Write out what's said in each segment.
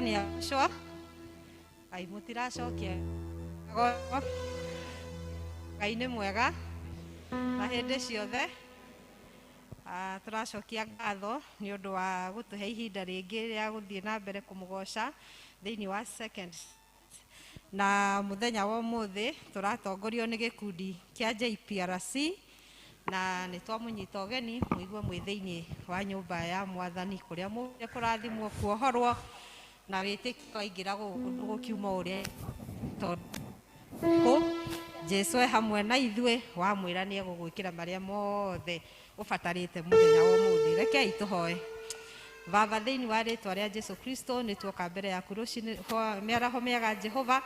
mwathani acwa ai mutiracokia Ngai nĩ mwega na hĩndĩ ciothe. Tũracokia ngatho nĩ ũndũ wa gũtũhe ihinda rĩngĩ rĩa gũthiĩ na mbere kũmũgoca thĩinĩ wa second. Na mũthenya wa ũmũthĩ tũratongorio nĩ gĩkundi kĩa JPRC na nĩ twamũnyita ũgeni mũigue mwĩ thĩinĩ wa nyũmba ya mwathani kũrĩa mũndũ kũrathimwo kuohorwo na wĩtĩkio waingĩra gũkiuma ũrĩa tondũ Jesu hamwe na ithuĩ wamwĩra nĩ egũgwĩkĩra marĩa mothe ũbatarĩte mũthenya wa ũmũthĩ. Rekei tũhoe. Baba, thĩinĩ wa rĩtwa rĩa Jesu Kristo nĩ tuoka mbere yaku rũcinĩ mĩaraho mĩega Jehova,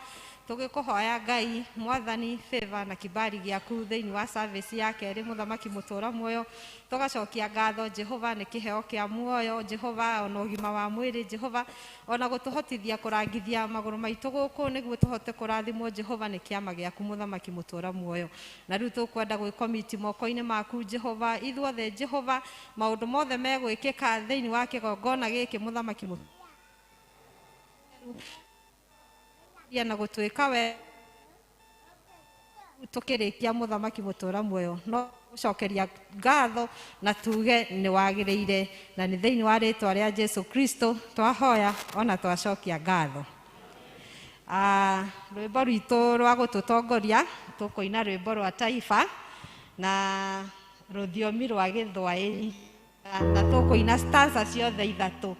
tũgĩkũhoya Ngai mwathani favor na kibali gĩaku thĩinĩ wa service ya kerĩ mũthamaki mũtũra muoyo. Tũgacokia ngatho Jehova nĩ kĩheo kĩa muoyo Jehova, ona ũgima wa mwĩrĩ Jehova, ona gũtũhotithia kũrangithia magũrũ maitũ gũkũ nĩguo tũhote kũrathimwo Jehova nĩ kĩama gĩaku mũthamaki mũtũra muoyo. Na rĩu tũkwenda gwĩkomiti moko-inĩ maku Jehova, ithuothe Jehova, maũndũ mothe megwĩkĩka thĩinĩ wa kĩgongona gĩkĩ mũthamaki mũtũra na gũtwĩka we tũkĩrĩkia mũthamaki mũtũra muoyo no gũcokeria ngatho na tuge nĩ wagĩrĩire, na nĩ thĩinĩ wa rĩtwa rĩa Jesu Kristo twahoya ona twacokia ngatho. Rwĩmbo rwitũ rwa gũtũtongoria tũkũina rwĩmbo rwa taifa na rũthiomi rwa Gĩthwaĩri na tũkũina stanza ciothe ithatũ.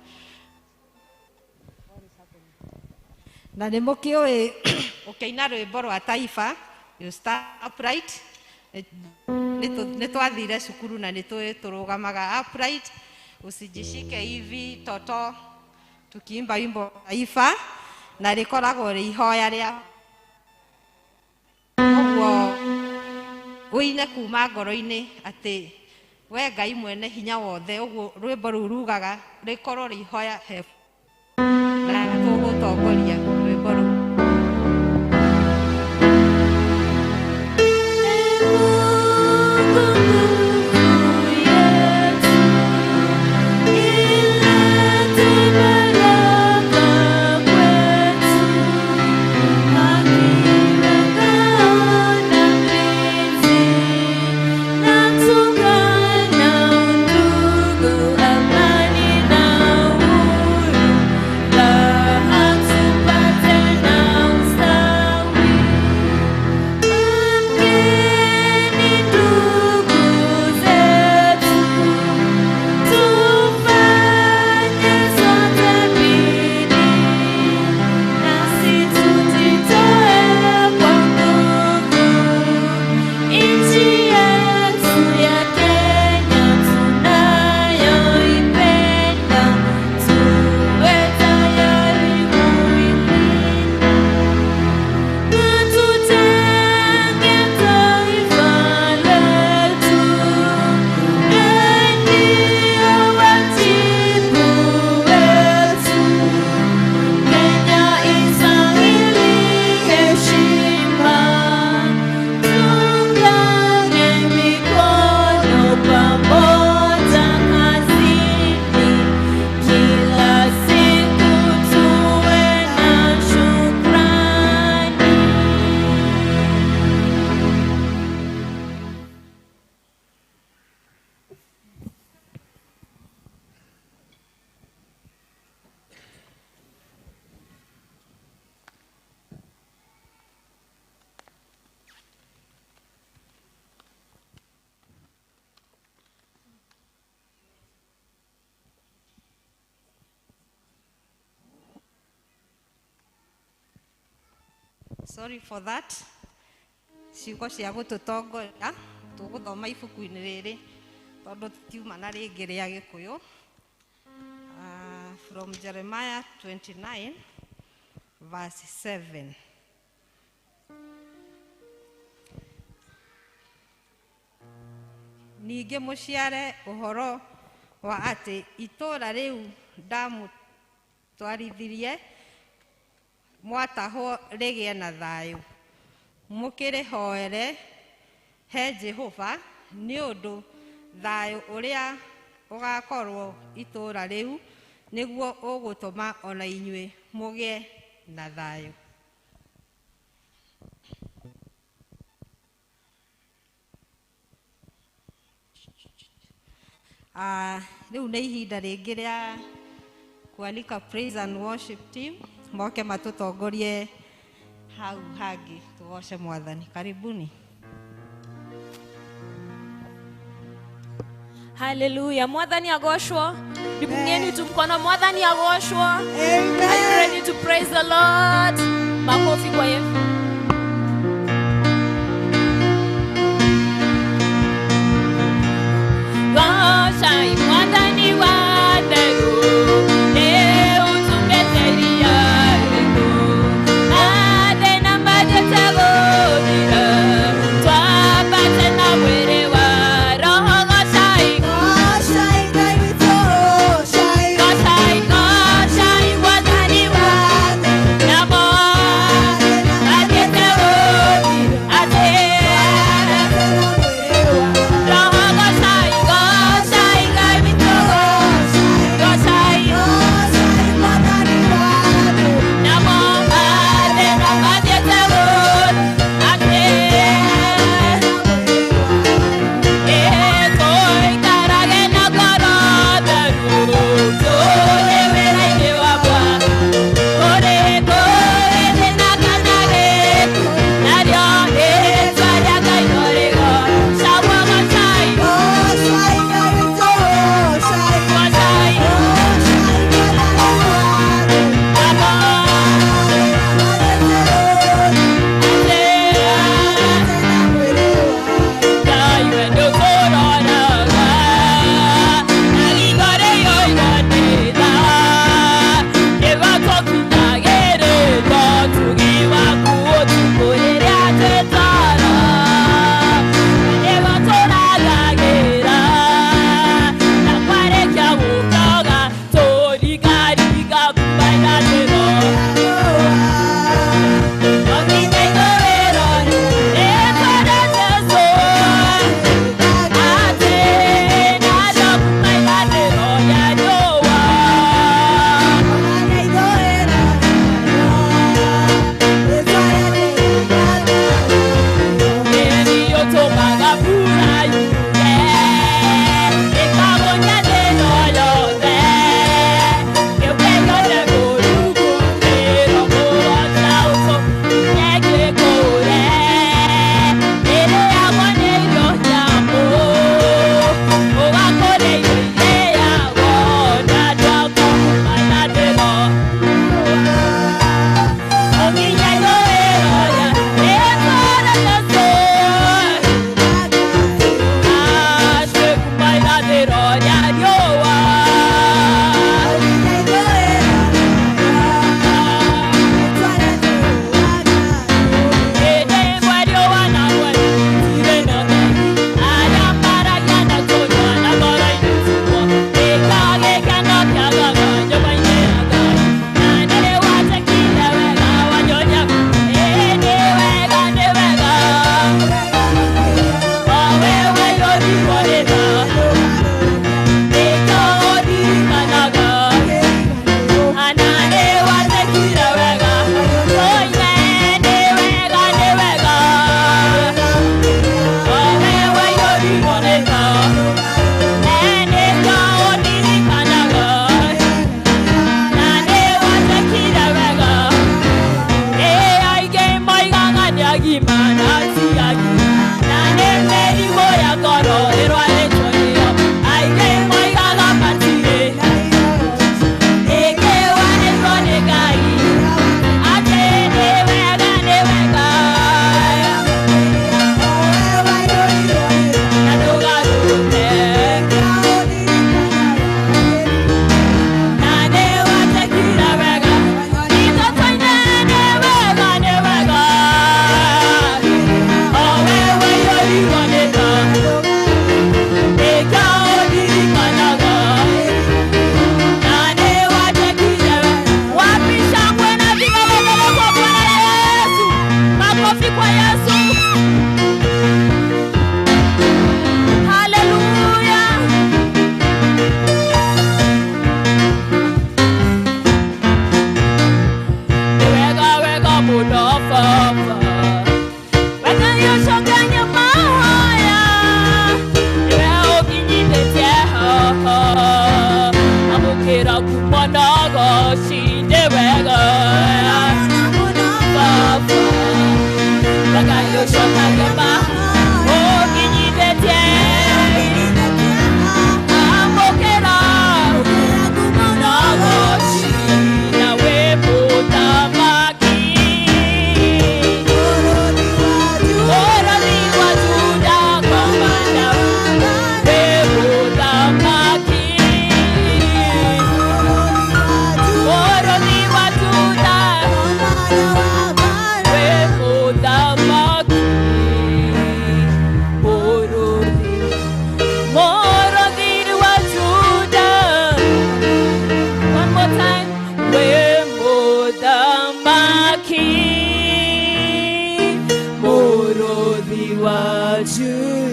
Na nĩ mũkĩũĩ ũkĩina rwĩmbo rwa taifa you stand upright. Nĩ twathire cukuru na nĩ tũĩ tũrũgamaga upright, usijishike hivi toto tukiimba wimbo taifa, na rĩkoragwo rĩ ihoya rĩa ũguo ũine kuma ngoro-inĩ atĩ we Ngai mwene hinya wothe, ũguo rwĩmbo rũu rugaga rĩkorwo rĩ ihoya he na tũgũtongoria rwĩmbo rũu. Sorry for that. Ciugo cia gũtũtongoria tũgũthoma ibuku-inĩ rĩrĩ tondũ tiuma na rĩngĩ rĩa Gĩkũyũ. From Jeremiah 29 verse 7. Ningĩ mũciare ũhoro wa atĩ itũũra rĩu ndamũtwarithirie mwatahwo rĩgĩe na thayũ, mũkĩrĩhoere he Jehova nĩ ũndũ thayũ ũrĩa ũgakorwo itũũra rĩu nĩguo ũgũtũma ona inyuĩ mũgĩe na thayũ. Rĩu nĩ ihinda rĩngĩ rĩa kualika praise and worship team moke matũtongorie hau hangĩ tugoce Mwathani. Karibuni. Hallelujah. Mwathani agoshwa. Nipungieni tu mkono. Mwathani agoshwa. Amen. Are you ready to praise the Lord? Makofi kwa Yesu. Gosha Mwathani wa ndegu. Leo tungeteria leo. Ade na majetago dira. Twapate na mwere wa roho. Gosha Mwathani wa ndegu. ushinde wega Baba Baka yoshoka gema Oginyitetie Amokera Nagoshi Nawe Mutamaki Oroni wajuda Komanda We Mutamaki Oroni wajuda We Mutamaki Moroni wajuda One more time We Mutamaki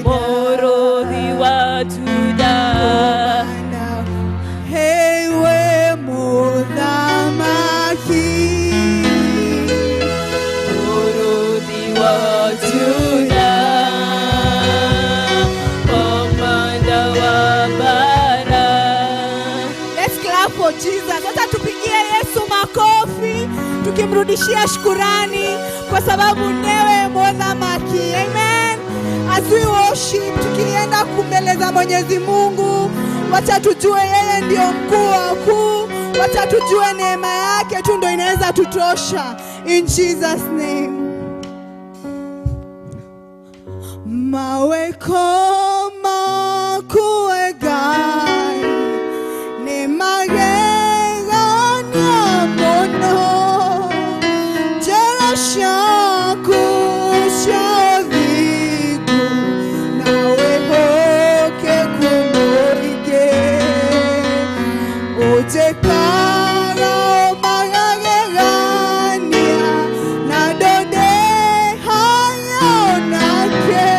Moroni wajuda Hey, we Mudamaki. Moroni wajuda Komanda wa bara Let's clap for Jesus. Sasa tupigie Yesu makofi tukimrudishia shukurani kwa sababu newe Mudamaki. Amen. As we worship tukienda kumbeleza Mwenyezi Mungu, wacha tujue yeye ndio mkuu wa wakuu, wacha tujue neema yake tu ndio inaweza tutosha. In Jesus name. Mawe koma kuegai ne magega nyamono jera shaku shodhigu nawe hoke kumoige oje kara magagegania na dode hayo nake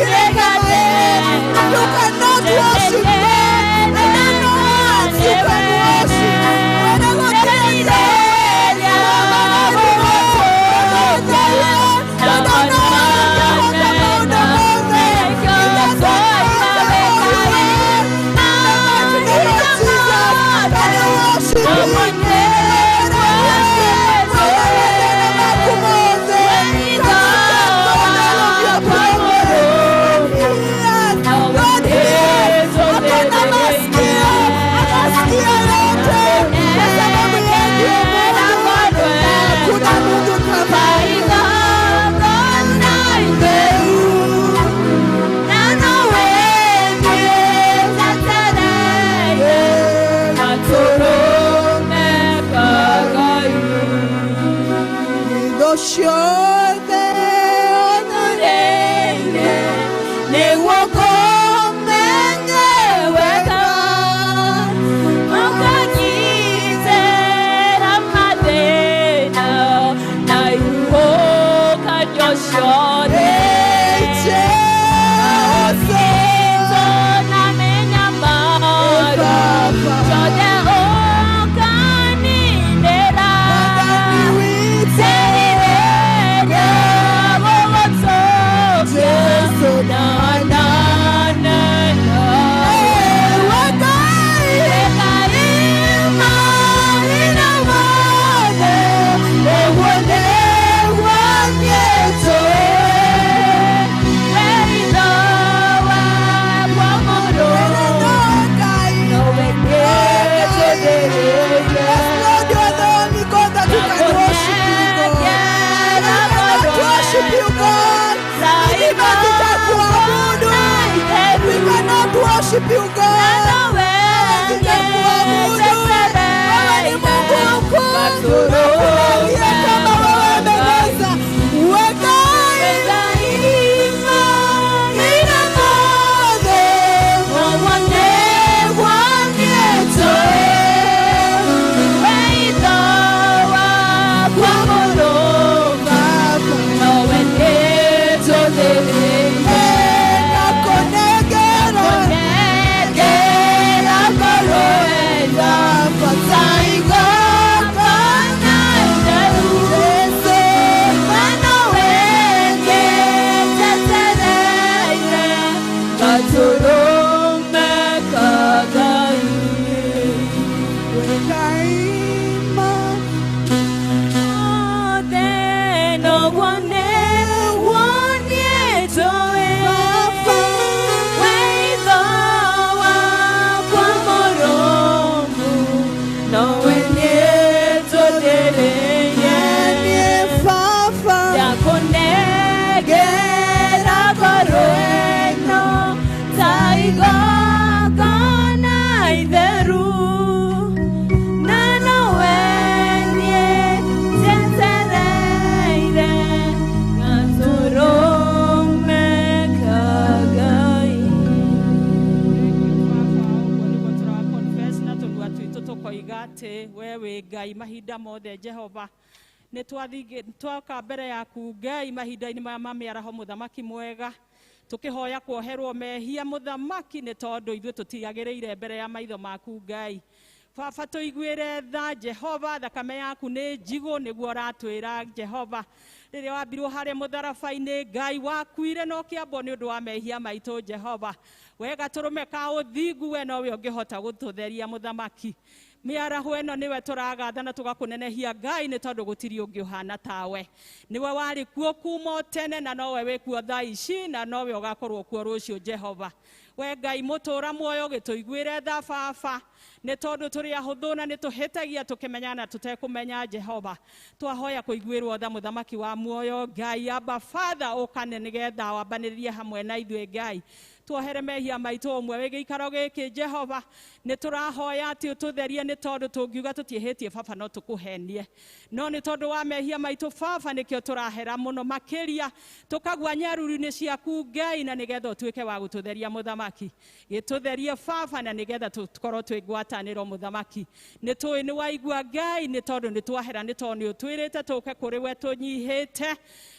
mwingine kama yeye. You cannot worship God. I don't know what you can worship. Whatever they say, I don't know. Worship you, God. Wewe Ngai mahinda mothe Jehova ne twathika mbere yaku Ngai mahinda-inĩ maya ma mĩaraho mũthamaki mwega tukihoya kuoherwo mehia mũthamaki ne tondu ithuĩ tũtigagĩrĩire mbere ya maitho maku Ngai. Baba tũiguĩre tha Jehova, thakame yaku nĩ njigũ nĩguo ũratwĩra Jehova. Rĩrĩa wambirwo harĩa mũtharaba-inĩ Ngai wakuire no kĩambo nĩ ũndũ wa mehia maitũ Jehova. Wega tũrũme ka ũthingu we nowe ũngĩhota gũtũtheria mũthamaki. Mĩaraho ĩno nĩwe tũragatha na tũgakũnenehia Ngai nĩ tondũ gũtirĩ ũngĩ ũhana tawe. Nĩwe warĩ kuo kuma tene na nowe wĩ kuo thaa ici na nowe ũgakorwo kuo rũciũ Jehova. We Ngai mũtũra muoyo gĩtũiguĩre tha Baba nĩ tondũ tũrĩ ahũthũ na nĩ tũhĩtagia tũkĩmenya na tũtekũmenya Jehova. Twahoya kũiguĩrwo tha mũthamaki wa muoyo Ngai Aba Father ũkane nĩgetha wambanĩrĩrie hamwe na ithuĩ Ngai. tuohere mehia maitũ ũmwe wĩ gĩikaro gĩkĩ Jehova nĩ tũrahoya atĩ ũtũtherie nĩ tondũ tũngiuga tũtiĩhĩtie baba no tũkũhenie no nĩ tondũ wa mehia maitũ baba nĩkĩo tũrahera mũno makĩria tũkagua nyaruru-inĩ ciaku Ngai na nĩgetha ũtuĩke wa gũtũtheria mũthamaki gĩtũtherie baba na nĩgetha tũkorwo twĩ ngwatanĩro mũthamaki nĩ tũĩ nĩ waigua Ngai nĩ tondũ nĩ twahera nĩ tondũ nĩ ũtwĩrĩte tũke kũrĩ we tũnyihĩte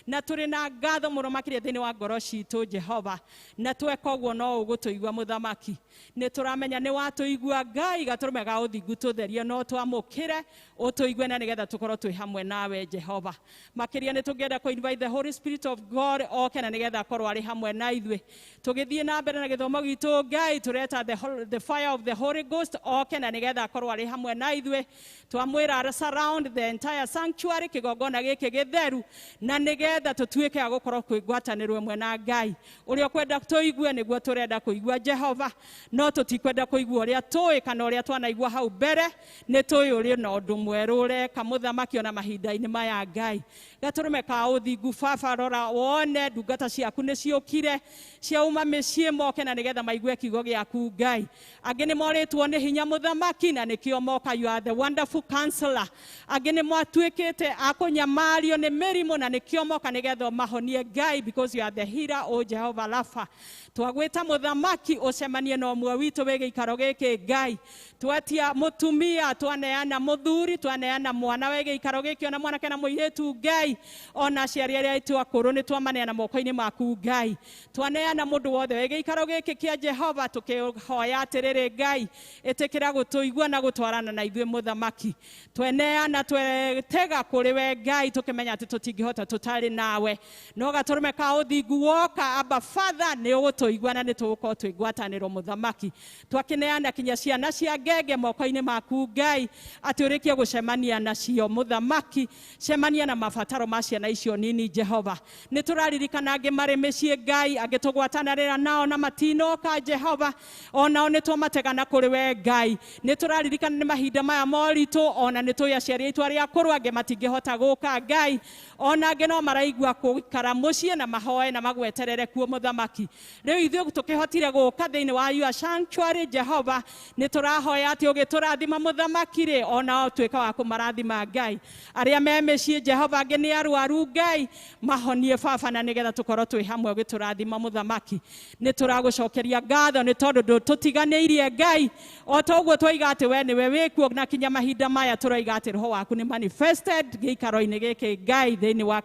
na tũrĩ na ngatho mũno makĩria thĩinĩ wa ngoro citũ Jehova na tweka ũguo no ũgũtũigua mũthamaki nĩ tũramenya nĩ watũigua Ngai gatũrũme ga ũthingu tũtherie no twamũkĩre ũtũigue na nĩgetha tũkorwo twĩ hamwe nawe Jehova makĩria nĩ tũngĩenda kũ invite the Holy Spirit of God oke na nĩgetha akorwo arĩ hamwe na ithuĩ tũgĩthiĩ na mbere na gĩthomo gitũ Ngai tũreta the fire of the Holy Ghost oke na nĩgetha akorwo arĩ hamwe na ithuĩ twamwĩra surround the entire sanctuary kĩgongona gĩkĩ gĩtheru na nĩgetha tũtuĩke a gũkorwo kwĩ ngwatanĩro ĩmwe na Ngai ũrĩa ũkwenda tũigue nĩguo tũrenda kũigua Jehova no tũtikwenda kũigua ũrĩa tũĩ kana ũrĩa twanaigua hau mbere nĩ tũĩ ũrĩ na ũndũ mwerũ ũreka mũthamaki ona mahinda-inĩ maya Ngai gatũrũme ka ũthingu baba rora wone ndungata ciaku nĩ ciũkire ciauma mĩciĩ moke na nĩgetha maigue kiugo gĩaku Ngai angĩ nĩ morĩtwo nĩ hinya mũthamaki na nĩkĩo moka you are the wonderful counselor angĩ nĩ mwatuĩkĩte akũnyamario nĩ mĩrimũ na nĩkĩo moka nĩgetha mahonie Ngai because you are the healer o Jehova Rafa twagwĩta mũthamaki ũcemanie na ũmwe witũ wĩ gĩikaro gĩkĩ Ngai twatia mũtumia twaneana mũthuri twaneana mwana wĩ gĩikaro gĩkĩ ona mwanake na mũirĩtu Ngai ona aciari arĩa aitũ akũrũ nĩ twamaneana moko-inĩ maku Ngai twaneana mũndũ wothe wĩ gĩikaro gĩkĩ kĩa Jehova tũkĩhoya atĩrĩrĩ Ngai ĩtĩkĩra gũtũigua na gũtwarana na ithuĩ mũthamaki tweneana twetega kũrĩ we Ngai tũkĩmenya atĩ tũtingĩhota tũtarĩ nawe no gatũrũme ka ũthingu woka Abba Father nĩ ũgũtũigua na nĩ tũgũkorwo twĩ ngwatanĩro mũthamaki twakĩneana kinya ciana cia ngenge moko-inĩ maku Ngai atĩ ũrĩkie gũcemania nacio mũthamaki cemania na mabataro ma ciana icio nini Jehova nĩ tũraririkana angĩ marĩ mĩciĩ Ngai angĩ tũgwatanĩra nao na matinoka Jehova onao nĩ twamategana kũrĩ we Ngai nĩ tũraririkana nĩ mahinda maya moritũ ona nĩ tũĩ aciari aitũ arĩa akũrũ angĩ matingĩhota gũka Ngai ona angĩ no maraigua gũikara mũciĩ na mahoe na magweterere kuo mũthamaki rĩu ithuĩ tũkĩhotire gũka thĩinĩ wa your sanctuary Jehova nĩ tũrahoya atĩ ũgĩtũrathima mũthamaki rĩ ona tuĩka wa kũmarathima Ngai arĩa me mĩciĩ Jehova angĩ nĩ arwaru Ngai mahonie baba na nĩgetha tũkorwo twĩ hamwe ũgĩtũrathima mũthamaki nĩ tũragũcokeria ngatho nĩ tondũ tũtiganĩirie Ngai o ta ũguo twoiga atĩ we nĩwe wĩkuo na kinya mahinda maya tũroiga atĩ roho waku nĩ manifested gĩikaro-inĩ gĩkĩ Ngai thĩinĩ wa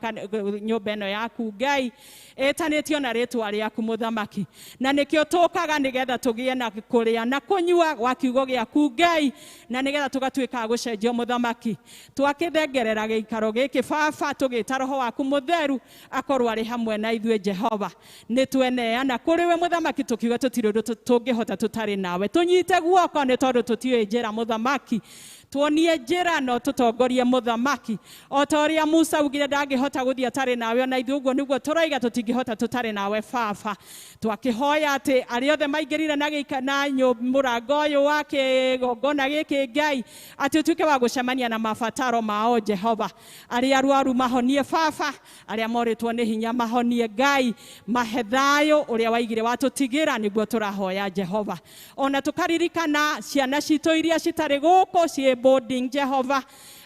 nyũmba ĩno yaku Ngai ĩtanĩtio na rĩtwa rĩaku mũthamaki na nĩkĩo tũkaga nĩgetha tũgĩe na kũrĩa na kũnyua gwa kiugo gĩaku Ngai na nĩgetha tũgatuĩka gũcenjio mũthamaki twakĩthengerera gĩikaro gĩkĩ baba tũgĩta roho waku mũtheru akorwo arĩ hamwe na ithuĩ Jehova nĩ tweneana kũrĩ we mũthamaki tũkiuga tũtirĩ ũndũ tũngĩhota tũtarĩ nawe tũnyite guoko nĩ tondũ tũtiũĩ njĩra mũthamaki tuonie njĩra no tũtongorie mũthamaki o ta ũrĩa Musa augire ndangĩhota gũthiĩ atarĩ nawe ona ithuĩ ũguo nĩguo tũroiga tũtingĩhota tũtarĩ nawe baba twakĩhoya atĩ arĩa othe maingĩrire na mũrango ũyũ wa kĩgongona gĩkĩ Ngai atĩ ũtuĩke wa gũcemania na mabataro mao Jehova arĩa arwaru mahonie baba arĩa morĩtwo nĩ hinya mahonie Ngai mahe thayũ ũrĩa waigire watũtigĩra nĩguo tũrahoya Jehova ona tũkaririkana ciana citũ iria citarĩ gũkũ ciĩ boarding Jehova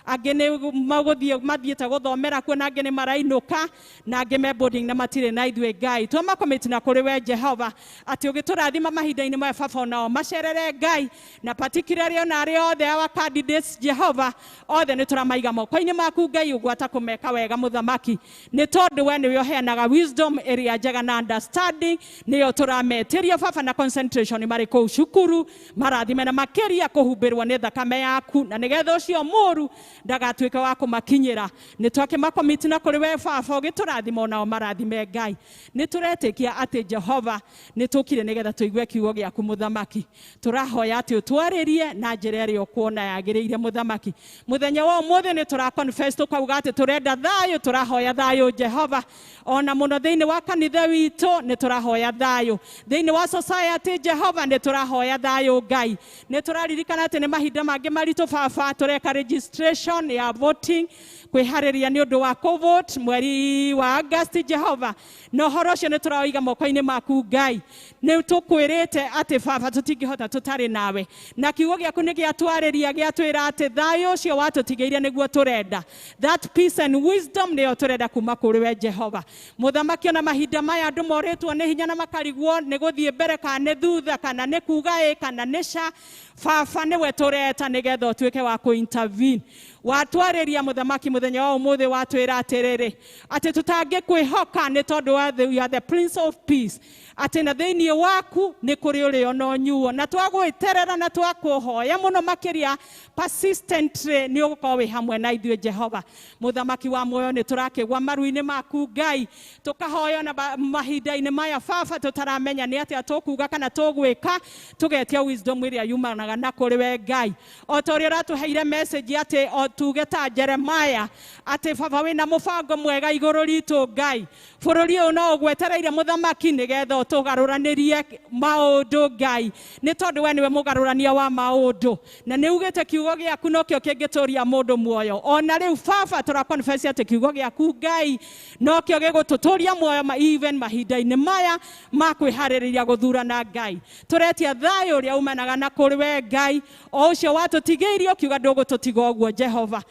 angĩ nĩ magũthiĩ mathiĩte gũthomera kuo na angĩ nĩ marainũka na angĩ me boarding na matirĩ na ithuĩ Ngai twamakomiti na kũrĩ we Jehova atĩ ũgĩtũrathima mahinda-inĩ maya baba onao macerere Ngai na particularly ona arĩa othe our candidates Jehova othe nĩ tũramaiga moko-inĩ maku Ngai ũgwata kũmeka wega mũthamaki nĩ tondũ we nĩwe ũheanaga wisdom ĩrĩa njega na understanding nĩyo tũrametĩria baba na concentration marĩ kũu cukuru marathime na makĩria kũhumbĩrwo nĩ thakame yaku na nĩgetha ũcio mũru ndagatuĩke wa kũmakinyĩra nĩ twakĩmakomiti na kũrĩ we baba ũgĩtũrathima onao marathime Ngai nĩ tũretĩkia atĩ Jehova nĩ tũkire nĩgetha tũigue kiugo gĩaku mũthamaki tũrahoya atĩ ũtwarĩrie na njĩra ĩrĩa ũkuona yagĩrĩire mũthamaki mũthenya wa ũmũthĩ nĩ tũraconfess tũkauga atĩ tũrenda thayũ tũrahoya thayũ Jehova ona mũno thĩinĩ wa kanitha witũ nĩ tũrahoya thayũ thĩinĩ wa society Jehova nĩ tũrahoya thayũ Ngai nĩ tũraririkana atĩ nĩ mahinda mangĩ maritũ baba tũreka registration registration ya voting kwihareria ni undu wa vote mweri wa August Jehova no horocio ni turaiga moko-ini maku Ngai ni tukwirite ati baba tutingihota tutari nawe na kiugo giaku ni giatwariria giatwira ati thayo ucio watutigeire niguo turenda that peace and wisdom ni turenda kuma kuri we Jehova muthamaki ona mahinda maya andu moritwo ni hinya na makarigwo ni guthie mbere kana ni thutha kana ni kuga kana ni sha baba ni we tureta nigetha tuike wa ku intervene watwariria muthamaki muthenya wa umuthi watwira atiriri ati tutange kwihoka ni tondu wa you are the prince of peace ati na thiini waku ni kuri urio no nyuo na twagwiterera na twakuhoya muno makiria persistently ni ugukorwo wi hamwe na ithuĩ Jehova muthamaki wa muoyo ni turakigwa maru-ini maku Ngai tukahoya na mahinda-ini maya baba tutaramenya ni atia tukuga kana tugwika tugetia wisdom iria yumanaga na kuri we Ngai o ta uria ratuheire message ati o tuge ta Jeremiah ati baba wina mubango mwega iguru ritu Ngai bururi uyu no ugwetereire muthamaki nigetha tugaruranirie maundu Ngai ni tondu we niwe mugarurania wa maundu na ni ugite kiugo giaku no kio kingituria mundu muoyo ona riu baba tura confess ati kiugo giaku Ngai no kio gigututuria muoyo even mahinda-ini maya makwihariria guthurana Ngai turetia thayo uria umanaga na kuri we Ngai o ucio watutigiirio kiuga ndugututiga uguo Jehova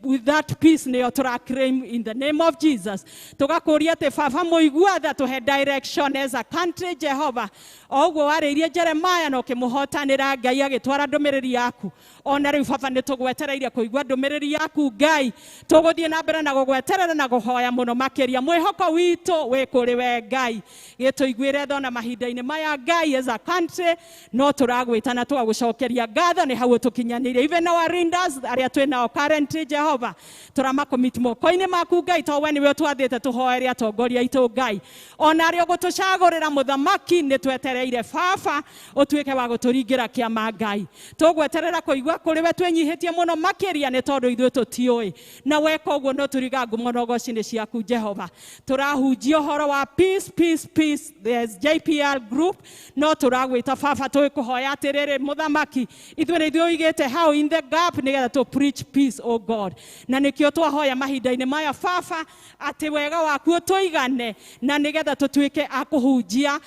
with that peace ni tura claim in the name of Jesus tugakuria ati baba muigua that to head direction as a country Jehova oguo waririe Jeremiah no kimuhotanira Ngai agitwara ndumiriri yaku ona riu baba ni tugwetereire kuigua ndumiriri yaku Ngai tuguthie na mbere na gugweterera na guhoya muno makiria mwihoko witu wi kuri we Ngai gituiguire thona mahinda-ini maya Ngai as a country no turagwita na twagucokeria ngatho ni hau tukinyanire even our leaders aria twina currently Jehova turamakomit moko-ini maku Ngai to we niwe twathite tuhoere atongoria itu Ngai ona aria gutucagurira muthamaki ni twetereire baba utuike wa guturingira kiama Ngai tugweterera kuigua kuri we twenyihitie muno makiria ni tondu ithuĩ tutioi na weka uguo no turiga ngumo nogoci-ini ciaku Jehova turahunjia uhoro wa peace peace peace there's JPL group no turagwita baba tuikuhoya atiriri muthamaki ithuĩ ni ithuĩ igite how in the gap nigetha to preach peace oh God na nikio twahoya mahinda-ini maya baba ati wega waku tuigane na nigetha tutuike akuhunjia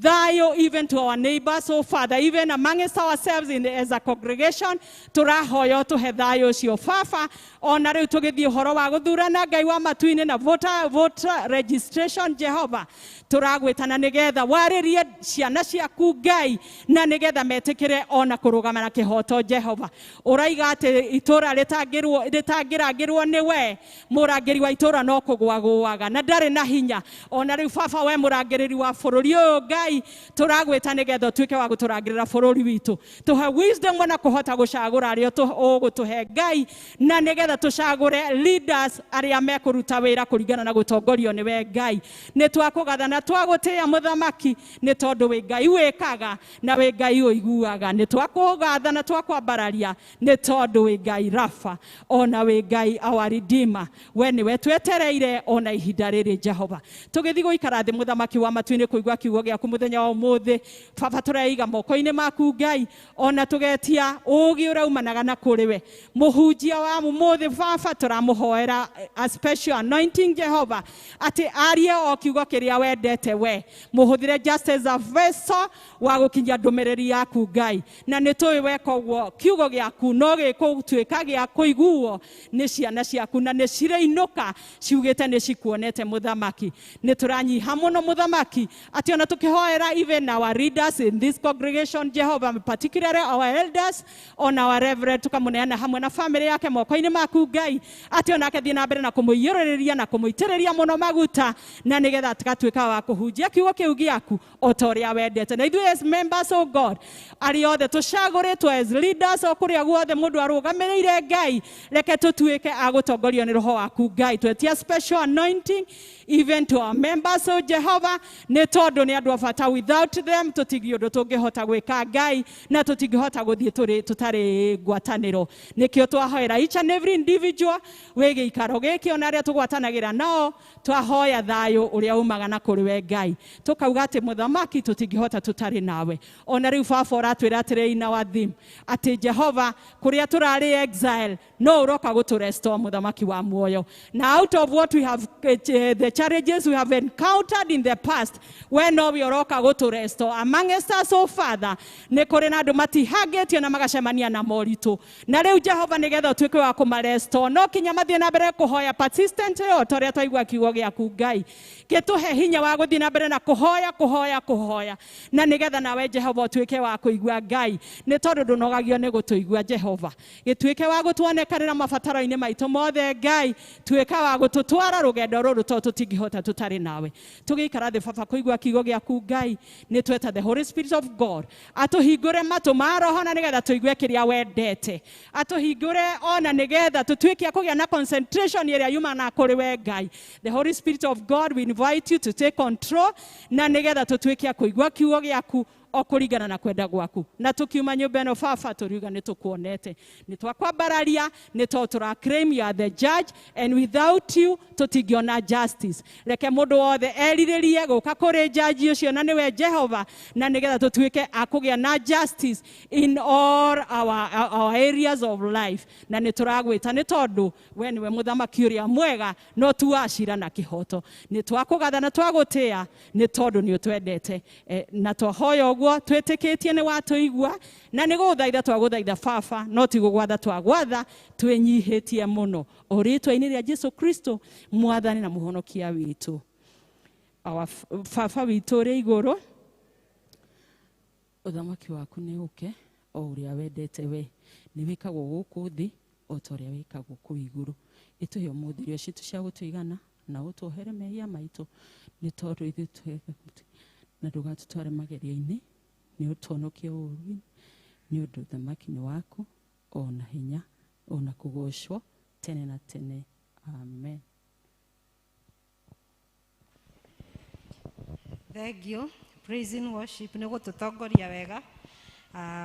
thayo even to our neighbors so Father even amongst ourselves as a congregation turahoya tuhe thayo cio baba ona riu tugithie horo wa guthurana Ngai wa matu-ini na voter registration Jehova turagwitana nigetha waririe ciana ciaku Ngai na nigetha metikire ona kurugama na kihoto Jehova uraiga ati itura ritangirangirwo ni we murangiri wa itura no kugwaguaga na ndari na hinya ona riu baba we murangiriri wa bururi uyu Ngai turagwita nigetha tuike wa guturangirira bururi witu tuhe wisdom na kuhota gucagura aria ugutuhe Ngai na nigetha tucagure leaders aria mekuruta wira kuringana na gutongorio ni we Ngai ni twakugathana twagutia muthamaki ni tondu we Ngai wikaga na we Ngai uiguaga ni twakugathana twakwambararia ni tondu we Ngai Rafa ona we Ngai our redeemer we ni we twetereire ona ihinda riri Jehova tugithi guikara thi muthamaki wa matu-ini kuigua kiugo giaku muthenya wa umuthi baba tureiga moko-ini maku Ngai ona tugetia ugi uraumanaga na kuri we muhunjia wa umuthi baba turamuhoera a special anointing Jehova ati arie o kiugo kiria wendete we muhuthire just as a vessel wa gukinyia ndumiriri yaku Ngai na ni tui weka uguo kiugo giaku no gikutuika gia kuiguo ni ciana ciaku na ni cirainuka ciugite ni cikuonete muthamaki ni turanyiha muno muthamaki ati ona tukihoera even our leaders in this congregation Jehova particularly our elders on our reverend tukamuneana hamwe na family yake moko-ini maku Ngai ati ona akathie na mbere na kumuiyuriria na kumuitiriria muno maguta na nigetha tukatuika wa kuhunjia kiugo kiu giaku o ta uria wendete na ithuĩ as members of God ari othe tucaguritwo as leaders o kuria guothe mundu arugamiriire Ngai reke tutuike agutongorio ni roho waku Ngai twetia special anointing even to our members of Jehovah ni tondu ni andu hata without them tutigiondo tungihota gwika Ngai na tutingihota guthie tutari ngwataniro. Nikio twahoera each and every individual wege ikaro giki ona aria tugwatanagira nao twahoya thayo uria umaga na kuri we Ngai. Tukauga ati muthamaki tutingihota tutari nawe. Ona riu baba uratwira atiri ina wa theme ati Jehova kuria turari exile no uroka gutu restore muthamaki wa muoyo. Now out of what we have the challenges we have encountered in the past, when we uroka gutu restore amongst us, oh Father, ne kuri na andu matihagetie na magacemania na moritu na riu Jehova nigetha tuike wa kumaresto no kinya mathie na mbere kuhoya persistent yo toria twaigua kiugo giaku Ngai gituhe hinya wa guthie na mbere na kuhoya na nigetha nawe Jehova tuike wa kuigua Ngai ni tondu ndunogagio ni gutuigua Jehova gituike wa gutuonekanira mabataro-ini maitu mothe Ngai tuika wa gututwara rugendo ruru to tutingihota tutari nawe tugikara the baba kuigua kiugo giaku Ngai ni tweta the Holy Spirit of God atuhingure matu ma roho na nigetha tuigue kiria wendete atuhingure ona nigetha tutuike kugia na concentration iria yuma na kuri we Ngai. The Holy Spirit of God, we invite you to take control na nigetha tutuike kuigua kiugo giaku okuringana na kwenda gwaku na tukiuma nyumba ino baba turiuga ni tukuonete ni twakwambararia ni tura claim you are the judge and without you tutingiona justice. Reke mundu wothe eriririe guka kuri judge ucio na niwe Jehova na nigetha tutuike akugia na justice in all our areas of life na ni turagwita ni tondu we niwe muthamaki uria mwega no tuashira na kihoto ni twakugatha na twagutia ni tondu ni utwendete na twahoya twetikitie ni watuigua na ni guthaitha twaguthaitha baba no ti gugwatha twagwatha twenyihitie muno uritwa-ini ria Jesu Kristo mwathani na muhonokia witu. Baba witu uri iguru uthamaki waku ni uke o uria wendete we ni wikagwo guku thi o toria wikagwo ku iguru ituhe umuthirio citu cia gutuigana na utuhere mehia maitu ni tondu ithu na ndugatutware mageria-ini ni utonokie uru ni undu thamaki ni waku ona hinya ona kugoshwo tene na tene. Amen. Thank you. Praise and worship ni gututongoria wega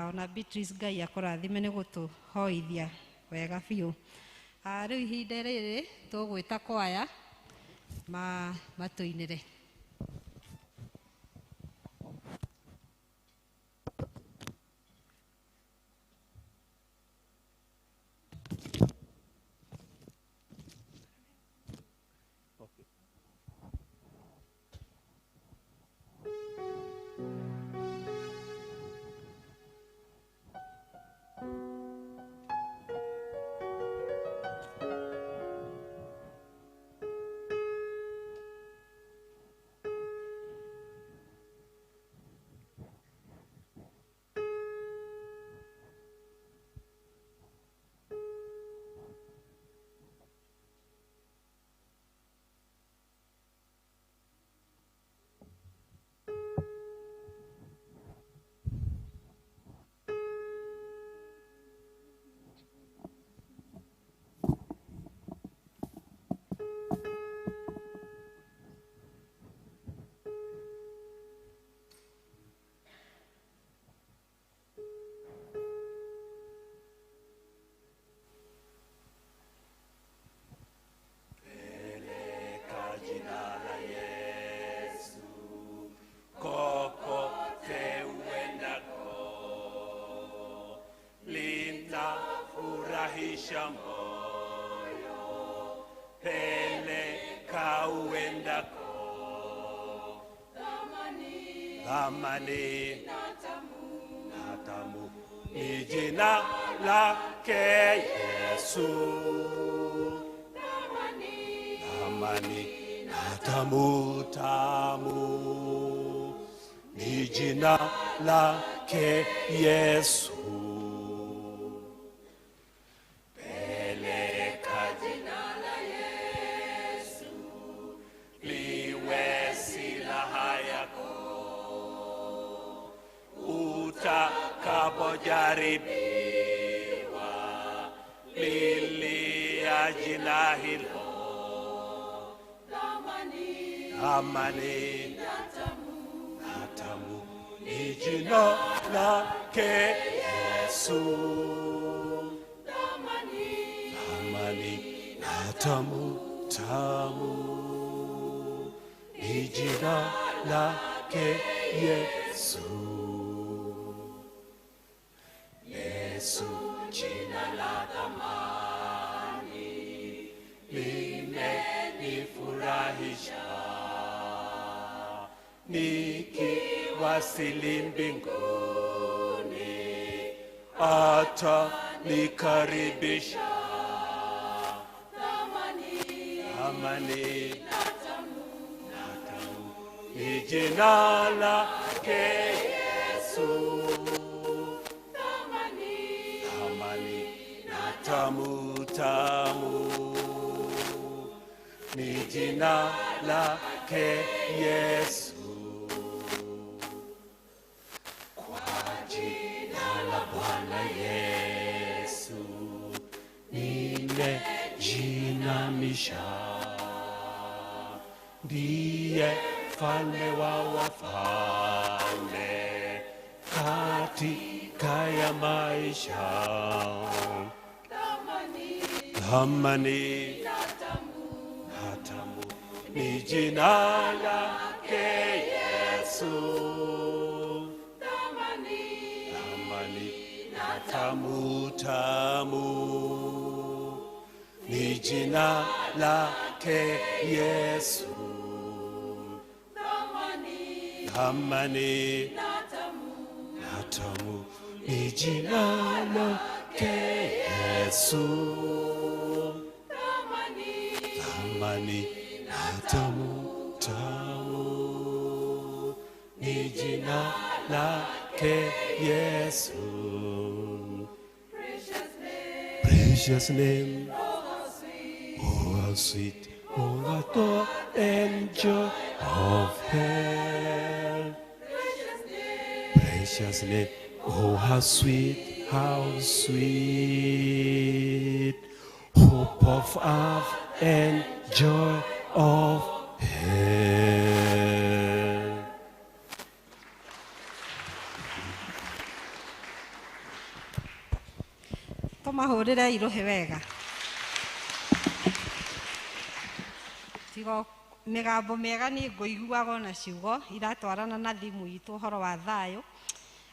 ona Beatrice Ngai akurathime ni gutuhoithia wega biu. Riu ihinda riri tugwita kwaya matuinire. Furahisha moyo, peleka uendako, thamani natamu ni jina lake Yesu, thamani natamu tamu ni jina lake Yesu. Jaribiwa lilia jina hilo, thamani natamu ni jina lake Yesu. Thamani na tamu tamu, ni jina lake Yesu. Yesu jina la thamani, limenifurahisha. Nikiwasili mbinguni, atanikaribisha. Thamani na tamu, ni jina lake Yesu. Thamani na tamu tamu, ni jina lake Yesu. Kwa jina la Bwana Yesu nimejinamisha, ndiye mfalme wa wafalme katika ya maisha. Thamani na tamu, ni jina lake Yesu. Thamani na tamu tamu, ni jina lake Yesu. Thamani na tamu, ni jina lake Yesu. Thamani na tamu tamu, ni jina lake Yesu. Precious name, oh how sweet, oh the thought and joy of heaven. Precious name, oh how sweet, hope of earth and joy of heaven. Tumahurire iruhe wega. Tigo migambo miega ni nguiguaga na ciugo iratwarana na thimu itu horo wa thayo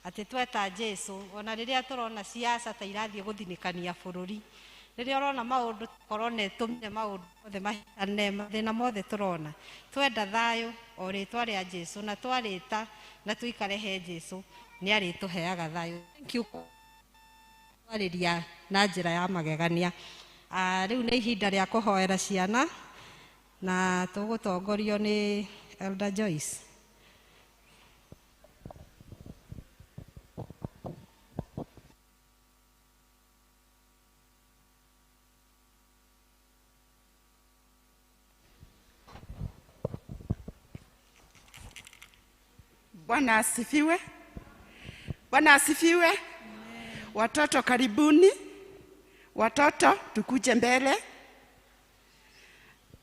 ati tweta Jesu. Ona riria turona siasa ta irathie guthinikania bururi, riria urona maundu korone tumne maundu othe mahane mathina mothe turona, twenda thayo o ritwa ria Jesu na twarita na tuikare he Jesu ni arituheaga thayo. Thank you ariria na njira ya magegania. Riu ni ihinda ria kuhoera ciana na tugutongorio ni Elder Joyce. Bwana asifiwe. Bwana asifiwe. Watoto karibuni. Watoto tukuje mbele.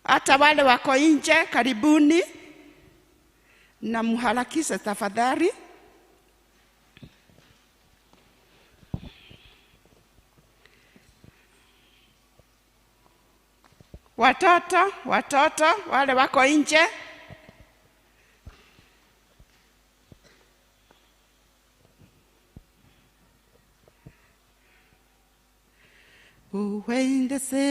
Hata wale wako nje karibuni. Na muharakishe tafadhali. Watoto wale wako nje. Oh, when the saints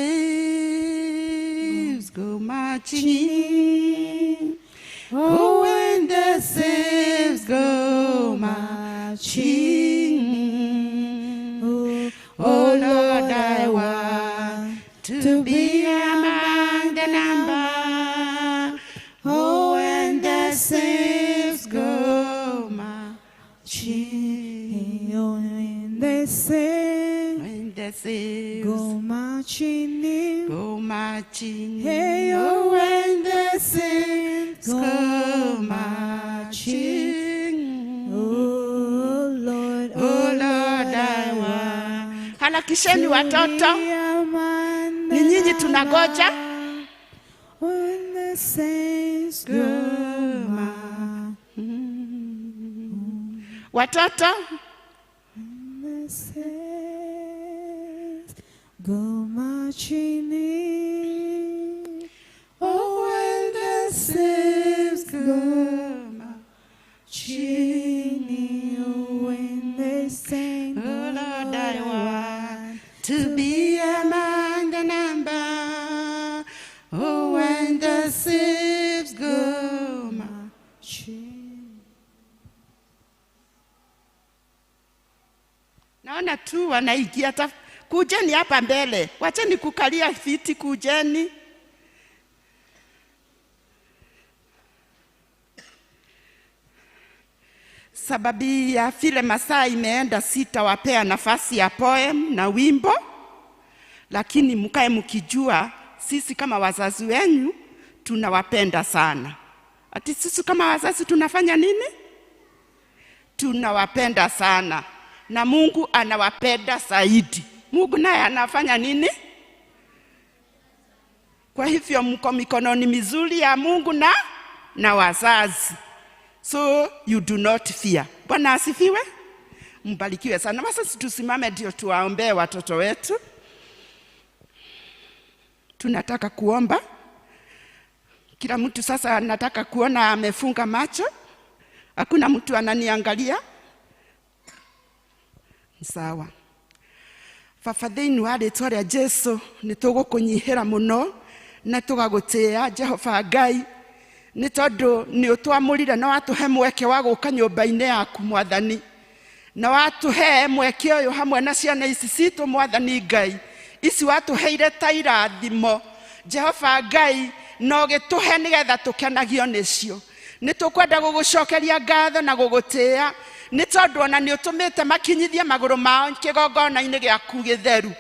go marching in. Oh, when the saints go marching in. Oh, Lord, I want to be among the number. Oh, when the saints go marching in. Oh, when the saints go marching in, go marching in. Hey, oh, when the saints go marching, oh Lord, I want. Harakisheni watoto, ni nyinyi tunagoja. When the saints go marching. Watoto, go marching in. Oh, when the saints go marching in. Oh, when they sing, oh Lord, I want to be among the number. Oh, when the saints go marching. Naona tu wanaingia. Kujeni hapa mbele. Wacheni kukalia viti, kujeni. Sababu ya vile masaa imeenda, sitawapea nafasi ya poem na wimbo. Lakini mkae mkijua sisi kama wazazi wenu tunawapenda sana. Ati sisi kama wazazi tunafanya nini? Tunawapenda sana. Na Mungu anawapenda zaidi. Mungu naye anafanya nini? Kwa hivyo mko mikononi mizuri ya Mungu na wazazi. So you do not fear. Bwana asifiwe. Mbarikiwe sana. Sasa tusimame ndio tuwaombee watoto wetu. Tunataka kuomba. Kila mtu sasa nataka kuona amefunga macho. Hakuna mtu ananiangalia. Sawa. Fafathĩinĩ wa rĩĩtwa rĩa Jesũ nĩtũgũkũnyihĩra mũno na tũgagũtĩĩa Jehova Ngai nĩ tondũ nĩ ũtwamũrire na watũhe mweke wa gũka nyũmba-inĩ yaku Mwathani, na watũhe mweke ũyũ hamwe na ciana ici citũ Mwathani Ngai, ici watũheire ta irathimo Jehova Ngai, no gĩtũhe nĩgetha tũkenagio nĩcio. Nĩtũkwenda gũgũcokeria ngatho na gũgũtĩĩa nĩ tondũ ona nĩ ũtũmĩte makinyithie magũrũ mao kĩgongona-inĩ gĩaku gĩtheru.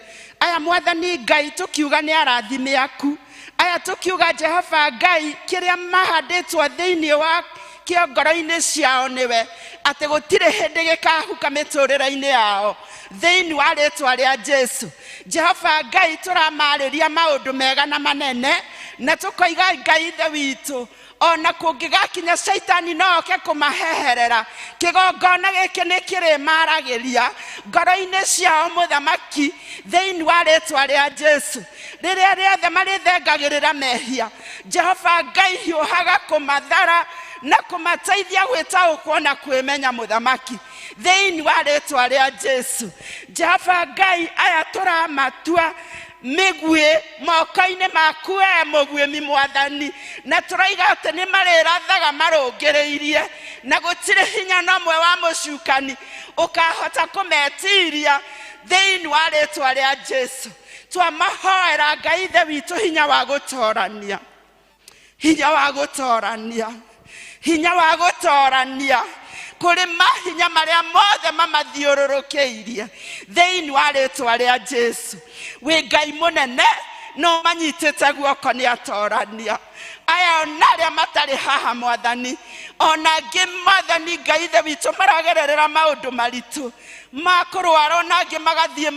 Aya Mwathani Ngai tũkiuga nĩ arathime yaku. Aya tũkiuga Jehova Ngai kĩrĩa mahandĩtwo thĩinĩ wa kĩongoro-inĩ ciao nĩwe, atĩ gũtirĩ hĩndĩ gĩkahuka mĩtũrĩre-inĩ yao thĩinĩ wa rĩĩtwa rĩa Jesũ. Jehova Ngai tũramarĩria maũndũ mega na manene, na tũkoiga Ngai ithe witũ, ona kũngĩgakinya Shaitani no oke kũmaheherera, kĩgongona gĩkĩ nĩ kĩrĩmaragĩria ngoro-inĩ ciao Mũthamaki thĩinĩ wa rĩĩtwa rĩa Jesũ. Rĩrĩa rĩothe marĩthengagĩrĩra mehia, Jehova Ngai hiũhaga kũmathara na kũmateithia gwĩtaũkwo na kwĩmenya Mũthamaki thĩinĩ wa rĩĩtwa rĩa Jesũ. Jehova Ngai aya tũramatua mĩguĩ moko-inĩ maku we mũguĩmi Mwathani, na tũroiga atĩ nĩ marĩrathaga marũngĩrĩirie na gũtirĩ hinya nomwe wa mũcukani ũkahota kũmetiria thĩinĩ wa rĩĩtwa rĩa Jesũ. Twamahoera Ngai ithe witũ hinya wa gũtoorania, hinya wa gũtoorania, hinya wa gũtoorania kũrĩ mahinya marĩa mothe mamathiũrũrũkĩirie thĩinĩ wa rĩĩtwa rĩa Jesũ. Wĩ Ngai mũnene no manyitĩte guoko nĩ atorania. Aya ona arĩa matarĩ haha Mwathani, ona angĩ Mwathani Ngai ithe witũ maragererera maũndũ maritũ ma kũrwara, ona angĩ magathiĩ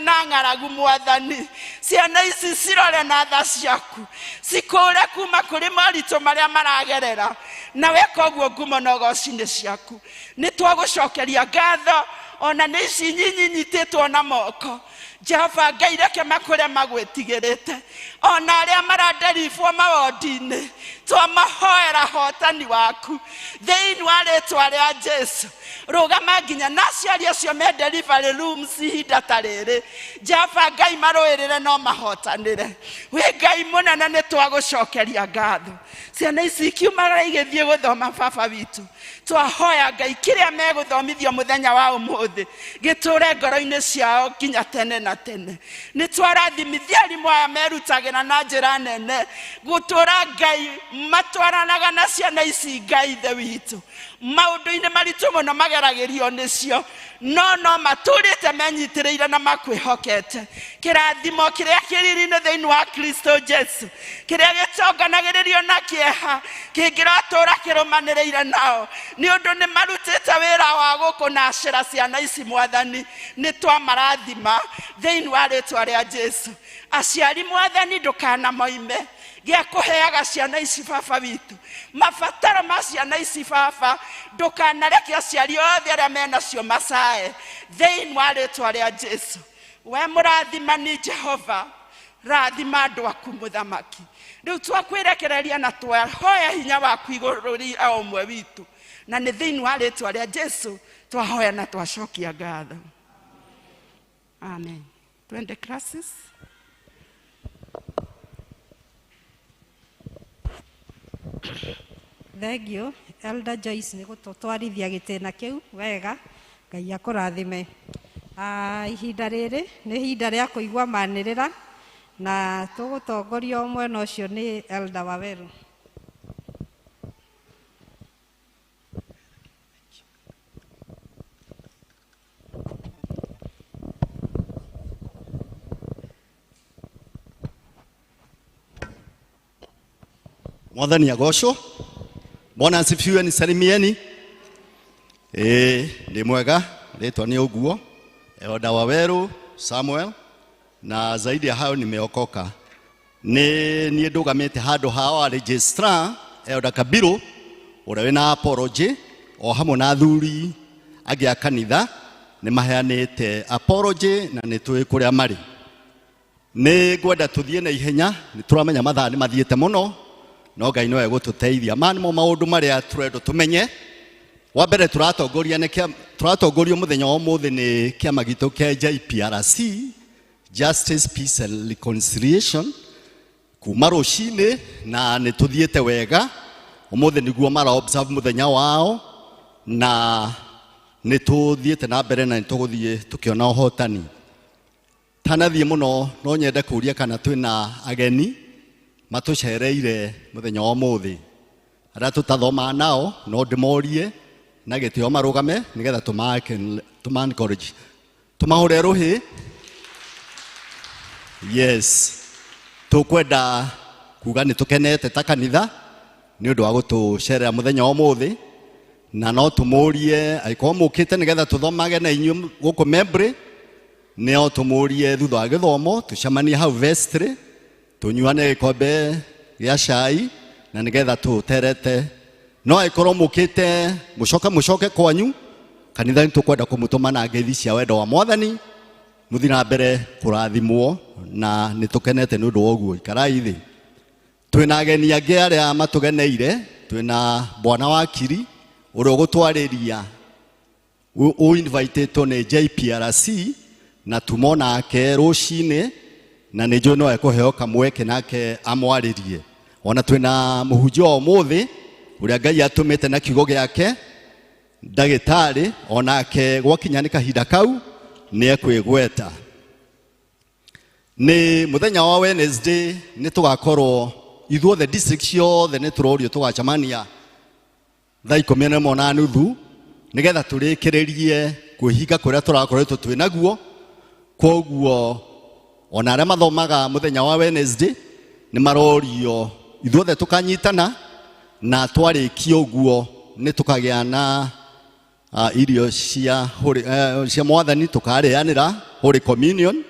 na ng'aragu Mwathani. Ciana ici cirore na tha ciaku cikũre kuma kũrĩ maritũ marĩa maragerera, na weka ũguo ngumo na ũgooci-inĩ ciaku. Nĩ twagũcokeria ngatho ona nĩ ici nyitĩtwo na moko. Jehova Ngai reke makũre magwĩtigĩrĩte, ona arĩa maranderibwo mawodi-inĩ twamahoera hotani waku thĩinĩ wa rĩĩtwa rĩa Jesũ. Rũgama nginya na aciari acio me delivery rooms ihinda ta rĩrĩ, Jehova Ngai marũĩrĩre no mahotanĩre. Wĩ Ngai mũnene nĩ twagũcokeria ngatho. Ciana ici ikiumagara igĩthiĩ gũthoma baba witũ, twahoya Ngai kĩrĩa megũthomithio mũthenya wa ũmũthĩ gĩtũre ngoro-inĩ ciao nginya tene na tene. Nĩ twarathimithia arimũ aya merutagĩra na njĩra nene gũtũra Ngai matwaranaga na ciana ici Ngai ithe witũ maũndũ-inĩ maritũ mũno mageragĩrio nĩcio, no matũrĩte menyitĩrĩire na makwĩhokete kĩrathimo kĩrĩa kĩriri-inĩ thĩinĩ wa Kristo Jesũ, kĩrĩa gĩtonganagĩrĩrio na kĩeha kĩngĩratũra kĩrũmanĩrĩire nao, nĩ ũndũ nĩ marutĩte wĩra wa gũkũnacĩra ciana ici Mwathani. Nĩ twamarathima thĩinĩ wa rĩĩtwa rĩa Jesũ. Aciari Mwathani ndũkanamoime, gĩa kũheaga ciana ici baba witũ mabataro ma ciana ici baba ndũkanareke aciari othe arĩa menacio macae thĩinĩ wa rĩĩtwa rĩa Jesũ. We mũrathimani Jehova, rathima andũ aku mũthamaki. Rĩu twakwĩrekereria na twahoya hinya waku igũrũ rĩa o ũmwe witũ, na nĩ thĩinĩ wa rĩĩtwa rĩa Jesũ twahoya na twacokia ngatho. Amen. Twende classes. Thank you Elder Joyce nĩ gũtũtwarithia gĩtĩna kĩu wega. Ngai akũrathime. Ihinda rĩrĩ nĩ ihinda rĩa kũigua manĩrĩra na tũgũtongorio mwena ũcio nĩ Elder Waweru. Mwathani agocwo. Bwana asifiwe, nisalimieni. Ndi mwega, rĩtwa nĩ ũguo Elder Waweru Samuel, na zaidi ya hayo nimeokoka. Niĩ ndũgamĩte handũ ha registrar Elder Kabiru ũrĩa wĩna apology o hamwe na athuri angĩ a kanitha nĩ maheanĩte apology na nĩ tũĩ kũrĩa marĩ. Nĩ ngwenda tũthiĩ na ihenya, nĩ tũramenya mathaa nĩ mathiĩte mũno, no Ngai no egũtũteithia. Manimo maũndũ marĩa tũrenda tũmenye. Wa mbere tũratongorio mũthenya wa ũmũthĩ nĩ kĩama gitũ kĩa JPRC, Justice, Peace and Reconciliation, kuma rũcinĩ na nĩ tũthiĩte wega. Ũmũthĩ nĩguo mara observe mũthenya wao na nĩ tũthiĩte na mbere na nĩ tũgũthiĩ tũkĩona ũhotani. Tanathiĩ mũno no nyende kũria kana twĩna ageni matũcereire mũthenya wa ũmũthĩ. Arĩa tũtathoma nao no ndĩmorie na gĩtĩo marũgame nĩgetha tũma-encourage. Tũmahũre rũhĩ. Yes. Tũkwenda kuga nĩ tũkenete ta kanitha nĩ ũndũ wa gũtũcerera mũthenya wa ũmũthĩ, na no tũmũrie angĩkorwo mũkĩte nĩgetha tũthomage na inyuĩ gũkũ Membre, no tũmũrie thutha wa gĩthomo tũcemanie hau vestry tũnyuane gĩkombe gĩa cai na nĩgetha tũterete. No angĩkorwo mũkĩte mũcoke kwanyu, kanitha nĩ tũkwenda kũmũtũma na ngeithi cia wendo wa Mwathani, mũthiĩ na mbere kũrathimwo na nĩ tũkenete nĩ ũndũ wa ũguo. Ikarai thĩ. Twĩna ageni angĩ arĩa matũgeneire. Twĩna Bwana Wakiri ũrĩa ũgũtwarĩria, ũinvitĩtwo nĩ JPRC na tumo nake rũcinĩ na nĩ njũĩ no ekũheo kamweke nake amwarĩrie. Ona twĩna mũhunjia wa ũmũthĩ ũrĩa Ngai atũmĩte na kiugo gĩake, ndagĩtarĩ, onake gwakinya nĩ kahinda kau nĩ ekwĩgweta. Nĩ mũthenya wa Wednesday nĩ tũgakorwo ithuothe district ciothe nĩ tũrorio tũgacemania thaa 11:30 nĩgetha tũrĩkĩrĩrie kwĩhinga kũrĩa tũrakoretwo twĩ naguo. Koguo ona arĩa mathomaga mũthenya wa Wednesday nĩ marorio ithuothe tũkanyitana na twarĩkia ũguo nĩ tũkagĩa na irio cia Mwathani tũkarĩanĩra Holy Communion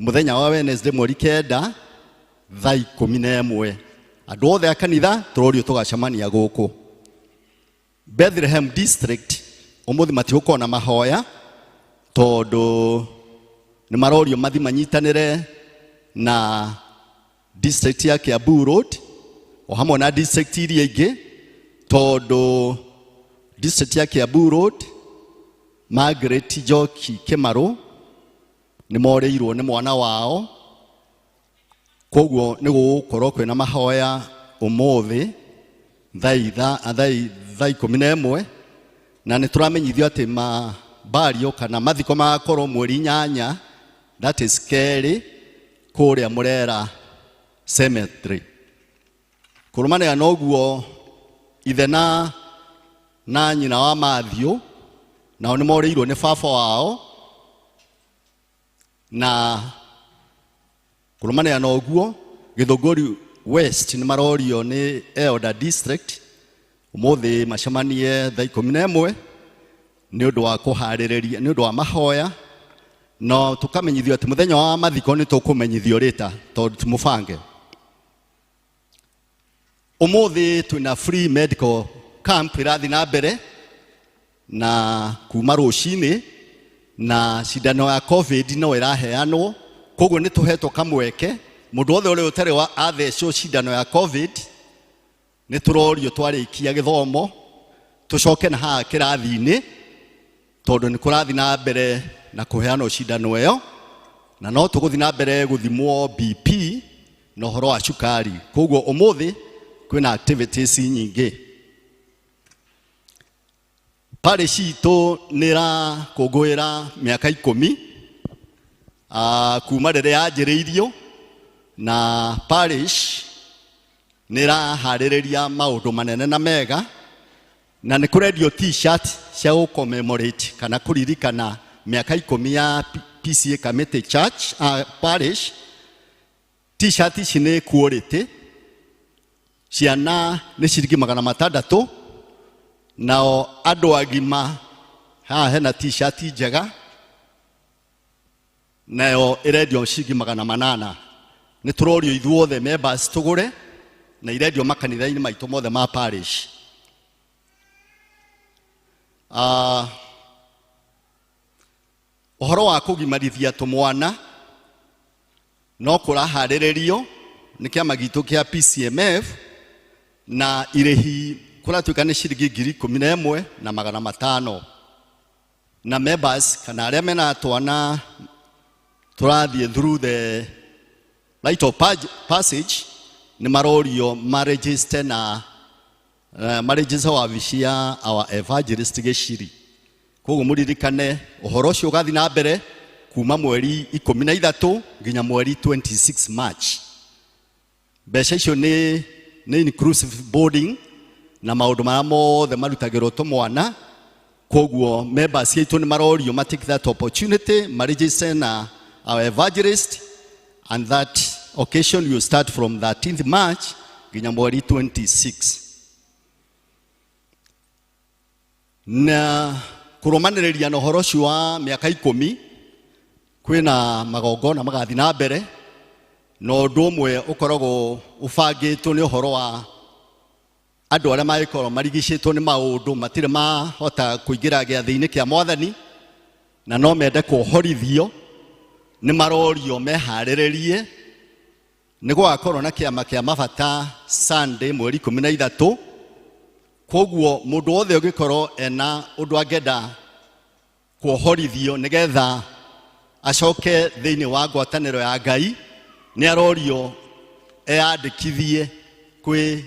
mũthenya wa Wednesday mweri 9 thaa 11. Andũ othe a kanitha tũrorio tũgacemania gũkũ Bethlehem district. Ũmũthĩ matigũkorwo na mahoya tondũ nĩ marorio mathi manyitanĩre na district ya Kiambu Road o hamwe na district iria ingĩ, tondũ district ya Kiambu Road Margaret Njoki Kĩmarũ nĩ morĩirwo nĩ mwana wao. Koguo nĩ gũgũkorwo kwĩna mahoya ũmũthĩ thaa 11 na nĩ tũramenyithio atĩ mabario kana mathiko magakorwo mweri 8, that is kerĩ, kũrĩa Mũrera cemetery. Kũrũmanĩra na ũguo ithe na nyina wa Mathiũ nao nĩ morĩirwo nĩ baba wao, na kũrũmanĩra na ũguo Gĩthũngũri West nĩ marorio nĩ Elder District ũmũthĩ macemanie thaa 11 nĩ ũndũ wa kũharĩrĩria, nĩ ũndũ wa mahoya, no tũkamenyithio atĩ mũthenya wa mathiko nĩ tũkũmenyithio rĩta tondũ tũmũbange. Umuthi twina free medical camp irathi na mbere na kuma rucini na cindano ya covid no iraheanwo koguo ni tuhetwo kamweke mundu othe uri utari wa athecwo cindano ya covid ni turorio twarikia githomo tucoke na ha kirathi-ini tondu ni kurathi na mbere na kuheanwo cindano iyo na no tuguthi na mbere guthimwo BP no horo wa cukari koguo umuthi kwina activities nyingi. Parish itu nira kugwira miaka 10 kuma rĩrĩa yanjĩrĩirio na parish nira harĩrĩria maũndũ manene na mega na nĩ kũrendio t-shirt cia commemorate kana kũririkana miaka 10 ya PCEA Kamiti Church parish. T-shirt ici nĩ quality, ciana nĩ ciringi 600 nao andũ agima haha hena t-shirt njega nayo irendio ciringi 800. Nĩ tũrorio ithuothe members tũgũre na irendio makanitha-inĩ maitũ mothe ma parish. Ũhoro wa kũgimarithia tũmwana no kũraharĩrĩrio nĩ kĩama gitũ kĩa PCMF na irĩhi kũratuĩka nĩ ciringi 11,500 na members kana arĩa mena twana tũrathiĩ through the rite of passage nĩ marorio maregister na maregister wabici ya our evangelist Gĩciri. Koguo mũririkane ũhoro ũcio ũgathi na mbere kuma mweri 13 nginya mweri 26 March. Mbeca icio nĩ inclusive boarding na maũndũ marĩa mothe marutagĩrwo tũmwana. Koguo members aitũ nĩ marorio ma take that opportunity maregister na our evangelist, and that occasion will start from 13th March nginya mweri 26. Na kuromanĩrĩria na ũhoro ũcio wa mĩaka 10 kwĩna magongona magathi na mbere na ũndũ ũmwe ũkoragwo ũbangĩtwo nĩ ũhoro wa andũ arĩa magĩkorwo marigicĩtwo nĩ maũndũ matirĩ mahota kũingĩra gĩathĩ-inĩ kĩa Mwathani na no mende kũhorithio. Nĩ marorio meharĩrĩrie nĩ gũgakorwo na kĩama kĩa mabata Sunday mweri 13. Koguo mũndũ wothe ũngĩkorwo ena ũndũ angĩenda kũhorithio nĩgetha acoke thĩinĩ wa ngwatanĩro ya Ngai nĩ arorio eyandĩkithie kwĩ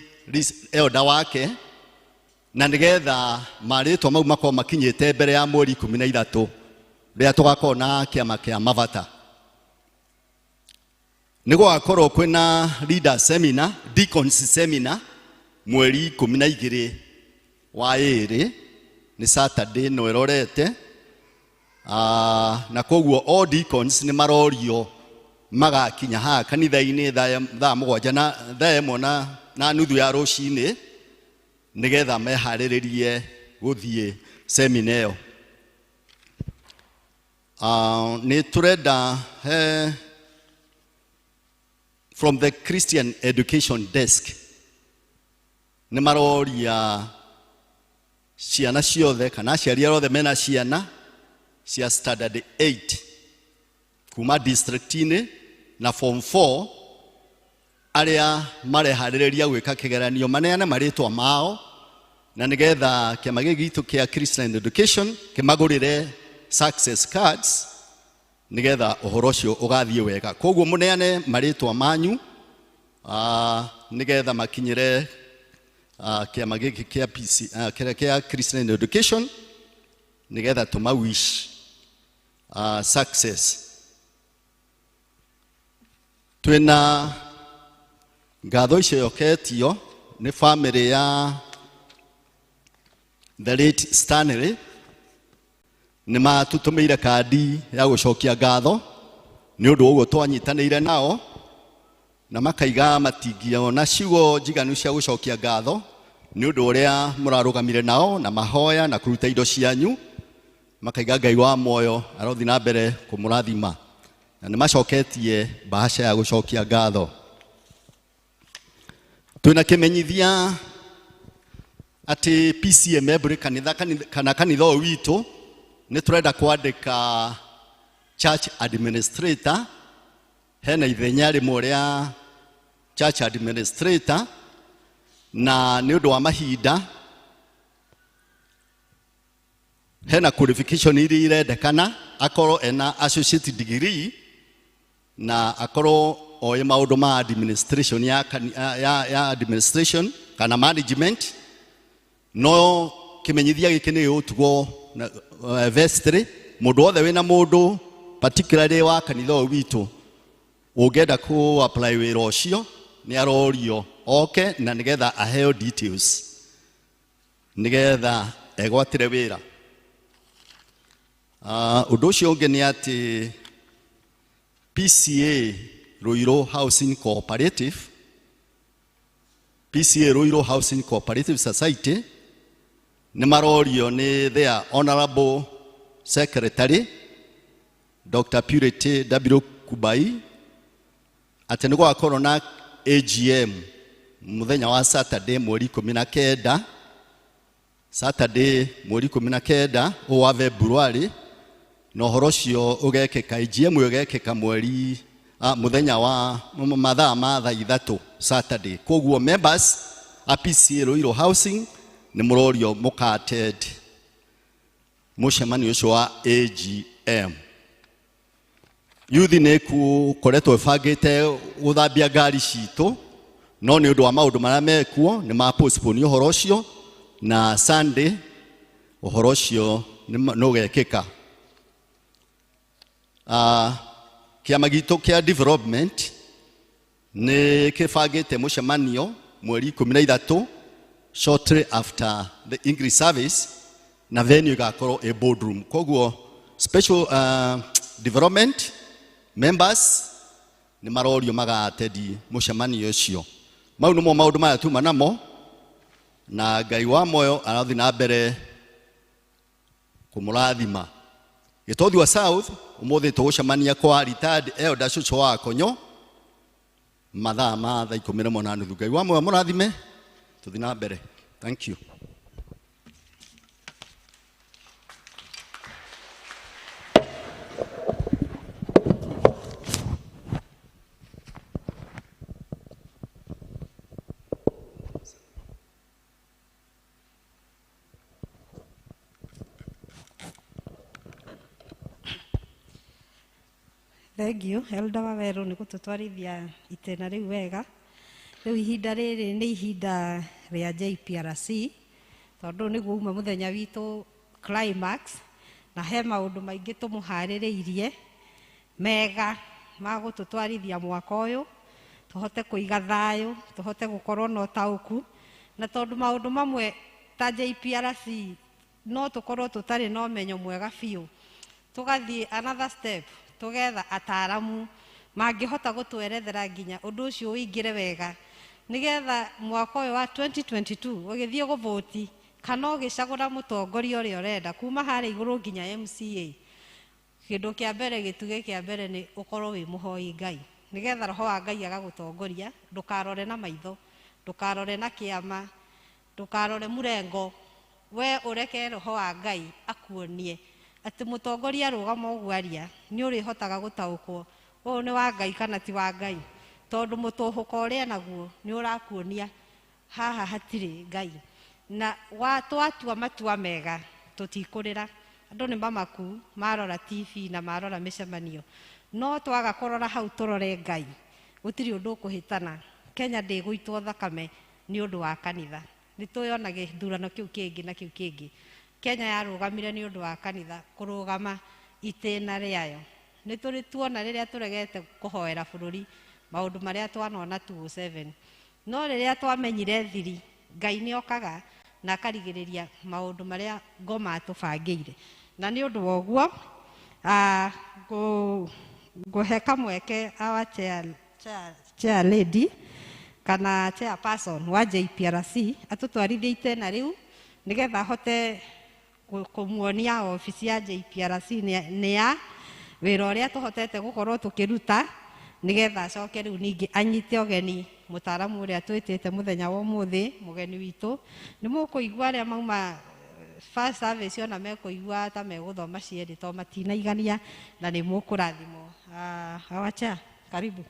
elder wake na nĩgetha marĩtwa mau makorwo makinyĩte mbere ya mweri 13 rĩrĩa tũgakorwo na kĩama kĩa mabata. Nĩ gũgakorwo kwĩna leader seminar, deacons seminar mweri 12 wa ĩrĩ nĩ Saturday no ĩrorete. Na koguo all deacons nĩ marorio magakinya haha kanitha-inĩ thaa 7 na thaa 1 na nuthu ya rũcinĩ nĩgetha meharĩrĩrie gũthiĩ seminar ĩyo. Nĩ tũrenda from the Christian Education Desk nĩ maroria ciana ciothe kana aciari othe mena ciana cia standard 8 kuma district-inĩ na form 4 arĩa mareharĩrĩria gwĩka kĩgeranio maneane marĩtwa mao na nĩgetha kĩama gĩkĩ gitũ kĩa Christian Education kĩmagũrĩre success cards nĩgetha ũhoro ũcio ũgathiĩ wega. Koguo mũneane marĩtwa manyu nĩgetha makinyĩre kĩama gĩkĩ kĩa Christian Education nĩgetha tũmawish success. Twĩna ngatho iceyoketio nĩ family ya the late Stanley. Nĩ matũtũmĩire kandi ya gũcokia ngatho nĩ ũndũ ũguo twanyitanĩire nao na makaiga matingĩona ciugo njiganu cia gũcokia ngatho nĩ ũndũ ũrĩa mũrarũgamire nao na mahoya na kũruta indo cianyu. Makaiga Ngai wa muoyo arothi na mbere kũmũrathima na nĩ macoketie bahasha ya gũcokia ngatho. Twina kimenyithia ati PCEA member kanitha kana kanitha witu ni turenda kwandika church administrator. Hena ithenya rimwe ria church administrator, na ni undu wa mahinda hena qualification iri irendekana akorwo ena associate degree na akorwo oye maundu ma administration ya administration kana management. No kimenyithia giki ni utugo vestry mundu othe wina mundu particularly wa kanitha witu ungenda ku apply wira ucio ni arorio oke na nigetha aheo details nigetha egwatire wira. Undu ucio ungi ni ati PCEA Ruiru Housing Cooperative, PCEA Ruiru Housing Cooperative Society ni marorio ni their honorable secretary Dr. Purity W. Kubai ati ni gwakorwo na AGM muthenya wa Saturday mweri 19, Saturday mweri 19 wa February, na uhoro ucio ugekeka AGM ugekeka mweri muthenya wa mathaa ma thaa 3 Saturday. Koguo members a PCEA Ruiru Housing ni murorio mukated mushemani ucio wa AGM. Youth ni kukoretwo bangite guthambia ngari citu, no ni undu wa maundu maria mekuo ni ma postpone uhoro ucio, na Sunday uhoro ucio no gekeka. Kiama gitu kia development ni kibangite mucemanio mweri 13 shortly after the English service, na venue igakorwo a boardroom. Koguo special development members ni marorio magatedi mucemanio ucio. Mau no maundu maya tuma namo, na Ngai wa moyo arathi na mbere kumurathima. Gitothi wa South umuthi tugucemania kwa retired elder cucu wa Konyo mathaa ma thaa 11:30. Ngai wa moyo murathime, tuthi na mbere. Thank you. Thank you, Elder Waweru ni gututwarithia itena riu wega. Riu ihinda riri ni ihinda ria JPRC, tondu niguo uma muthenya witu climax, na he maundu maingi tumuhaririirie mega ma gututwarithia mwaka uyu tuhote kuiga thayu, tuhote gukorwo no tauku, na tondu maundu mamwe ta JPRC no tukorwo tutari no menyo mwega fiu, tugathie another step tugetha ataramu mangihota gutwerethera nginya undu ucio uingire wega, nigetha mwaka uyu wa 2022 ugithie guvoti kana ugicagura mutongoria uria urenda kuma hari iguru nginya MCA, kindu kia mbere gituge kia mbere ni ukorwo wi muhoi Ngai, nigetha roho wa Ngai agagutongoria, ndukarore na maitho, ndukarore na kiama, ndukarore murengo, we ureke roho wa Ngai akuonie ati mutongoria rugama ugwaria ni urihotaga gutaukwo uyu ni wa Ngai kana ti wa Ngai, tondu mutuhuko uria naguo ni urakuonia haha hatiri Ngai, na twatua matua mega tutikurira. Andu ni mamaku marora TV na marora micemanio, no twaga kurora hau turore Ngai gutiri undu ukuhitana. Kenya ndigwitwo thakame ni undu wa kanitha, nituyonage thurano kiu kingi na kiu kingi. Kenya yarugamire ni undu wa kanitha kurugama itena riayo. Nituri tuona riria turegete kuhoera bururi maundu maria twanona 207, no riria twamenyire thiri Ngai ni okaga na akarigiriria maundu maria ngoma atubangire, na ni undu woguo nguheka mweke our chair lady kana chairperson wa JPRC atutwarithie itena riu nigetha hote kumuonia ofisi ya JPRC ni ya wira uria tuhotete gukorwo tukiruta nigetha acoke riu ningi anyite ogeni mutaramu uria twitite muthenya wa umuthi mugeni witu ni mukuigua aria mauma first service ona mekuigua ta meguthoma cieri to matinaigania na ni mukurathimo. Awacha karibu.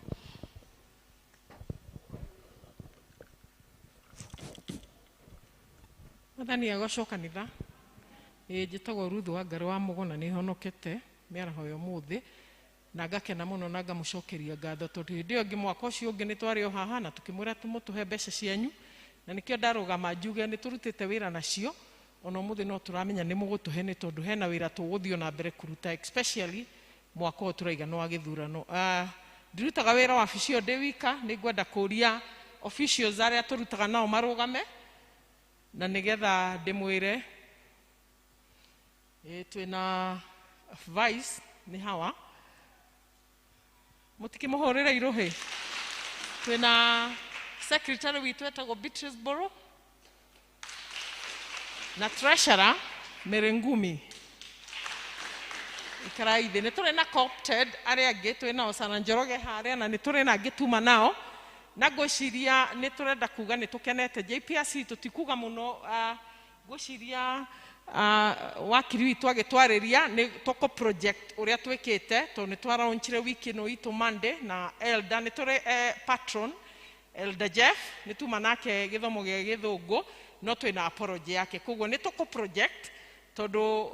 Mwathani agocwo kanitha. Njĩtagwo Ruth wa Ngari wa Mũgona nĩ honokete mĩaraho ya ũmũthĩ na ngakena mũno na ngamũcokeria ngatho tondũ hĩndĩ ĩyo ĩngĩ mwaka ũcio ũngĩ nĩ twarĩ o haha na tũkĩmwĩra tũmũtũhe mbeca cianyu na nĩkĩo ndarũgama njuge nĩ tũrutĩte wĩra nacio ona ũmũthĩ no tũramenya nĩ mũgũtũhe nĩ tondũ hena wĩra tũgũthiĩ na mbere kũruta especially mwaka ũyũ tũraiga nĩ wa gĩthurano. Ndirutaga wĩra wabici ĩyo ndĩ wika, nĩ ngwenda kũria officials arĩa tũrutaga nao marũgame na nĩgetha ndĩmwĩre twĩna vice nĩ hawa mũtikĩmũhũrĩre irũhĩ. Twĩna secretary witũ etagwo Beatrice Boro na treasurer Merengumi ikarai thĩ. Nĩ tũrĩ na co-opted arĩa angĩ twĩna Osana Njoroge harĩa na nĩ tũrĩ na angĩ tuma nao na ngwĩciria nĩ tũrenda kuga nĩ tũkenete JPRC tũtikuga mũno. Ngwĩciria wakiri witũ agĩtwarĩria nĩ tũko project ũrĩa twĩkĩte tondũ nĩ twaraunchire wiki ĩno itũ Monday na Elder nĩ tũrĩ patron Elder Jeff nĩ tuma nake gĩthomo gĩa gĩthũngũ no twĩna apology yake koguo nĩ tũko project tondũ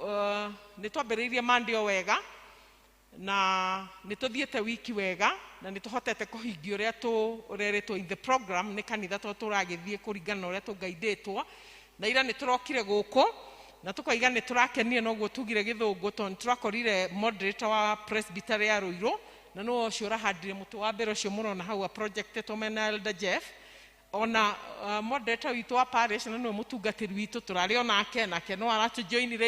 nĩ twambĩrĩirie Monday o wega na nĩ tũthiĩte wiki wega na nĩ tũhotete kũhingia ũrĩa tũrerĩtwo in the program nĩ kanitha tondũ tũragĩthiĩ kũringana na ũrĩa tũngaindĩtwo na ira nĩ tũrokire gũkũ na tũkaiga nĩ tũrakenie noguo tugire gĩthũngũ tondũ nĩ tũrakorire moderator wa presbytery ya Rũirũ na no ũcio ũrahandire mũtĩ wa mbere ũcio mũrona hau a project tũmena Elder Jeff ona moderator witũ wa Parish na nĩwe mũtungatĩri witũ tũrarĩ onake nake no aratũjoinire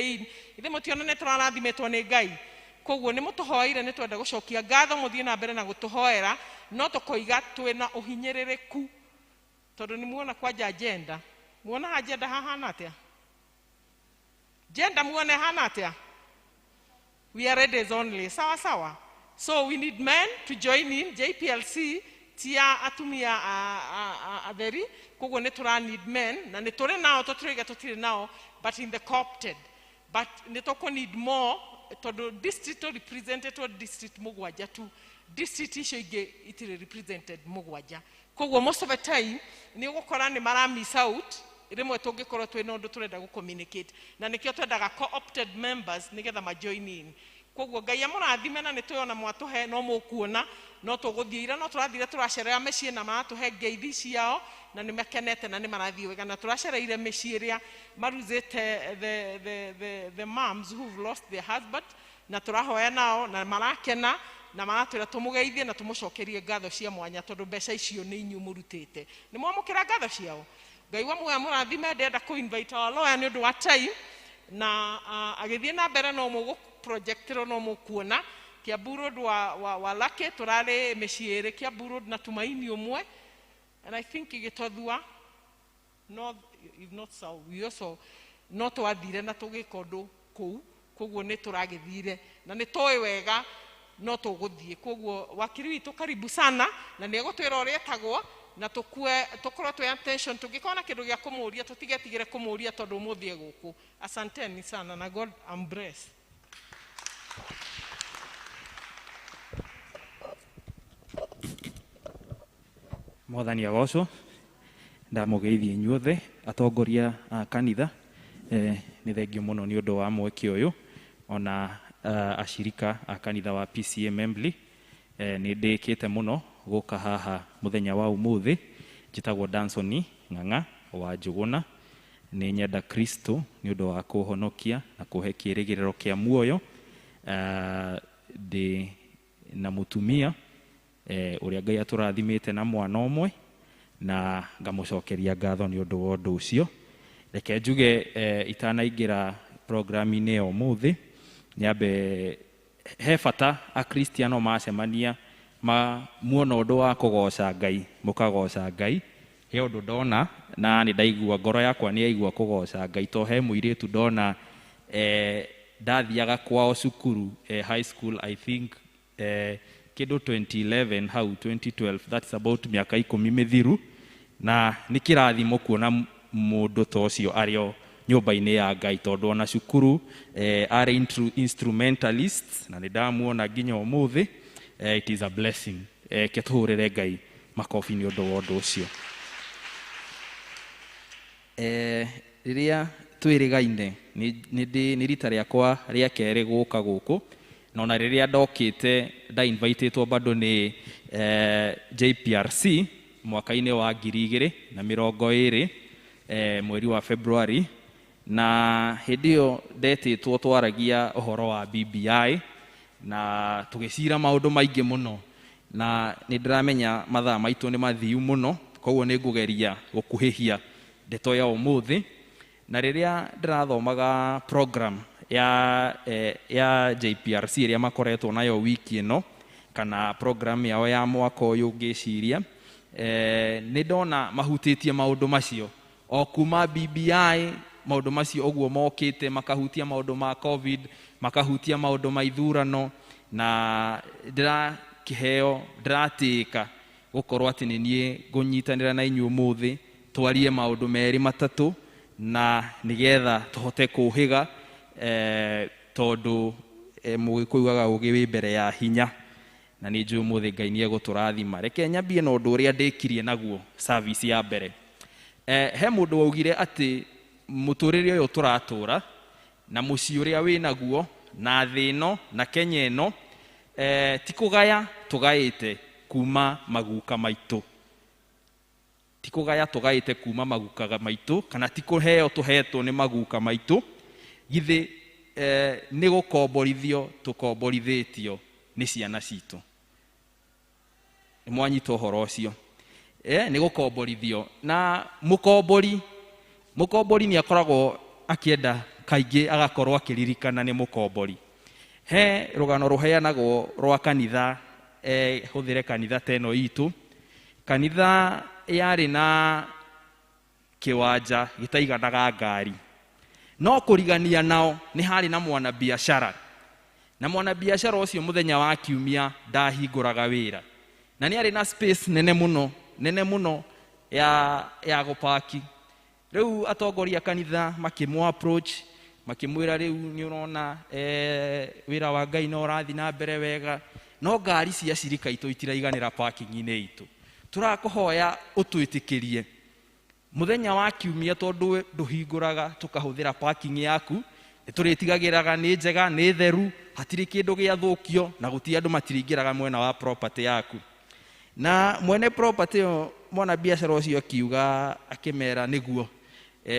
ithe mũtiona nĩ tũrarathimetwo nĩ Ngai. Koguo nĩ mũtũhoire nĩ twenda gũcokia ngatho mũthiĩ na mbere na gũtũhoera no tũkoiga twĩna ũhinyĩrĩrĩku tondũ nĩ muona kwanja agenda muona agenda hahana atĩa gender muone hana atĩa we are ladies only sawa sawa so we need men to join in JPLC tia atumia atheri koguo nĩ tũra need men na nĩ tũrĩ nao tũtũrĩga tũtirĩ nao but in the co-opted but nĩ tũkũ need more tondũ district represented district mũgwanja tu district icio ingĩ itirĩ represented mũgwanja koguo most of the time nĩ ũgũkora nĩ mara miss out rĩmwe tũngĩkorwo twĩna ũndũ tũrenda gũ-communicate na nĩkĩo twendaga co-opted members nĩgetha ma-join in. Koguo Ngai amũrathime na nĩ twĩona mwatũhe no mũkuona no tũgũthiĩ ira no tũrathire tũracerera mĩciĩ na maratũhe ngeithi ciao na nĩ makenete na nĩ marathiĩ wega na tũracereire mĩciĩ ĩrĩa maruzĩte the moms who've lost their husband na tũrahoya nao na marakena na maratwĩra tũmũgeithie na tũmũcokerie ngatho cia mwanya tondũ mbeca icio nĩ inyuĩ mũrutĩte. Nĩ mwamũkĩra ngatho ciao? Ngai wa muoyo mũrathime ndenda kũ-invite our lawyer nĩ ũndũ wa time na agĩthiĩ na mbere no mũgũ projectĩrwo no mũkuona Kiambu Road wa Lake tũrarĩ mĩciĩ ĩrĩ Kiambu Road na Tumaini ũmwe and I think igĩtothua north if not south we also no twathire na tũgĩka ũndũ kũu koguo nĩ tũragĩthire na nĩ tũĩ wega no tũgũthiĩ koguo wakiri witũ karibu sana na nĩ egũtwĩra ũrĩa etagwo na tũkorwo twĩ attention tũngĩkorwo na kĩndũ gĩa kũmũria tũtigetigĩre kũmũria tondũ ũmũthĩ gũkũ. Asanteni sana na God am blessed. Mwathani agocwo ndamũgeithia inyuothe atongoria a kanitha nĩ thengio mũno nĩ ũndũ wa mweke ũyũ ona ashirika a kanitha wa PCEA Membli nĩ ndĩkĩte mũno gũka haha mũthenya wa ũmũthĩ. Njĩtagwo Dansoni Ng'ang'a wa Njũgũna nĩ nyenda Kristo nĩ ũndũ wa kũhonokia na kũhe kĩĩrĩgĩrĩro kĩa muoyo. Ndĩ na mũtumia ũrĩa Ngai atũrathimĩte na mwana ũmwe na ngamũcokeria ngatho nĩ ũndũ wa ũndũ ũcio. Reke njuge itanaingĩra programu-inĩ ya ũmũthĩ nyambe he bata akristiano macemania muona ũndũ wa kũgoca Ngai mũkagoca Ngai. He ũndũ ndona na nĩ ndaigua ngoro yakwa nĩ yaigua kũgoca Ngai to he mũirĩtu ndona ndathiaga kwao cukuru high school I think kindu 2011 hau 2012, that's about miaka 10 mithiru, na nĩ kĩrathimo kuona mũndũ ta ũcio arĩ nyũmba-inĩ ya Ngai, tondũ ona cukuru arĩ instrumentalist na nĩ ndamuona nginya ũmũthĩ. It is a blessing. Ke tũhũrĩre Ngai makobi nĩ ũndũ wa ũndũ ũcio. Rĩrĩa twĩrĩgaine nĩ rita rĩakwa rĩa kerĩ gũka gũkũ, na ona rĩrĩa ndokĩte ndainvitĩtwo bado nĩ JPRC mwaka-inĩ wa 2020 mweri wa February, na hĩndĩ ĩyo ndetĩtwo twaragia ũhoro wa BBI na tũgĩcira maũndũ maingĩ mũno, na nĩ ndĩramenya mathaa maitũ nĩ mathiu mũno, koguo nĩ ngũgeria gũkuhĩhia ndeto ya ũmũthĩ. Na rĩrĩa ndĩrathomaga program ya JPRC ĩrĩa makoretwo nayo wiki ĩno, kana program yao ya mwaka ũyũ ngĩciria, nĩ ndona mahutĩtie maũndũ macio o kuma BBI. Maũndũ macio ũguo mokĩte makahutia maũndũ ma COVID, makahutia maũndũ ma ithurano, na ndĩratĩka gũkorwo atĩ nĩ niĩ ngũnyitanĩra na inyuĩ ũmũthĩ twarie maũndũ merĩ matatũ, na nĩgetha tũhote kũhĩga, tondũ mũgĩkũigaga ũgĩ wĩ mbere ya hinya, na nĩ njũĩ ũmũthĩ Ngai nĩ egũtũrathima. Reke nyambie na ũndũ ũrĩa ndĩkirie naguo service ya mbere. He mũndũ waugire atĩ mũtũrĩre ũyũ tũratũra na mũciĩ ũrĩa wĩ naguo na thĩ ĩno na Kenya ĩno, ti kũgaya tũgaĩte kuma maguka maitũ, ti kũgaya tũgaĩte kuma maguka maitũ, kana ti kũheo tũhetwo nĩ maguka maitũ. Githĩ nĩ gũkomborithio tũkomborithĩtio nĩ ciana citũ. Nĩ mwanyita ũhoro ũcio? Nĩ gũkomborithio, na mũkombori nĩ akoragwo akĩenda kaingĩ agakorwo akĩririkana nĩ mũkombori. He rũgano rũheanagwo rwa kanitha, hũthĩre kanitha teno itũ. Kanitha yarĩ na kĩwanja gĩtaiganaga ngari, no kũrigania nao nĩ harĩ na mwana biashara, na mwana biashara ũcio mũthenya wa kiumia ndahingũraga wĩra, na nĩ arĩ na space nene mũno ya gũpaki. Rĩu atongoria kanitha makĩmũ approach, makĩmwĩra rĩu nĩ ũrona wĩra wa Ngai no ũrathiĩ na mbere wega, no ngari cia cirika itũ itiraiganĩra parking-inĩ itũ, tũrakũhoya ũtwĩtĩkĩrie mũthenya wa kiumia, tondũ ndũhingũraga tũkahũthĩra parking yaku, nĩtũrĩtigagĩraga nĩ njega, nĩ theru, hatirĩ kĩndũ gĩathũkio, na gũtirĩ andũ matiringĩraga mwena wa property yaku. Na mwene property ĩyo mwana biashara ũcio akiuga, akĩmera nĩguo,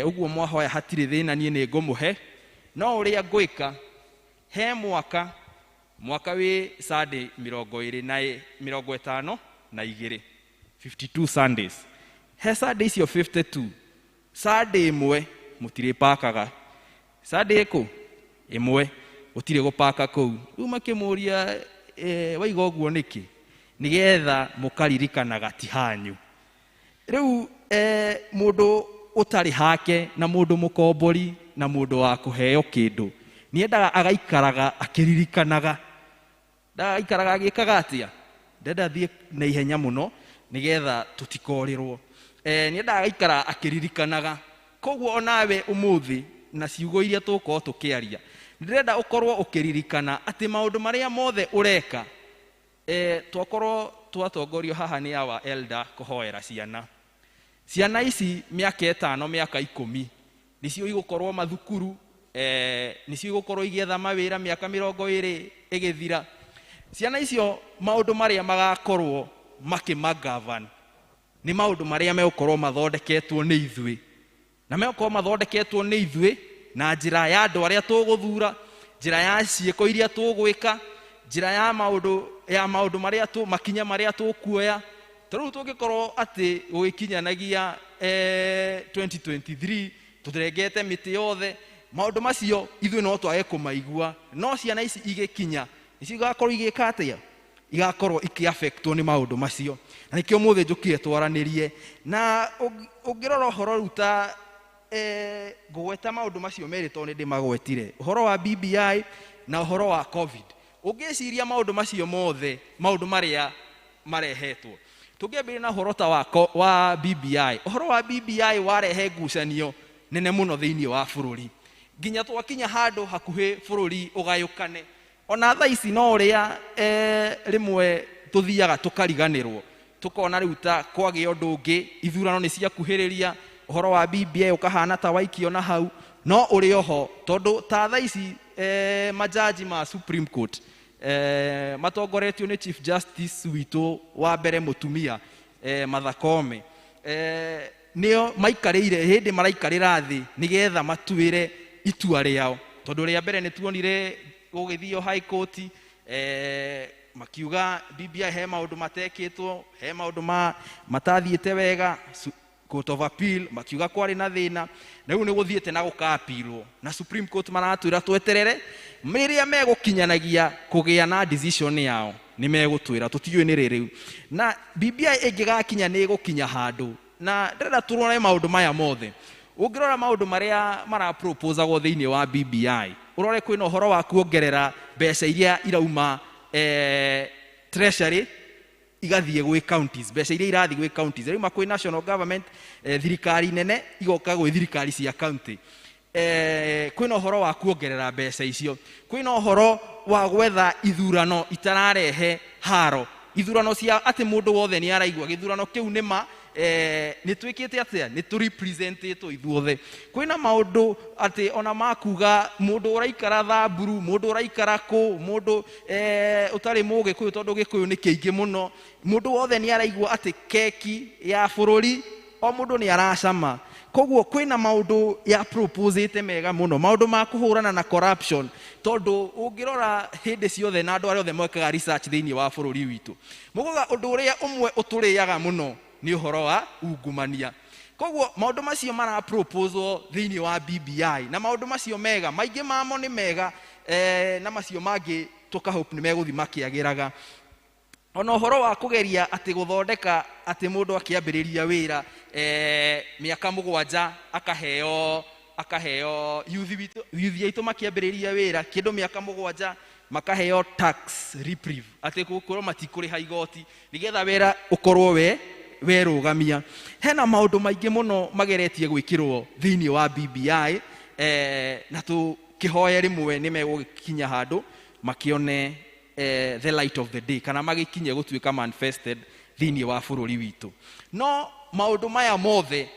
ũguo mwahoya hatirĩ thĩna, niĩ nĩ ngũmũhe, no ũrĩa ngwĩka, he mwaka wĩ Sunday 52, 52 Sundays. He Sunday icio 52, Sunday ĩmwe mũtirĩpakaga, Sunday ĩmwe gũtirĩ gũpaka kũu. Rĩu makĩmũria waiga ũguo nĩkĩ? Nĩgetha mũkaririkanaga ti hanyu. Rĩu mũndũ ũtarĩ hake na mũndũ mũkombori na mũndũ wa kũheo kĩndũ nĩendaga agaikaraga akĩririkanaga. Ndaikaraga agĩkaga atĩa? Ndenda thiĩ na ihenya mũno nĩgetha tũtikorĩrwo. Nĩendaga agaikara akĩririkanaga. Koguo onawe ũmũthĩ na ciugo iria tũkorwo tũkĩaria, ndĩrenda ũkorwo ũkĩririkana atĩ maũndũ marĩa mothe ũreka, twakorwo twatongorio haha nĩ awa elder kũhoera ciana ici mĩaka 5 mĩaka 10 nĩcio igũkorwo mathukuru, nĩcio igũkorwo igĩetha mawĩra mĩaka 20 ĩgĩthira. Ciana icio maũndũ marĩa magakorwo makĩmagavan nĩ maũndũ marĩa megũkorwo mathondeketwo nĩ ithuĩ, na megũkorwo mathondeketwo nĩ ithuĩ na njĩra ya andũ arĩa tũgũthura, njĩra ya ciĩko iria tũgwĩka, njĩra ya maũndũ marĩa makinya marĩa tũkuoya. Tarĩu tũngĩkorwo atĩ gũgĩkinyanagia 2023 tũrengete mĩtĩ yothe, maũndũ macio ithuĩ no twage kũmaigua, no ciana ici igĩkinya nĩcio igakorwo igĩka atĩa? Igakorwo ikĩaffectwo nĩ maũndũ macio. Na nĩkĩo mũthĩ njũkire twaranĩrie, na ũngĩrora ũhoro rĩu ta ngũgweta maũndũ macio merĩ tondũ nĩ ndĩmagwetire, ũhoro wa BBI na ũhoro wa COVID. ungĩciria maũndũ macio mothe maũndũ marĩa marehetwo tũngĩambĩrĩria na ũhoro ta wa BBI. Ũhoro wa BBI warehe ngucanio nene mũno thĩinĩ wa bũrũri nginya twakinya handũ hakuhĩ bũrũri ũgayũkane. Ona thaa ici no ũrĩa rĩmwe tũthiaga tũkariganĩrwo tukona rĩu ta kwagĩa ũndũ ũngĩ, ithurano nĩ ciakuhĩrĩria, ũhoro wa BBI ũkahana ta waikio na hau, no ũrĩ oho tondũ ta thaa ici majaji ma Supreme Court matongoretio nĩ Chief Justice witũ wa mbere mũtumia Martha Koome, nĩo maikarĩire hĩndĩ maraikarĩra thĩ nĩgetha matuĩre itua rĩao, tondũ rĩa mbere nĩ tuonire gũgĩthio High Court makiuga BBI he maũndũ matekĩtwo, he maũndũ matathiĩte wega, Court of Appeal makiuga kwarĩ na thĩna, na rĩu nĩ gũthiĩte na gũkaapirwo na Supreme Court maratwĩra tweterere rĩrĩa megũkinyanagia kũgĩa na decision yao nĩ megũtwĩra, tũtiũĩ nĩ rĩrĩu. Na BBI ĩngĩgakinya nĩ ĩgũkinya handũ, na ndĩrenda tũrore maũndũ maya mothe. Ũngĩrora maũndũ marĩa maraproposagwo thĩinĩ wa BBI, ũrore kwĩna ũhoro wa kuongerera mbeca iria irauma treasury igathiĩ gwĩ counties, mbeca iria irathiĩ gwĩ counties. Rĩu kwĩ national government, thirikari nene igoka gwĩ thirikari cia county. Kwĩna ũhoro wa kuongerera mbeca icio, kwĩna ũhoro wa gwetha ithurano itararehe haro, ithurano cia atĩ mũndũ wothe nĩ araigua gĩthurano kĩu nĩ ma nĩ twĩkĩte atĩa, nĩ tũrepresentĩtwo ithuothe. Kwĩna maũndũ atĩ ona makuga mũndũ ũraikara Thamburu, mũndũ ũraikara kũ, mũndũ ũtarĩ Mũgĩkũyũ tondũ Gĩkũyũ nĩ kĩingĩ mũno, mũndũ wothe nĩ araigua atĩ keki ya bũrũri o mũndũ nĩ aracama. Koguo kwĩna maũndũ ya proposete mega mũno, maũndũ ma kũhũrana na corruption, tondũ ũngĩrora hĩndĩ ciothe na andũ arĩa othe mokaga research thĩinĩ wa bũrũri witũ, mũgoga ũndũ ũrĩa ũmwe ũtũrĩaga mũno nĩ ũhoro wa ungumania. Koguo maũndũ macio maraproposwo thĩinĩ wa BBI, na maũndũ macio mega, maingĩ mamo nĩ mega, na macio mangĩ tũkahope nĩ megũthiĩ makĩagĩraga. Ona ũhoro wa kũgeria atĩ gũthondeka atĩ mũndũ akĩambĩrĩria wĩra mĩaka 7 akaheo youth aitũ makĩambĩrĩria wĩra kĩndũ mĩaka 7 makaheo tax reprieve, atĩ gũkorwo matikũrĩha igoti nĩgetha wĩra ũkorwo werũgamia. Hena maũndũ maingĩ mũno mageretie gwĩkĩrwo thĩinĩ wa BBI, na tũkĩhoya rĩmwe nĩ megũkinya handũ makĩone the light of the day, kana magĩkinye gũtuĩka manifested thĩinĩ wa bũrũri witũ. No maũndũ maya mothe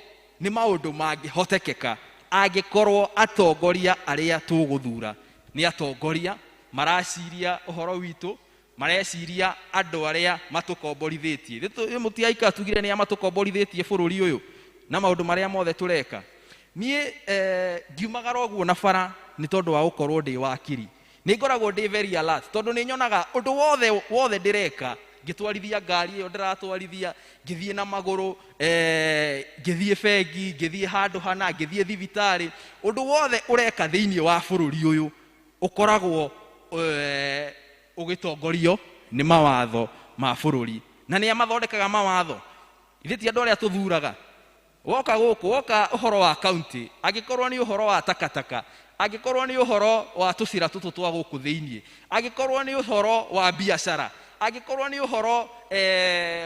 nĩ maũndũ mangĩhotekeka angĩkorwo atongoria arĩa tũgũthura nĩ atongoria maraciria ũhoro witũ, mareciria andũ arĩa matũkomborithĩtie. Mũtiaika tugire nĩ matũkomborithĩtie bũrũri ũyũ na maũndũ marĩa mothe tũreka. Niĩ ngiumagara ũguo na bara nĩ tondũ wa gũkorwo ndĩ wakiri, nĩ ngoragwo ndĩ very alert, tondũ nĩ nyonaga ũndũ wothe ndĩreka, ngĩtwarithia ngari ĩyo ndĩratwarithia, ngĩthiĩ na magũrũ, ngĩthiĩ bengi, ngĩthiĩ handũ hana, ngĩthiĩ thibitarĩ, ũndũ wothe ũreka thĩinĩ wa bũrũri ũyũ ũkoragwo ũgĩtongorio nĩ mawatho ma bũrũri, na nĩ amathondekaga mawatho. Ithe ti andũ arĩa tũthuraga. Woka gũkũ, woka ũhoro wa county, angĩkorwo nĩ ũhoro wa takataka, angĩkorwo nĩ ũhoro wa tũcira tũtũ twa gũkũ thĩinĩ, angĩkorwo nĩ ũhoro wa biacara, angĩkorwo nĩ ũhoro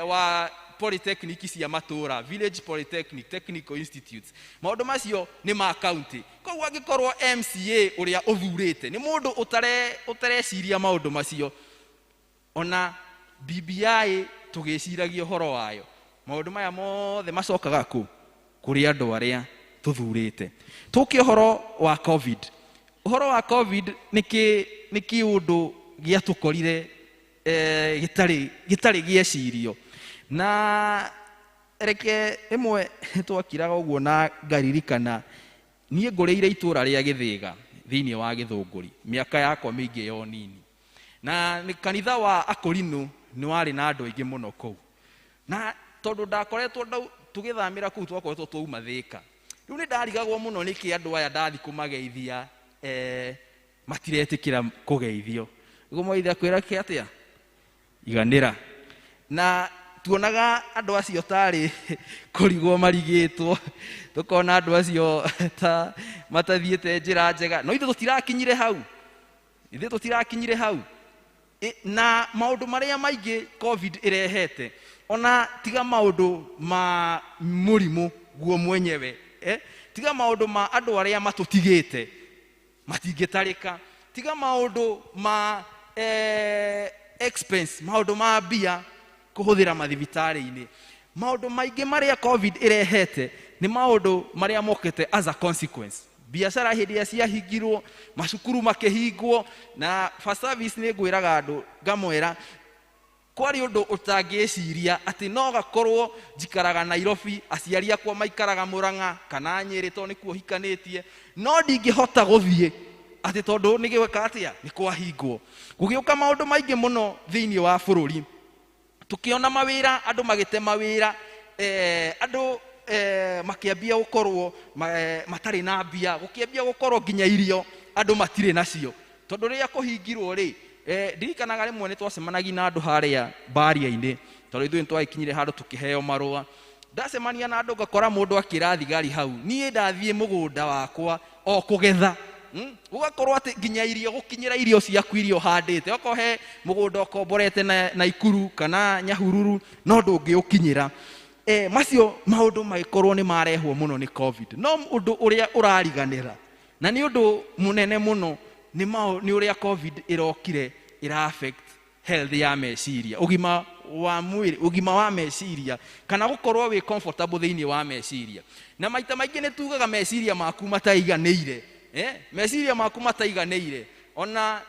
wa polytechnic cia matũra, village polytechnic, technical institutes, maũndũ macio nĩ ma county. Koguo angĩkorwo MCA ũrĩa ũthurĩte nĩ mũndũ ũtareciria maũndũ macio, ona BBI tũgĩciragia ũhoro wayo, maũndũ maya mothe macokaga kũrĩ andũ arĩa tũthurĩte. Tũke ũhoro wa COVID. Ũhoro wa COVID nĩ kĩũndũ gĩatũkorire gĩtarĩ gĩecirio, na reke ĩmwe twakiraga ũguo na ngaririkana niĩ ngũrĩire itũra rĩa Gĩthĩga thĩinĩ wa Gĩthũngũri mĩaka yakwa mĩingĩ yo nini, na kanitha wa Akorino nĩ warĩ na andũ aingĩ mũno kũu, na tondũ ndakoretwo tũgĩthamĩra kũu twakoretwo twauma Thĩka, rĩu nĩ ndarigagwo mũno nĩkĩ andũ aya ndathi kũmageithia matiretĩkĩra kũgeithio. Ũguo mwaitha kwĩra kĩ atĩa iganĩra, na tuonaga andũ acio tarĩ kũrigwo marigĩtwo, tũkona andũ acio ta matathiĩte njĩra njega, no ithuĩ tũtirakinyire hau, na maundu maria maingi covid irehete ona tiga maundu ma murimu guo mwenyewe tiga maundu ma andu aria matutigite matingitarika tiga maundu ma expense maundu ma bia kuhuthira mathibitari-ini maundu maingi maria covid irehete ni maundu maria mokete as a consequence biashara hindi cia hingirwo macukuru makihingwo na first service ni ngwiraga andu ngamwira kwari undu utangiciria ati no gakorwo njikaraga Nairobi aciari akwa maikaraga Murang'a kana Nyeri to nikuo hikanitie no ndingihota guthie ati tondu nigweka atia ni kwahingwo gugiuka maundu maingi muno thiini wa bururi tukiona mawira andu magite mawira andu makiambia gukorwo matari na mbia gukiambia gukorwo nginya irio andu matire nacio tondu ria kuhingirwo ri ndirikanaga rimwe ni twacemanagi na andu haria baria-ini tondu ithuĩ twakinyire handu tukiheo marua ndacemania na andu ngakora mundu akira thigari hau nie ndathie mugunda wakwa o kugetha ugakorwo ati nginya irio gukinyira irio ciaku irio handite okohe mugunda okomborete na ikuru kana Nyahururu no ndungiukinyira macio maundu magikorwo ni marehwo muno ni covid no undu uria urariganira na ni undu munene muno ni uria covid irokire ira affect health ya meciria ugima wa mwiri ugima wa meciria kana gukorwo wi comfortable thiini wa meciria na maita maingi ni tugaga meciria maku mataiganeire meciria maku mataiganeire ona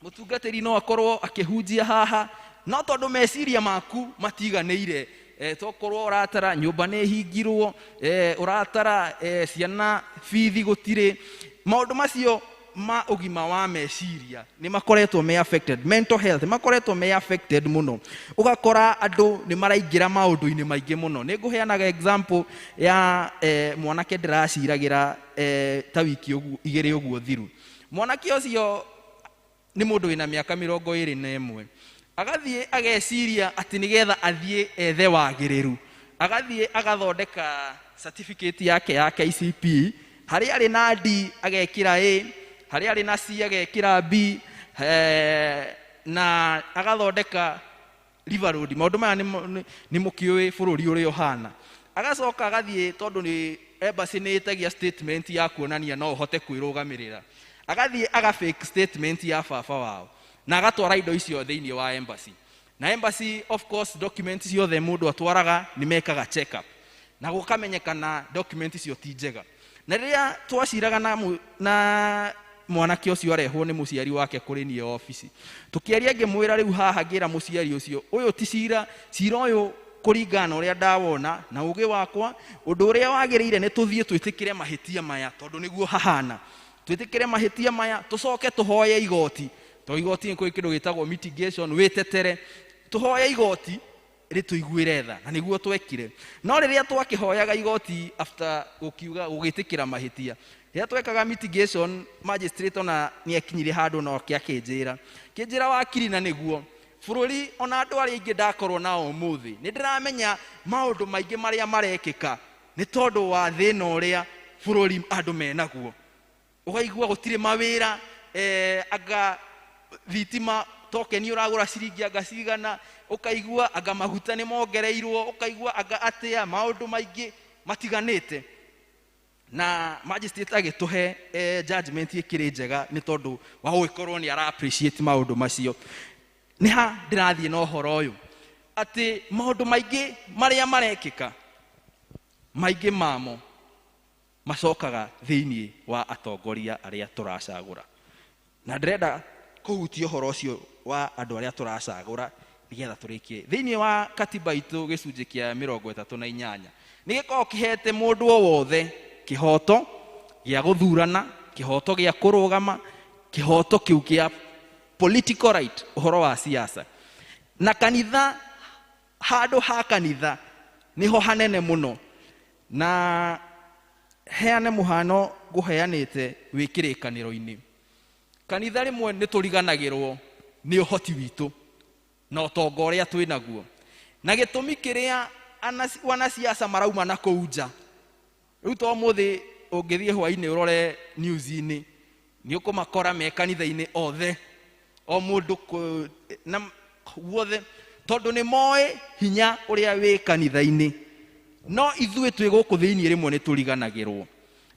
mutungatiri no akorwo akihunjia haha no tondu meciria maku matiganeire tokorwo uratara nyumba ni hingirwo uratara ciana fithi gutire maundu macio ma ugima wa meciria ni makoretwo me affected mental health makoretwo me affected muno ugakora andu ni maraingira maundu-ini maingi muno ni nguheanaga example ya mwanake ndiraciragira ta wiki igiri uguo thiru mwanake ucio ni mundu wina miaka 21 agathie ageciria ati nigetha athie ethe wagiriru agathie agathondeka certificate yake ya KCP hari ari na D agekira A hari ari na C agekira B na agathondeka liver road maundu maya ni mukiui bururi uri ohana agacoka agathie tondu ni embassy ni itagia statement ya kuonania no uhote kwirugamirira agathie aga fake statement ya baba wao na agatwara indo icio thiini wa embassy na embassy of course documents ciothe mundu atwaraga ni mekaga check up na gukamenyekana documents icio ti njega na riria twaciraga na mwanake ucio arehwo ni muciari wake kuri nie office tukiaria ngimwira riu haha ngira muciari ucio uyu ti cira uyu kuringana uria ndawona na ugi wakwa undu uria wagiriire ni tuthie twitikire mahitia maya tondu niguo hahana twitikire mahitia maya tucoke tuhoye igoti to igoti ni kindu gitagwo mitigation witetere tuhoye igoti rituiguire tha na niguo twekire no riria twakihoyaga igoti after gukiuga gugitikira mahitia riria twekaga mitigation magistrate ona ni akinyire handu no kiakinjira wakiri na niguo bururi ona andu ari ingi ndakorwo nao muthi ni ndiramenya maundu maingi maria marekika ni tondu wa thina uria bururi andu menaguo ugaigua gutire mawira aga thitima tokeni uragura ciringi anga cigana ukaigua anga maguta ni mongereirwo ukaigua anga atia maundu maingi matiganite na magistrate agituhe judgment ikiri njega ni tondu wa gukorwo ni ara appreciate maundu macio ni ha ndirathie no horo uyu ati maundu maingi maria marekika maingi mamo macokaga thiini wa atongoria aria turacagura na ndirenda kuhutia horo ucio wa andu aria turacagura nigetha turikie thiini wa katiba itu gicunji kia 38 nigikorwo kihete mundu o wothe kihoto gia guthurana kihoto gia kurugama kihoto kiu kia political right uhoro wa siasa na kanitha handu ha kanitha niho hanene muno na heane muhano guheanite wikirikaniro-ini kanitha rimwe ni turiganagirwo ni uhoti witu na utonga uria twinaguo na gitumi kiria wanasiasa marauma na kuunja riu to muthi ungithie hwaini urore news-ini ni ukumakora me kanitha-ini othe o mundu na guothe tondu ni moe hinya uria wi kanitha-ini no ithuĩ twĩ gũkũ thĩinĩ rĩmwe nĩ tũriganagĩrwo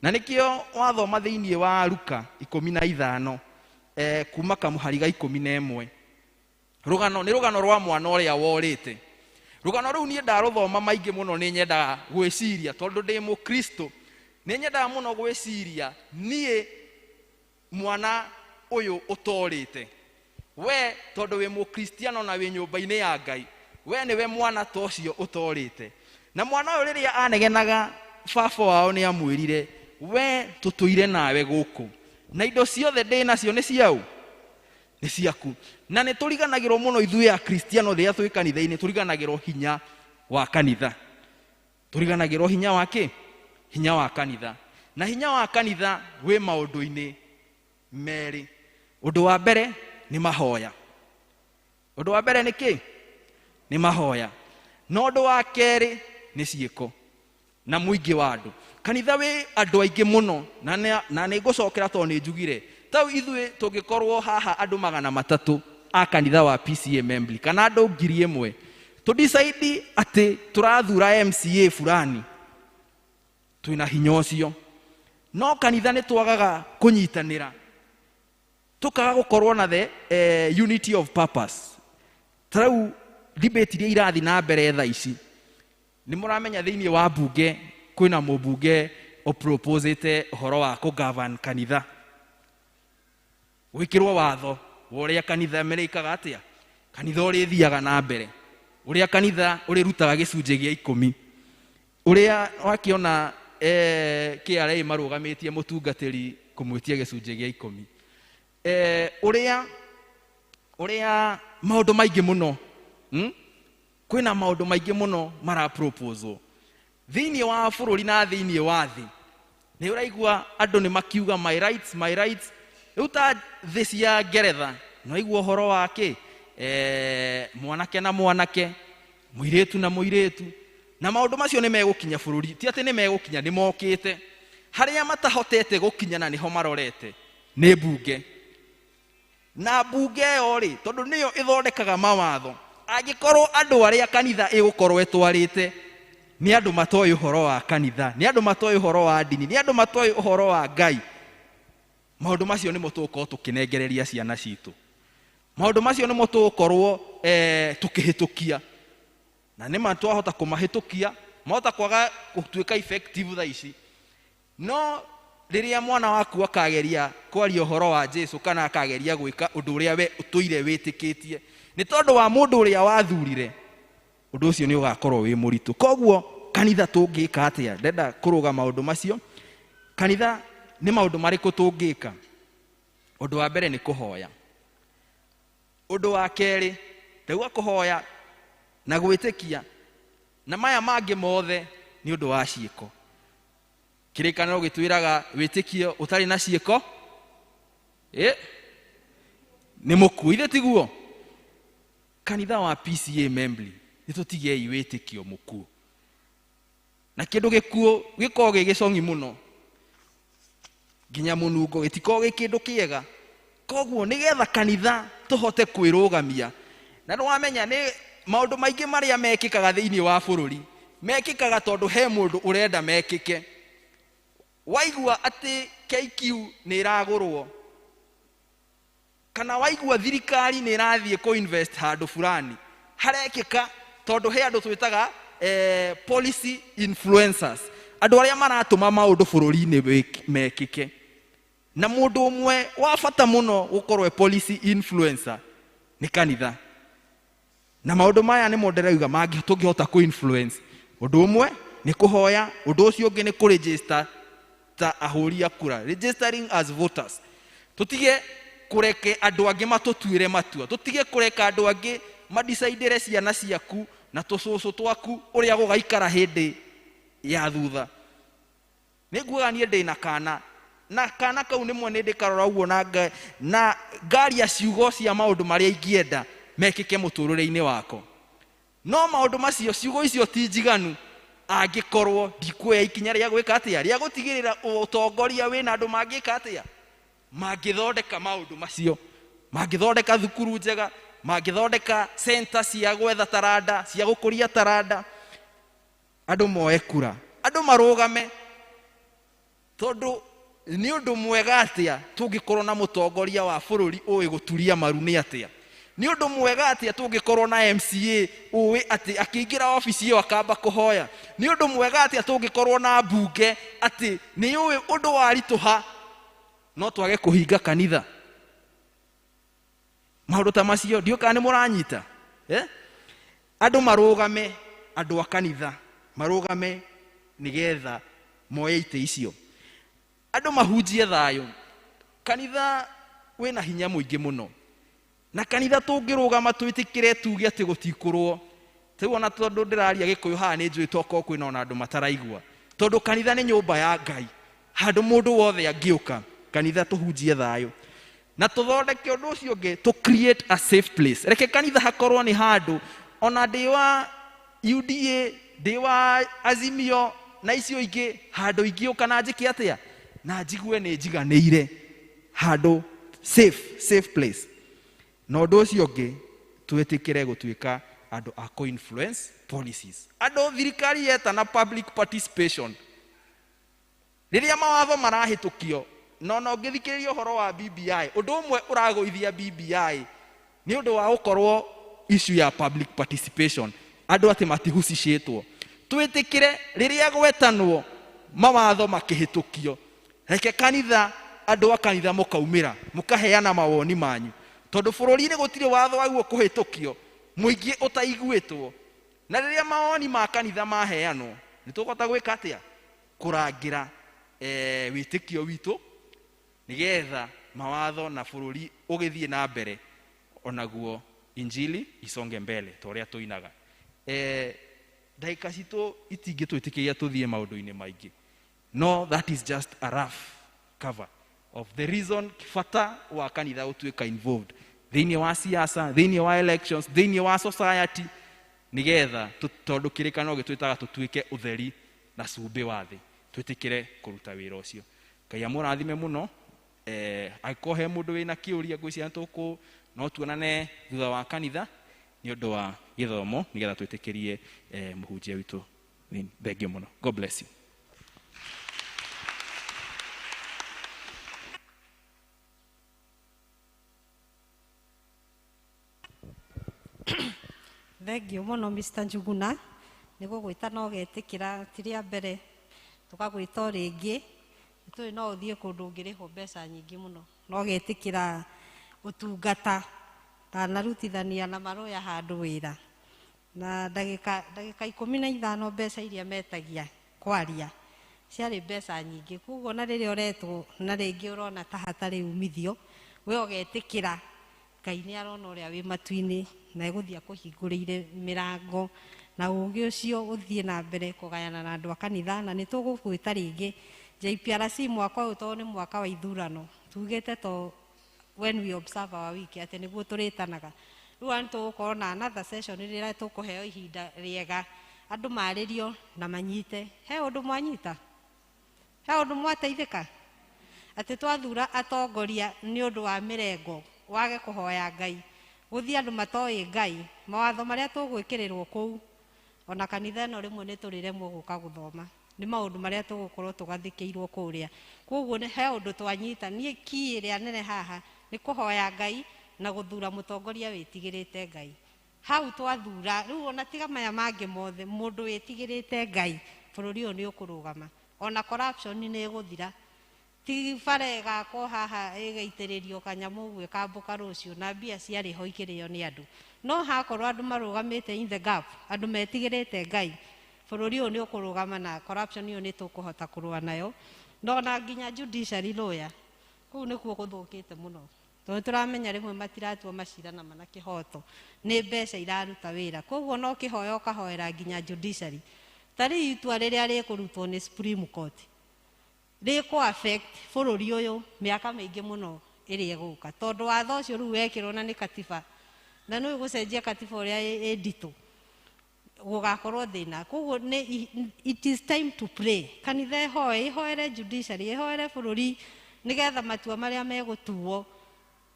na nĩkĩo wathoma thĩinĩ wa Luka 15 kuma kamũhari ga 11 rũgano nĩ rũgano rwa mwana ũrĩa worĩte. Rũgano rũu niĩ ndarũthoma maingĩ mũno nĩ nyendaga gwĩciria tondũ ndĩ Mũkristo nĩ nyendaga mũno gwĩciria niĩ mwana ũyũ ũtorĩte we tondũ wĩ Mũkristiano na wĩ nyũmba-inĩ ya Ngai we nĩwe mwana ta ũcio ũtorĩte na mwana ũyũ rĩrĩa anegenaga baba wao nĩ amwĩrire we tũtũire nawe gũkũ na indo ciothe ndĩ nacio nĩ ciaũ nĩ ciaku na nĩ tũriganagĩrwo mũno ithuĩ Akristiano rĩrĩa twĩ kanitha-inĩ tũriganagĩrwo hinya wa kanitha tũriganagĩrwo hinya wa kĩ hinya wa kanitha na hinya wa kanitha wĩ maũndũ-inĩ merĩ. Ũndũ wa mbere nĩ mahoya. Ũndũ wa mbere nĩ kĩ nĩ mahoya na ũndũ wa kerĩ nĩ ciĩko na mũingĩ wa andũ. Kanitha wĩ andũ aingĩ mũno na nĩ ngũcokera tondũ nĩ njugire tau ithuĩ tũngĩkorwo haha andũ 300 a kanitha wa PCEA membli kana andũ 1000 to decide atĩ tũrathura MCA fulani twĩna hinya ũcio no kanitha nĩ twagaga kũnyitanĩra tukaga gũkorwo na the unity of purpose. Tarau debate iria irathi na mbere tha ici nĩ mũramenya thĩinĩ wa mbunge kwĩna mũmbunge proposete ũhoro wa kũgovern kanitha gwĩkĩrwo watho wa ũrĩa kanitha merĩkaga atĩa kanitha ũrĩa thiaga na mbere ũrĩa kanitha ũrĩrutaga gĩcunjĩ gĩa 10 ũrĩa wakiona KRA marũgamĩtie mũtungatĩri kũmwĩtia gĩcunjĩ gĩa 10 ũrĩa maũndũ maingĩ mũno kwĩna maũndũ maingĩ mũno mara proposal thĩinĩ wa bũrũri na thĩinĩ wa thĩ nĩ ũraigua andũ nĩ makiuga my rights rĩu ta thĩ cia Ngeretha no aigua ũhoro wa kĩ mwanake na mwanake mũirĩtu na mũirĩtu na maũndũ macio nĩ megũkinya bũrũri ti atĩ nĩ megũkinya nĩ mokĩte harĩa matahotete gũkinya na nĩho marorete nĩ mbunge na mbunge ĩyo rĩ tondũ nĩyo ĩthondekaga mawatho angĩkorwo andũ arĩa kanitha ĩgũkorwo ĩtwarĩte nĩ andũ matoĩ ũhoro wa kanitha nĩ andũ matoĩ ũhoro wa ndini nĩ andũ matoĩ ũhoro wa Ngai maũndũ macio nĩmo tũgũkorwo tũkĩnengereria ciana citũ maũndũ macio nĩmo tũgũkorwo tũkĩhĩtũkia na nĩma twahota kũmahĩtũkia mahota kwaga gũtuĩka effective tha ici no rĩrĩa mwana waku akageria kwaria ũhoro wa Jesũ kana akageria gwĩka ũndũ ũrĩa we ũtũire wĩtĩkĩtie nĩ tondũ wa mũndũ ũrĩa wathurire ũndũ ũcio nĩ ũgakorwo wĩ mũritũ. Koguo kanitha tũngĩka atĩa ndenda kũrũga maũndũ macio kanitha nĩ maũndũ marĩkũ tũngĩka. Ũndũ wa mbere nĩ kũhoya. Ũndũ wa kerĩ ndauga kũhoya na gwĩtĩkia na maya mangĩ mothe nĩ ũndũ wa ciĩko. Kĩrĩkanĩro gĩtwĩraga wĩtĩkio ũtarĩ na ciĩko nĩ mũkuũ ithe tiguo. Kanitha wa PCEA membli nĩ tũtigei wĩtĩkio mũkuũ na kĩndũ gĩkuũ gĩkoragwo gĩ gĩcong'i mũno nginya mũnungo gĩtikoragwo gĩ kĩndũ kĩega. Koguo nĩgetha kanitha tũhote kwĩrũgamia na nĩwamenya nĩ maũndũ maingĩ marĩa mekĩkaga thĩinĩ wa bũrũri mekĩkaga tondũ he mũndũ ũrenda mekĩke. Waigua atĩ KQ nĩ ĩragũrwo kana waigua thirikari nĩ ĩrathiĩ kũ-invest handũ fulani harekĩka tondũ he andũ twĩtaga policy influencers andũ arĩa maratũma maũndũ bũrũri-inĩ mekĩke na mũndũ ũmwe wa bata mũno gũkorwo policy influencer nĩ kanitha na maũndũ maya nĩmo ndĩrauga mangĩ tũngĩhota kũ-influence. Ũndũ ũmwe nĩ kũhoya ũndũ ũcio ũngĩ nĩ kũ-register ta ahũri a kura registering as voters. Tũtige kũreke andũ angĩ matũtuĩre matua tũtige kũreka andũ angĩ madicaidere ciana ciaku na tũcũcũ twaku ũrĩa gũgaikara hĩndĩ ya thutha. Nĩguoga niĩ ndĩ na kana kau nĩmwe nĩ ndĩkarora ũguo na ngaria ciugo cia maũndũ marĩa ingĩenda mekĩke mũtũrĩre-inĩ wako no maũndũ macio ciugo icio ti njiganu angĩkorwo ndikuoya ikinya rĩa gwĩka atĩa rĩa gũtigĩrĩra ũtongoria wĩna andũ mangĩka atĩa mangĩthondeka maũndũ macio mangĩthondeka thukuru njega, mangĩthondeka center cia gwetha taranda, cia gũkũria taranda, andũ moe kura, andũ marũgame. Tondũ nĩ ũndũ mwega atĩa tũngĩkorwo na mũtongoria wa bũrũri ũĩ gũturia maru nĩ atĩa? Nĩ ũndũ mwega atĩa tũngĩkorwo na MCA ũĩ atĩ akĩingĩra obici ĩyo akamba kũhoya? Nĩ ũndũ mwega atĩa tũngĩkorwo na mbunge atĩ nĩ ũĩ ũndũ waritũha no twage kũhinga kanitha? Maũndũ ta macio ndiũĩ kana nĩ mũranyita. Andũ marũgame, andũ a kanitha marũgame nĩgetha moye itĩ icio. Andũ mahunjie thayũ. Kanitha wĩna hinya mũingĩ mũno. Na kanitha tũngĩrũgama twĩtĩkĩre tuge atĩ gũtikũrwo. Tĩu ona tondũ ndĩraria Gĩkũyũ haha nĩ njũĩ tokorwo kwĩna ona andũ mataraigua. Tondũ kanitha nĩ nyũmba ya Ngai. Handũ mũndũ wothe angĩũka, kanitha tũhunjie thayũ. Na tũthondeke ũndũ ũcio ũngĩ, to create a safe place. Reke kanitha hakorwo nĩ handũ ona ndĩ wa UDA, ndĩ wa Azimio na icio ingĩ, handũ ingĩũka na njĩke atĩa? Na njigue nĩ njiganĩire, handũ safe place. Na ũndũ ũcio ũngĩ, twĩtĩkĩre gũtuĩka andũ a co-influence policies. Andũ thirikari yetana public participation. Rĩrĩa mawatho marahĩtũkio, no ũngĩthikĩrĩria ũhoro wa BBI, ũndũ ũmwe ũragũithia BBI nĩ ũndũ wa gũkorwo issue ya public participation. Andũ atĩ matihucicĩtwo. Twĩtĩkĩre rĩrĩa gwetanwo mawatho makĩhĩtũkio, reke kanitha, andũ a kanitha mũkaumĩra, mũkaheana mawoni manyu. Tondũ bũrũri-inĩ gũtirĩ watho waguo kũhĩtũkio, mũingĩ ũtaiguĩtwo. Na rĩrĩa mawoni ma kanitha maheanwo, nĩ tũkũhota gwĩka atĩa? Kũrangĩra wĩtĩkio witũ, nĩgetha mawatho na bũrũri ũgĩthiĩ na mbere, onaguo injili isonge mbele, ta ũrĩa tũinaga. Ndagĩka citũ itingĩtwĩtĩkĩria tũthiĩ maũndũ-inĩ maingĩ. No, that is just a rough cover of the reason bata wa kanitha gũtuĩka involved thĩinĩ wa siasa, thĩinĩ wa elections, thĩinĩ wa society, nĩgetha tondũ kĩrĩkanĩro gĩtwĩtaga tũtuĩke ũtheri na cumbĩ wa thĩ, twĩtĩkĩre kũruta wĩra ũcio. Ngai amũrathime mũno. Angĩkorwo he mũndũ wĩna kĩũria ngwĩciria no tuonane thutha wa kanitha nĩ ũndũ wa gĩthomo, nĩgetha twĩtĩkĩrie mũhunjia witũ. Thengiũ mũno. God bless you. Thengiũ mũno Mr. Njuguna, nĩguo gwĩta na ũgetĩkĩra ti rĩa mbere tũkagwĩta o rĩngĩ. Nĩtũĩ no ũthiĩ kũndũ ũngĩrĩhwo mbeca nyingĩ mũno, no ũgetĩkĩra ũtungata ndanarutithania na maroya handũ wĩra. Na ndagĩka 15 mbeca iria metagia kwaria ciarĩ mbeca nyingĩ. Koguo na rĩrĩa ũretwo na rĩngĩ ũrona ta hatarĩ umithio, we ũgetĩkĩra Ngai nĩ arona ũrĩa wĩ matu-inĩ na egũthiĩ kũhingũrĩire mĩrango, na ũgĩ ũcio ũthiĩ na mbere kũgayana na andũ a kanitha. Na nĩ tũgũgwĩta rĩngĩ JPRC mwaka ũyũ, tondũ nĩ mwaka wa ithurano, tugĩte to when we observe our week atĩ nĩguo tũrĩtanaga. Rĩu nĩ tũgũkorwo na another session rĩrĩa tũkũheo ihinda rĩega, andũ marĩrio na manyite. He ũndũ mwanyita? He ũndũ mwateithĩka? Atĩ twathura atongoria nĩ ũndũ wa mĩrengo, wage kũhoya Ngai, gũthiĩ andũ matoĩ Ngai, mawatho marĩa tũgwĩkĩrĩrwo kũu, ona kanitha ĩno rĩmwe nĩ tũrĩremwo gũka gũthoma, nĩ maũndũ marĩa tũgũkorwo tũgathĩkĩirwo kũrĩa. Koguo he ũndũ twanyita. Niĩ ki ĩrĩa nene haha nĩ kũhoya Ngai na gũthura mũtongoria wĩtigĩrĩte Ngai. Hau twathura, rĩu ona tiga maya mangĩ mothe, mũndũ wĩtigĩrĩte Ngai, bũrũri ũyũ nĩ ũkũrũgama. Ona corruption nĩ ĩgũthira. Ti bara ĩgakwo haha ĩgaitĩrĩrio kanyamũ ũguo ĩkambũka rũciũ na mbia ciarĩ ho ikĩrĩo nĩ andũ. No hakorwo andũ marũgamĩte in the gap, andũ metigĩrĩte Ngai, bũrũri ũyũ nĩ ũkũrũgama na corruption ĩyo nĩ tũkũhota kũrũa nayo. No na nginya judiciary lawyer, kũu nĩkuo gũthũkĩte mũno. Tondũ tũramenya rĩmwe matiratua macira na mana kĩhoto, nĩ mbeca iraruta wĩra. Koguo no kĩhoya ũkahoera nginya judiciary. Ta rĩu itua rĩrĩa rĩkũrutwo nĩ Supreme Court rĩkũ affect bũrũri ũyũ mĩaka mĩingĩ mũno ĩrĩa ĩgũka. Tondũ watho ũcio rĩu wekĩrwo na nĩ katiba, na nĩ gũcenjia katiba ũrĩa nditũ, gũgakorwo thĩna. Koguo it is time to pray. Kanitha ĩhoere judiciary, ĩhoere bũrũri, nĩgetha matua marĩa megũtuo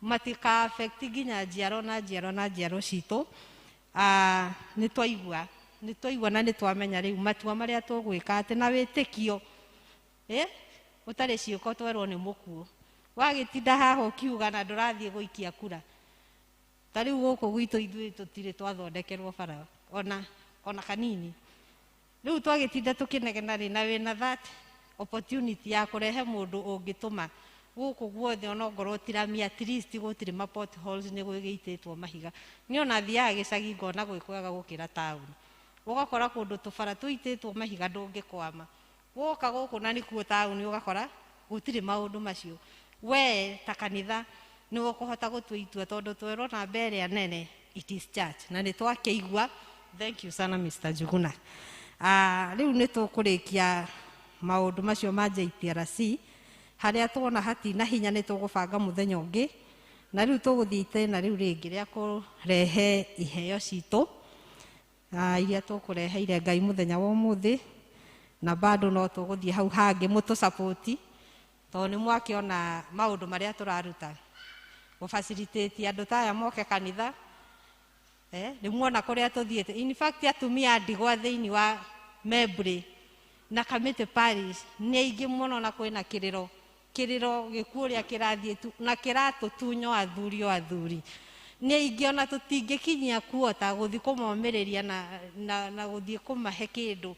matika affect ginya njiaro na citũ. Nĩ twaigua na nĩ twamenya rĩu matua marĩa tũgwĩka atĩ na wĩtĩkio ũtarĩ ciĩko twerwo nĩ mũkuũ. Wagĩtinda haha ũkiuga na ndũrathiĩ gũikia kura, ta rĩu gũkũ gwitũ ithuĩ tũtirĩ twathondekerwo bara ona kanini. Rĩu twagĩtinda tũkĩnegena rĩ na wĩna that opportunity ya kũrehe mũndũ ũngĩtũma gũkũ guothe onongorwo tiramia, at least gũtirĩ ma potholes nĩ gwĩgĩitĩtwo mahiga. Niĩ ona thiaga gĩcagi ngona gwĩkwega gũkĩra taũni. Ũgakora kũndũ tũbara tũitĩtwo mahiga ndũngĩkwama. Woka gũkũ na nĩkuo taũni ũgakora gũtirĩ maũndũ macio. We ta kanitha nĩ ũkũhota gũtua itua tondũ twerwo na mbere nene it is church na nĩ twakĩigua. Thank you sana Mr. Njuguna. Rĩu nĩ tũkũrĩkia maũndũ macio ma JPRC harĩa tuona hatina hinya nĩ tũgũbanga mũthenya ũngĩ na rĩu tũgũthiĩ itena rĩu rĩngĩ rĩa kũrehe iheo citũ iria tũkũreheire Ngai mũthenya wa ũmũthĩ, na bado no tũgũthiĩ hau hangĩ mũtũ support tondũ nĩ mwakĩona maũndũ marĩa tũraruta gũfacilitate andũ taya moke kanitha. Nĩ muona kũrĩa tũthiĩte. In fact atumia ndigwa thĩinĩ wa Mebre na Kamiti Parish nĩ aingĩ mũno na kwĩna kĩrĩro gĩkuũ ũrĩa kĩrathiĩ tu na kĩratũtunya athuri. Nĩ aingĩ ona tũtingĩkinyia kuota gũthiĩ kũmomĩrĩria na gũthiĩ kũmahe kĩndũ,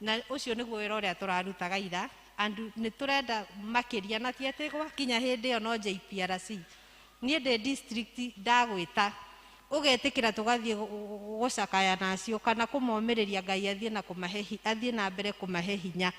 na ũcio nĩguo wĩra ũrĩa tũrarutaga ira. Nĩ tũrenda makĩria na ti atĩ gwakinya hĩndĩ ĩyo no JPRC. Niĩ ndĩ district ndagwĩta ũgetĩkĩra tũgathiĩ gũcakaya nacio kana kũmomĩrĩria Ngai athiĩ na mbere kũmahe hinya.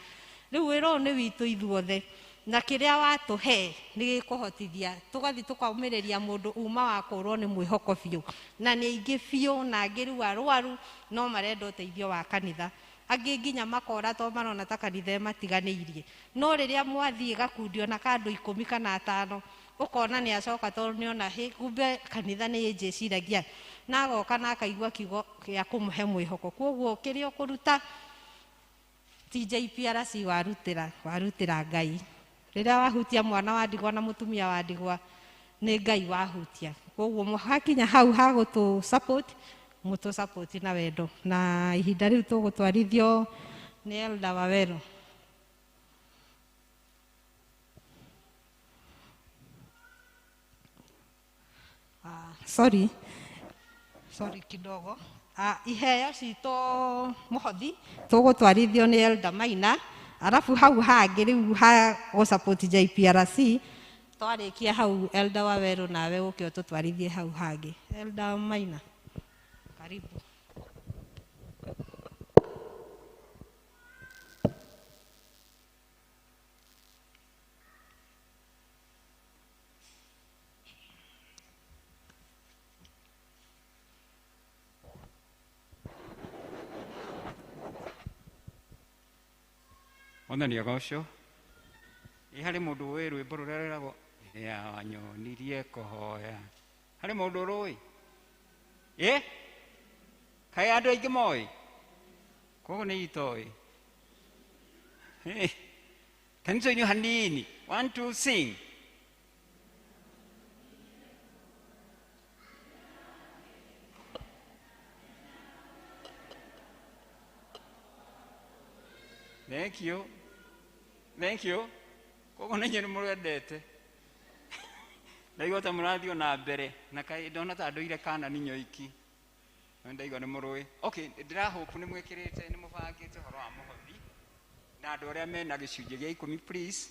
Rĩu wĩra ũyũ nĩ witũ ithuothe na kĩrĩa watũhe nĩ gĩkũhotithia tũgathiĩ tũkaumĩrĩria mũndũ uma wa kũrwo nĩ mwĩhoko biũ, na nĩ aingĩ biũ na angĩ rĩu arwaru no marenda ũteithio wa kanitha. Angĩ nginya makora to marona ta kanitha matiganĩirie, no rĩrĩa mwathiĩ gakundi ona ka andũ 10 kana 5 ũkona nĩ acoka tondũ nĩ ona kumbe kanitha nĩ njĩciragia na agoka na akaigua kiugo gĩa kũmũhe mwĩhoko. Kwoguo kĩrĩa ũkũruta ti JPRC warutĩra Ngai. Rĩrĩa wahutia mwana wa ndigwa na mũtumia wa ndigwa nĩ Ngai wahutia. Kwoguo hakinya hau hagũtũ support mũtũ support na wendo, na ihinda rĩu tũgũtwarithio nĩ Elda Wawero. Sorry kidogo. Iheo citũ mũhothi tũgũtwarithio nĩ Elda Maina, arabu hau hangĩ rĩu ha gũsupport JPRC twarĩkia hau Elda Wawero nawe ũke ũtũtwarithie hau hangĩ. Elda Maina, karibu. Mwathani agocwo. Harĩ mũndũ ũĩ rwĩmbo rũrĩa rwĩragwo yanyonirie kũhoya. Harĩ mũndũ ũrũĩ? Kaĩ andũ aingĩ moĩ? Koguo nĩ itoĩ. Kanitha inyu hanini. 1 2 sing. Thank you. Koguo nĩ nyĩrĩ mũrendete. Ndaigua ta mũrathiĩ na mbere na kaĩ ndona ta andũ ire kana ninyo iki. Ndaigua nĩ mũrũĩ. Okay, ndĩrahope nĩ mwĩkĩrĩte nĩ mũbangĩte ũhoro wa mũhothi na andũ arĩa mena gĩcunjĩ gĩa 10 please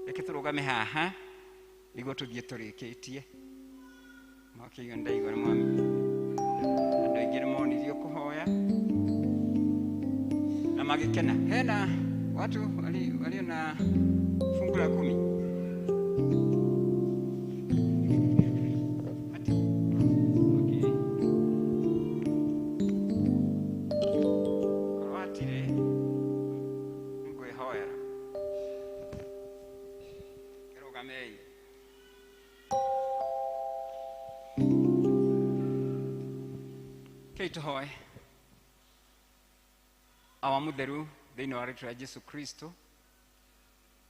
reke tũrũgame haha nĩguo tũthiĩ tũrĩkĩtie. Makĩigua ndaigua nĩ mwami. Andũ aingĩ nĩ monirio kũhoya na magĩkena. Hena watu walio na fungu la 10. Tuhoe. Awa mutheru thĩinĩ wa rĩtwa rĩa Jesu Kristo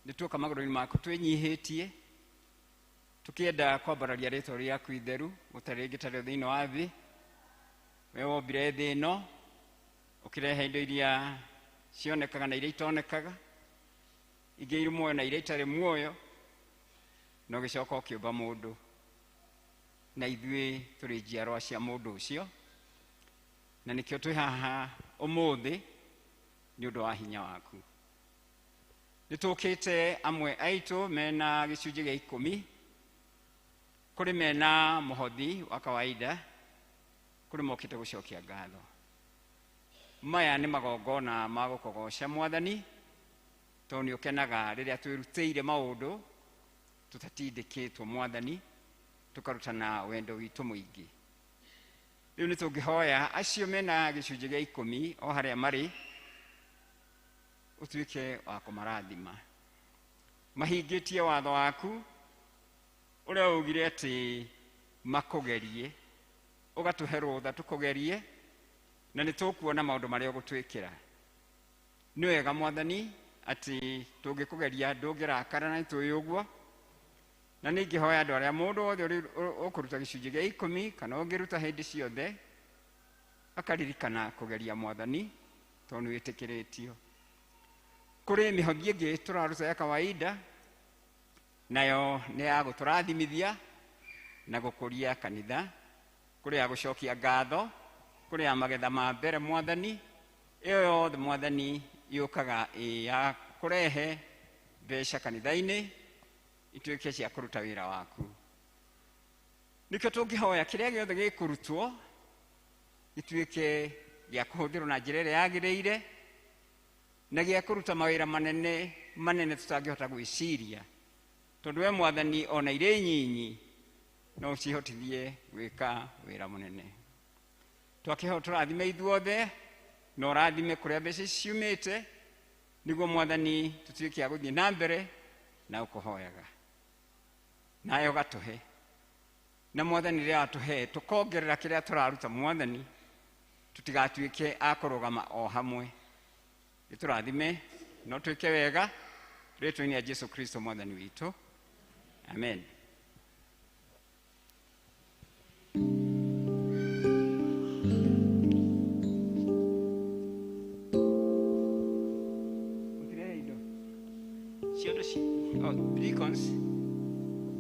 nĩ tuoka magũrũ-inĩ maku twĩnyihĩtie tukienda kwambararia rĩtwa rĩaku itheru gũtarĩ gĩtarĩ thĩinĩ wa thĩ, we wombire thĩ ĩno ũkĩrehe indo iria cionekaga na iria itonekaga, ingĩ irĩ muoyo na iria itarĩ muoyo, na ũgĩcoka ũkĩũmba mũndũ, na ithuĩ tũrĩ njiarwa cia mũndũ ũcio, na nĩkĩo twĩ haha ũmũthĩ nĩ ũndũ wa hinya waku. Nĩtũkĩte amwe aitũ mena gĩcunjĩ gĩa 10, kũrĩ mena mũhothi wa kawaida, kũrĩ mokĩte gũcokia ngatho. Maya nĩ magongona ma gũkũgoca Mwathani, tondũ nĩ ũkenaga rĩrĩa twĩrutĩire maũndũ tũtatindĩkĩtwo Mwathani, tũkarutana wendo witũ mũingĩ. Rĩu nĩ tũngĩhoya acio mena gĩcunjĩ gĩa 10 o harĩa marĩ, ũtuĩke wa kũmarathima. Mahingĩtie watho waku ũrĩa ugire atĩ makũgerie, ũgatũhe rũtha tũkũgerie, na nĩ tũkuona maũndũ marĩa ũgũtwĩkĩra. Nĩ wega Mwathani atĩ tũngĩkũgeria ndũngĩrakara na nĩtũĩ ũguo, na nĩngĩhoya andũ arĩa mũndũ wothe ũkũruta gĩcunjĩ gĩa 10 kana ũngĩruta hĩndĩ ciothe akaririkana kũgeria Mwathani, tondũ nĩ wĩtĩkĩrĩtio. Kũrĩ mĩhothi ĩngĩ tũraruta ya kawaida, nayo nĩ ya gũtũrathimithia na gũkũria kanitha, kũrĩ ya gũcokia ngatho, kũrĩ ya magetha ma mbere Mwathani. Ĩyo yothe Mwathani yũkaga ya kũrehe mbeca kanitha-inĩ ituĩke cia kũruta wĩra waku. Nĩkĩo tũngĩhoya kĩrĩa gĩothe gĩkũrutwo gĩtuĩke gĩa kũhũthĩrwo na njĩra ĩrĩa yagĩrĩire, na gĩa kũruta mawĩra manene tũtangĩhota gwĩciria, tondũ we Mwathani ona irĩ nyinyi no ũcihotithie gwĩka wĩra mũnene. Twakĩhoya tũrathime ithuothe, na ũrathime kũrĩa mbeca ciumĩte, nĩguo Mwathani tũtuĩke a gũthiĩ na mbere na ũkũhoyaga, nawe ũgatũhe. Na Mwathani rĩrĩa watũhe tũkongerera kĩrĩa tũraruta Mwathani, tũtigatuĩke a kũrũgama o hamwe. Nĩtũrathime no twĩke wega rĩtwa-inĩ rĩa Jesu Kristo Mwathani witũ. Amen.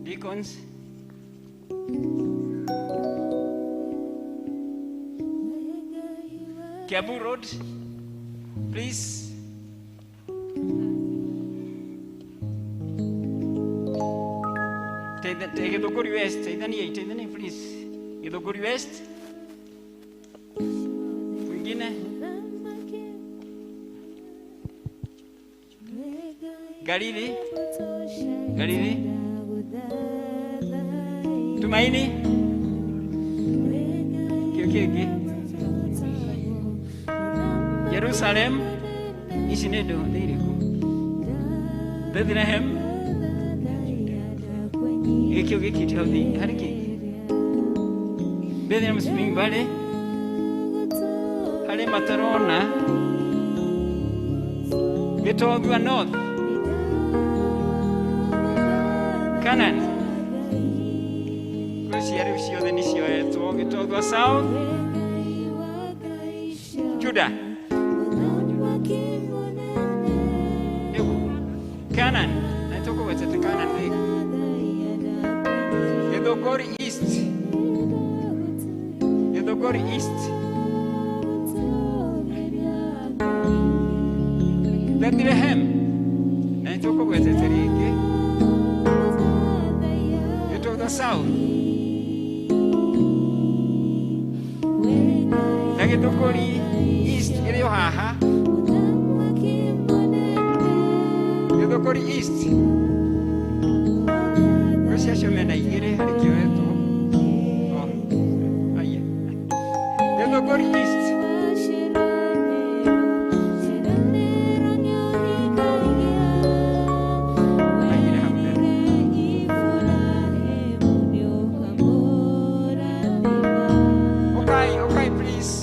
Deacons. Kiabu Road, please. Githunguri West, Taithania, please. Githunguri West. Mwingine. Galili. Tumaini. Kiki. Jerusalem. Isinedo, ndiriko. Bethlehem. Giki tauthi hariki. Bethlehem Spring Valley. Hale Matarona. Gitogwa North. Canaan. Kusiare usiode nisio eto Gitogwa South. Judah. Canaan. Natoko wetete Canaan Lake. Githunguri East. Bethlehem. Natoko wetete rigi. Githunguri South. Na Githunguri East iliyo haha. Githunguri East. Russia mena igire hariki wetu. Aya. Githunguri East. Okay, please.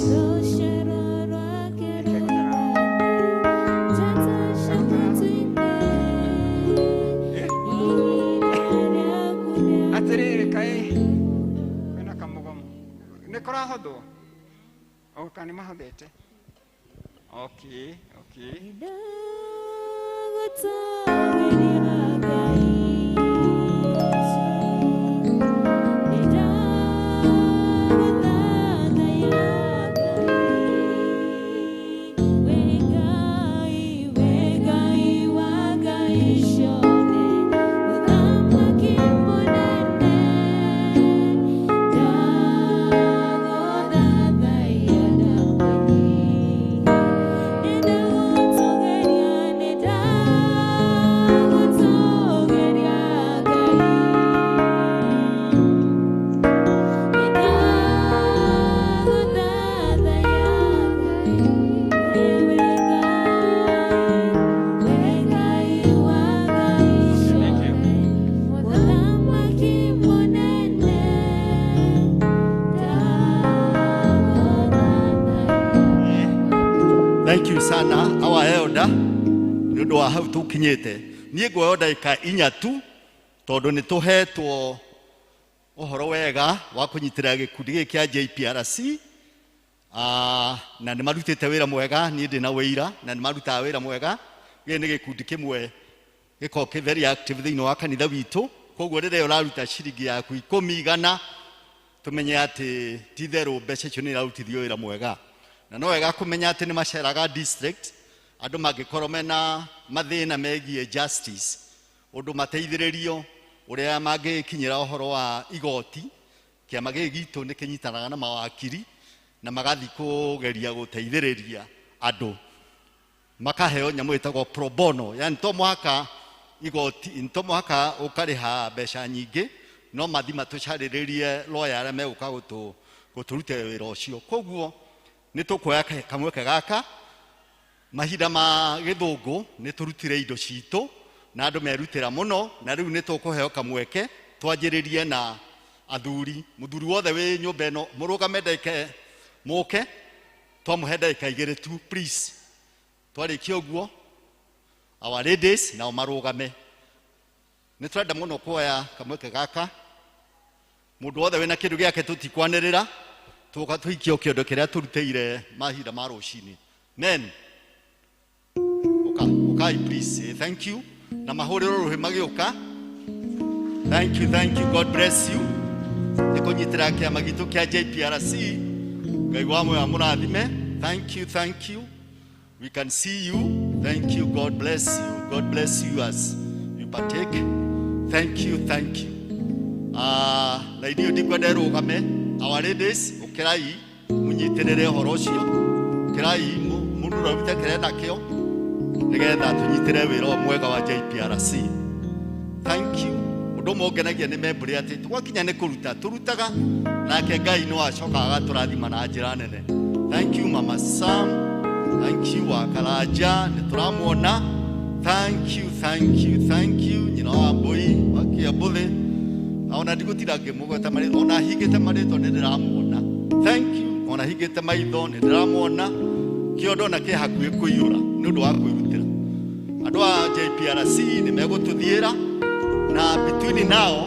kora hodho okani mahodete okay Thank you sana our elder nundu wa hau tukinyite nie ngwoyo ndaika inya tu tondu ni tuhetwo uhoro wega wa kunyitira gikundi giki kia JPRC na ni marutite wira mwega nie ndi na wira na ni maruta wira mwega gĩ ni gikundi kimwe giko ki very active thĩinĩ wa kanitha witũ koguo rĩrĩa ũraruta ciringi yaku 10 tumenye ati ti therũ mbeca icio nĩ irarutithio wĩra mwega na no wega kumenya ati ni maceraga district andu magikorwo mena mathina megie justice undu mateithĩrĩrio uria magikinyira uhoro wa igoti kiama gĩgitũ nĩ kĩnyitanaga na mawakiri na magathi kugeria guteithĩrĩria andu makaheo nyamu ĩtagwo pro bono yani to mwaka igoti to mwaka ukariha mbeca nyingĩ no mathi matucarĩrĩrie lawyer arĩa megũka gũtũrutĩra wĩra ũcio koguo nĩ tũkuoya kamweke gaka mahinda ma gĩthũngũ nĩ tũrutire indo citũ na andũ merutĩra mũno na rĩu nĩ tũkũheo kamweke twanjĩrĩrie na athuri mũthuri wothe wĩ nyũmba ĩno mũrũgame ndeke mũke twamũhe ndagĩka 2 tu please twarĩkia ũguo our ladies nao marũgame nĩ tũrenda mũno kuoya kamweke gaka mũndũ wothe wĩna kĩndũ gĩake tũtikwanĩrĩra tuka tuikio kĩondo kĩrĩa tũrutĩire mahinda ma rũcinĩ men okay please thank you na mahũrĩro rũhĩ magĩũka thank you God bless you nĩkũnyitĩra kĩama gitũ kĩa JPRC Ngai wa moyo amũrathime thank you we can see you thank you God bless you as you partake thank you lady ndikwenda rũgame our ladies ukirai munyitirire horo cio ukirai mundu rũbite kĩrĩa nakĩo nigetha tunyitire wĩra mwega wa JPRC thank you undu mongenagia nĩ memburi ati twakinya nĩ kũruta tũrutaga nake Ngai no acoka agatũrathima na njĩra nene thank you mama Sam thank you wakaraja nĩ tũramuona thank you nyina wa mbui wakiambuthi ona ndigutira ngĩmũgweta marĩ ona hingĩte marĩtwa nĩ ndĩramuona thank you ona hingĩte maitho nĩ ndĩramuona kĩondo na kĩ hakuhĩ kũiyũra nĩ ũndũ wa kwĩrutĩra andũ a JPRC nĩ megũtũthiĩra na between nao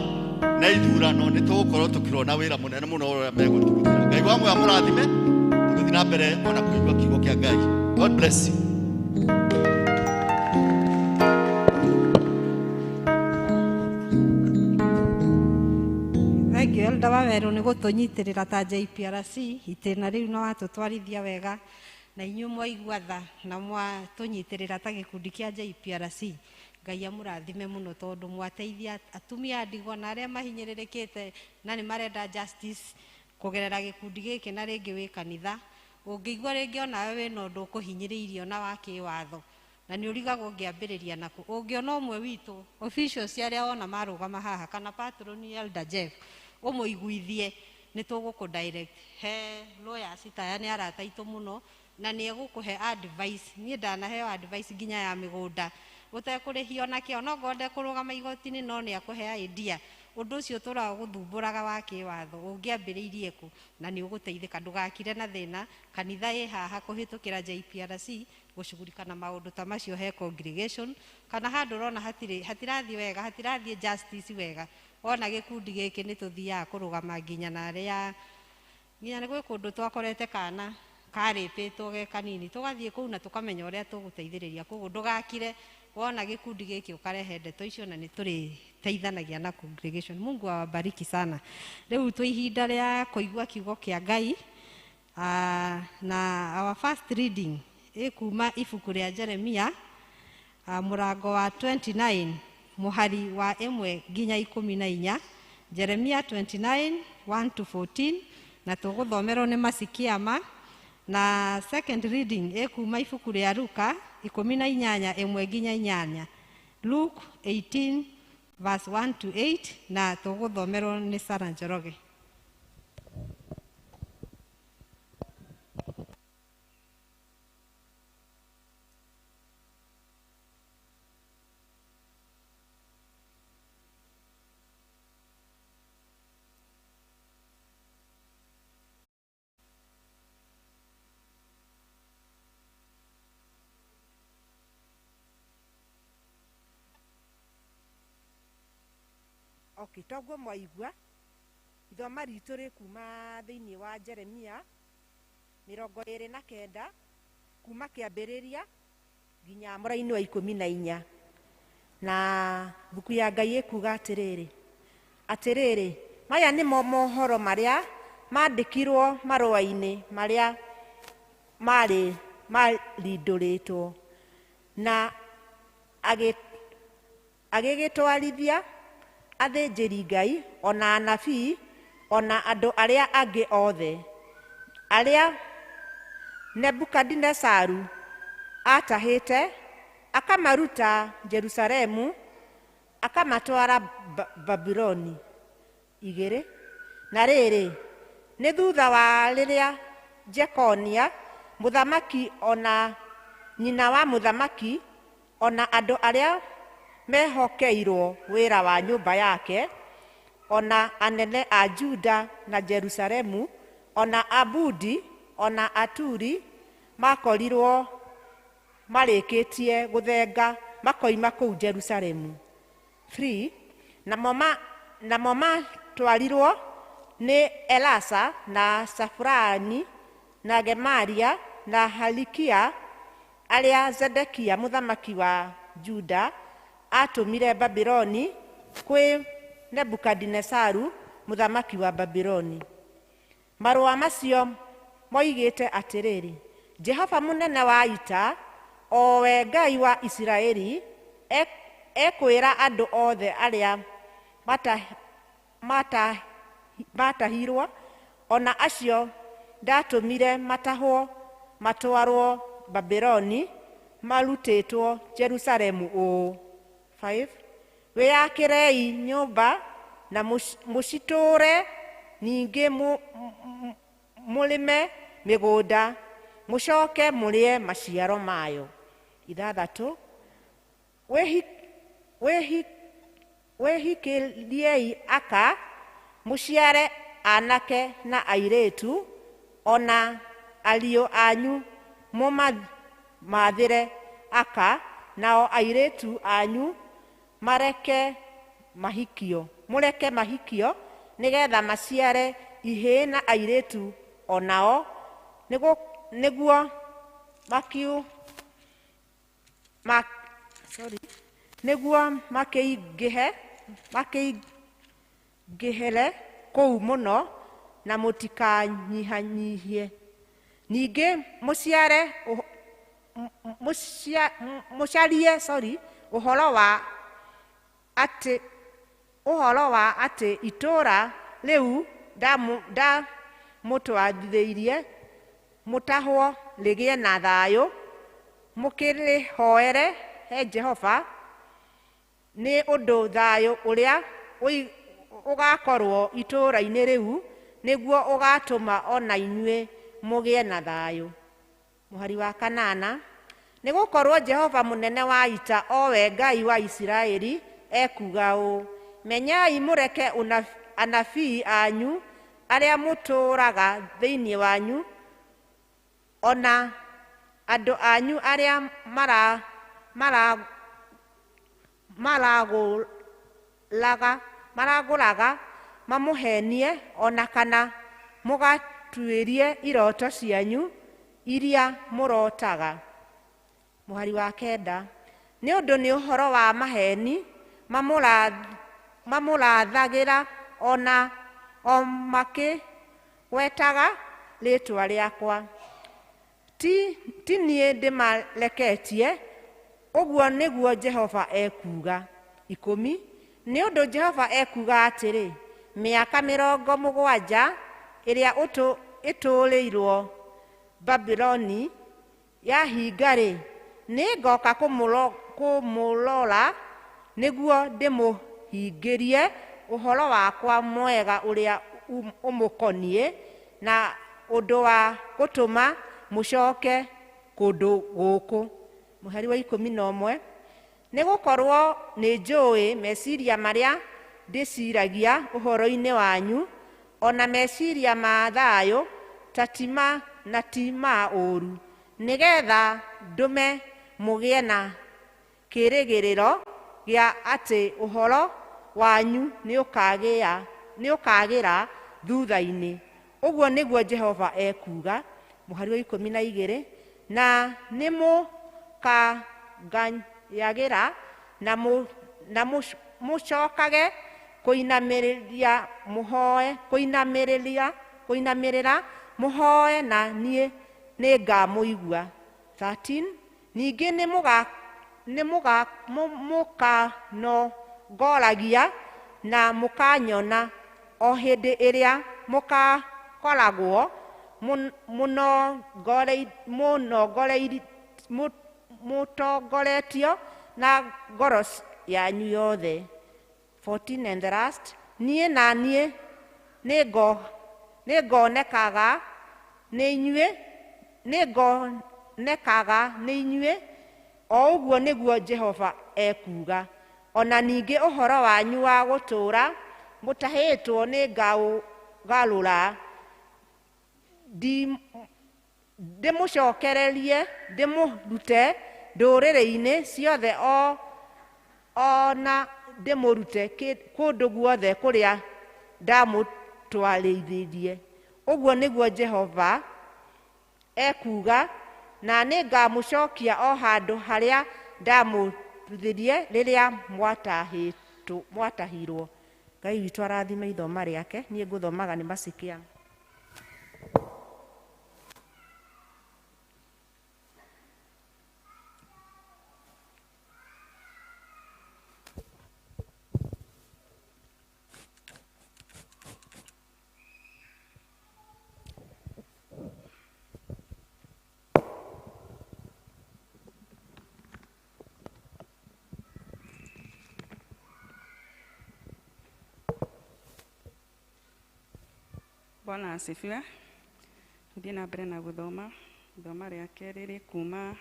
na ithurano nĩ tũgũkorwo tũkĩrona wĩra mũnene mũno ũrĩa megũtũrutĩra Ngai wa moyo amũrathime tũgũthiĩ na mbere ona kũigua kiugo kĩa Ngai God bless you Elda waweru nĩ gũtũnyitĩrĩra ta JPRC itĩna rĩu no watũtwarithia wega na inyuĩ mwaigua tha na mwatũnyitĩrĩra ta gĩkundi kĩa JPRC Ngai amũrathime mũno tondũ mwateithia atumia ndigwa na arĩa mahinyĩrĩrĩkĩte na nĩ marenda justice kũgerera gĩkundi gĩkĩ na rĩngĩ wĩ kanitha ũngĩigua rĩngĩ onawe wĩna ũndũ ũkũhinyĩrĩirio na wa kĩwatho na nĩ ũrigagwo ũngĩambĩrĩria naku ũngĩona ũmwe witũ officials arĩa wona marũgama haha kana patron Elder Jeff ũmũiguithie nĩ tũgũkũ-direct he lawyers taya nĩ arata aitũ mũno na nĩ egũkũhe advice niĩ ndanaheo advice nginya ya mĩgũnda ũtekũrĩhio nakĩo no ngode kũrũgama igoti-inĩ no nĩ akũhe idea ũndũ ũcio tũragũthumbũraga wa kĩwatho ũngĩambĩrĩirie kũ na nĩ ũgũteithĩka ndũgakire na thĩna kanitha ĩ haha kũhĩtũkĩra JPRC gũcugurika na maũndũ ta macio he congregation kana handũ ũrona hatirathiĩ wega hatirathiĩ justice wega ona gĩkundi gĩkĩ nĩ tũthiaga kũrũgama nginya na arĩa nginya nĩ gwĩ kũndũ twakorete kana karĩpĩtwo ge kanini tũgathiĩ kũu na tũkamenya ũrĩa tũgũteithĩrĩria kũguo ndũgakire wona gĩkundi gĩkĩ ũkarehe ndeto icio na nĩ tũrĩteithanagia na congregation. Mungu awabariki sana. Rĩu twĩ ihinda rĩa kũigua kiugo kĩa Ngai. Na our first reading ĩkuma ibuku rĩa Jeremia mũrango wa 29 mũhari wa 1 nginya 14. Jeremia 29 1 to 14 na tũgũthomerwo nĩ Masikiama. Na second reading ĩkuma ibuku rĩa Luka 18 1 nginya 8. Luke 18 verse 1 to 8 na tũgũthomerwo nĩ Sarah Njoroge. Okay, toguo mwaigua ithoma ritũ rĩkuma thĩinĩ wa Jeremia 29 kuma kĩambĩrĩria nginya mũraini wa 14. Na buku ya Ngai ĩkuga atĩrĩrĩ maya nĩmo mohoro marĩa mandĩkirwo marũa-inĩ marĩa marindũrĩtwo na agĩgĩtwarithia athĩnjĩri Ngai ona anabii ona andũ arĩa angĩ othe arĩa Nebukadinezaru atahĩte akamaruta Jerusalemu akamatwara Babuloni 2. Na rĩrĩ nĩ thutha wa rĩrĩa Jekonia mũthamaki ona nyina wa mũthamaki ona andũ arĩa mehokeirwo wĩra wa nyũmba yake ona anene a Juda na Jerusalemu ona Abudi ona Aturi makorirwo marĩkĩtie gũthenga makoima kũu Jerusalemu 3. Namo matwarirwo nĩ Elasa na Safrani na Gemaria na Halikia arĩa Zedekia mũthamaki wa Juda atũmire Babuloni kwĩ Nebukadinezaru mũthamaki wa Babuloni. Marũa macio moigĩte atĩrĩrĩ, Jehova mũnene wa ita, o we Ngai wa Isiraeli, ekwĩra andũ othe arĩa matahirwo, ona acio ndatũmire matwarwo Babuloni, marutĩtwo Jerusalemu ũũ. 5. Wĩyakĩrei nyũmba na mũcitũũre, ningĩ mũrĩme mĩgũnda, mũcoke mũrĩe maciaro mayo. 6. Wĩhikĩriei aka, mũciare anake na airĩtu, ona ariũ anyu mũmathĩre aka, nao airĩtu anyu mũreke mahikio nĩgetha maciare ihĩĩ na airĩtu onao nĩguo makĩingĩhere kũu mũno na mũtikanyihanyihie. Ningĩ mũcarie ũhoro wa atĩ itũũra rĩu ndamũtwarithĩirie mũtahwo rĩgĩe na thayũ, mũkĩrĩhoere he Jehova nĩ ũndũ thayũ ũrĩa ũgakorwo itũũra-inĩ rĩu nĩguo ũgatũma ona inyuĩ mũgĩe na thayũ. Mũhari wa 8. Nĩ gũkorwo Jehova mũnene wa ita, o we Ngai wa Isiraeli, ekuga ũũ, menyai mũreke anabii anyu arĩa mũtũũraga thĩinĩ wanyu, ona andũ anyu arĩa maragũraga mamũhenie, ona kana tuĩrie iroto cianyu iria mũrotaga. Mũhari wa 9, nĩ ũndũ nĩ ũhoro wa maheni mamũrathagĩra ona o makĩgwetaga rĩĩtwa rĩakwa. Ti niĩ ndĩmareketie, ũguo nĩguo Jehova ekuuga. 10, nĩ ũndũ Jehova ekuuga atĩrĩ, mĩaka 70 ĩrĩa ĩtũũrĩirwo Babuloni yahinga-rĩ, nĩngoka kũmũrora nĩguo ndĩmũhingĩrie ũhoro wakwa mwega ũrĩa ũmũkoniĩ na ũndũ wa gũtũma mũcoke kũndũ gũkũ. Mũhari wa 11, nĩgũkorwo nĩnjũĩ meciria marĩa ndĩciragia ũhoro-inĩ wanyu, ona meciria ma thayũ na ti ma ũũru, nĩgetha ndũme mũgĩe na kĩĩrĩgĩrĩro gĩa atĩ ũhoro wanyu nĩũkagĩra thutha-inĩ. Ũguo nĩguo Jehova ekuuga. Mũhari wa 12, na nĩmũkangayagĩra na mũcokage kũinamĩrĩra mũhoe na niĩ nĩngamũigua. 13, ningĩ mũkanongoragia na mũkanyona o hĩndĩ ĩrĩa mũkakoragwo mũtongoretio na ngoro yanyu yothe. 14 and the last, niĩ na niĩ nĩngonekaga nĩ inyuĩ, o ũguo nĩguo Jehova ekuuga. Ona ningĩ ũhoro wanyu wa gũtũũra mũtahĩtwo nĩngaũgarũra, ndĩmũcokererie ndĩmũrute ndũrĩrĩ-inĩ ciothe ona ndĩmũrute kũndũ guothe kũrĩa ndamũtwarĩrĩirie. Ũguo nĩguo Jehova ekuuga, na nĩngamũcokia o handũ harĩa ndamũruthirie rĩrĩa mwatahirwo. Ngai witũ arathime ithoma rĩake. Niĩ ngũthomaga nĩ Masikia. Bwana asifiwe. Ndiye na mbere na gũthoma ithoma rĩa kerĩ rĩ kuma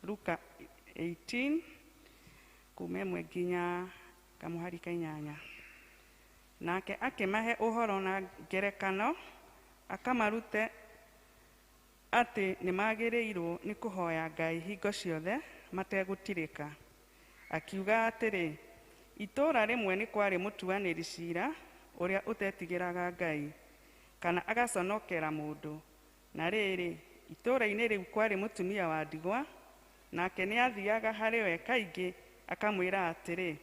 Luka 18 kuma 1 nginya kamũhari ka 8. Nake akĩmahe ũhoro na ngerekano akamarute atĩ nĩmagĩrĩirwo nĩ kũhoya Ngai hingo ciothe mategũtirĩka. Akiuga atĩrĩ, itũũra rĩmwe nĩ kwarĩ mũtuanĩri ciira ũrĩa ũtetigĩraga Ngai kana agaconokera mũndũ. Na rĩrĩ, itũũra-inĩ rĩu kwarĩ mũtumia wa ndigwa, nake nĩ athiaga harĩ we kaingĩ akamwĩra atĩrĩ,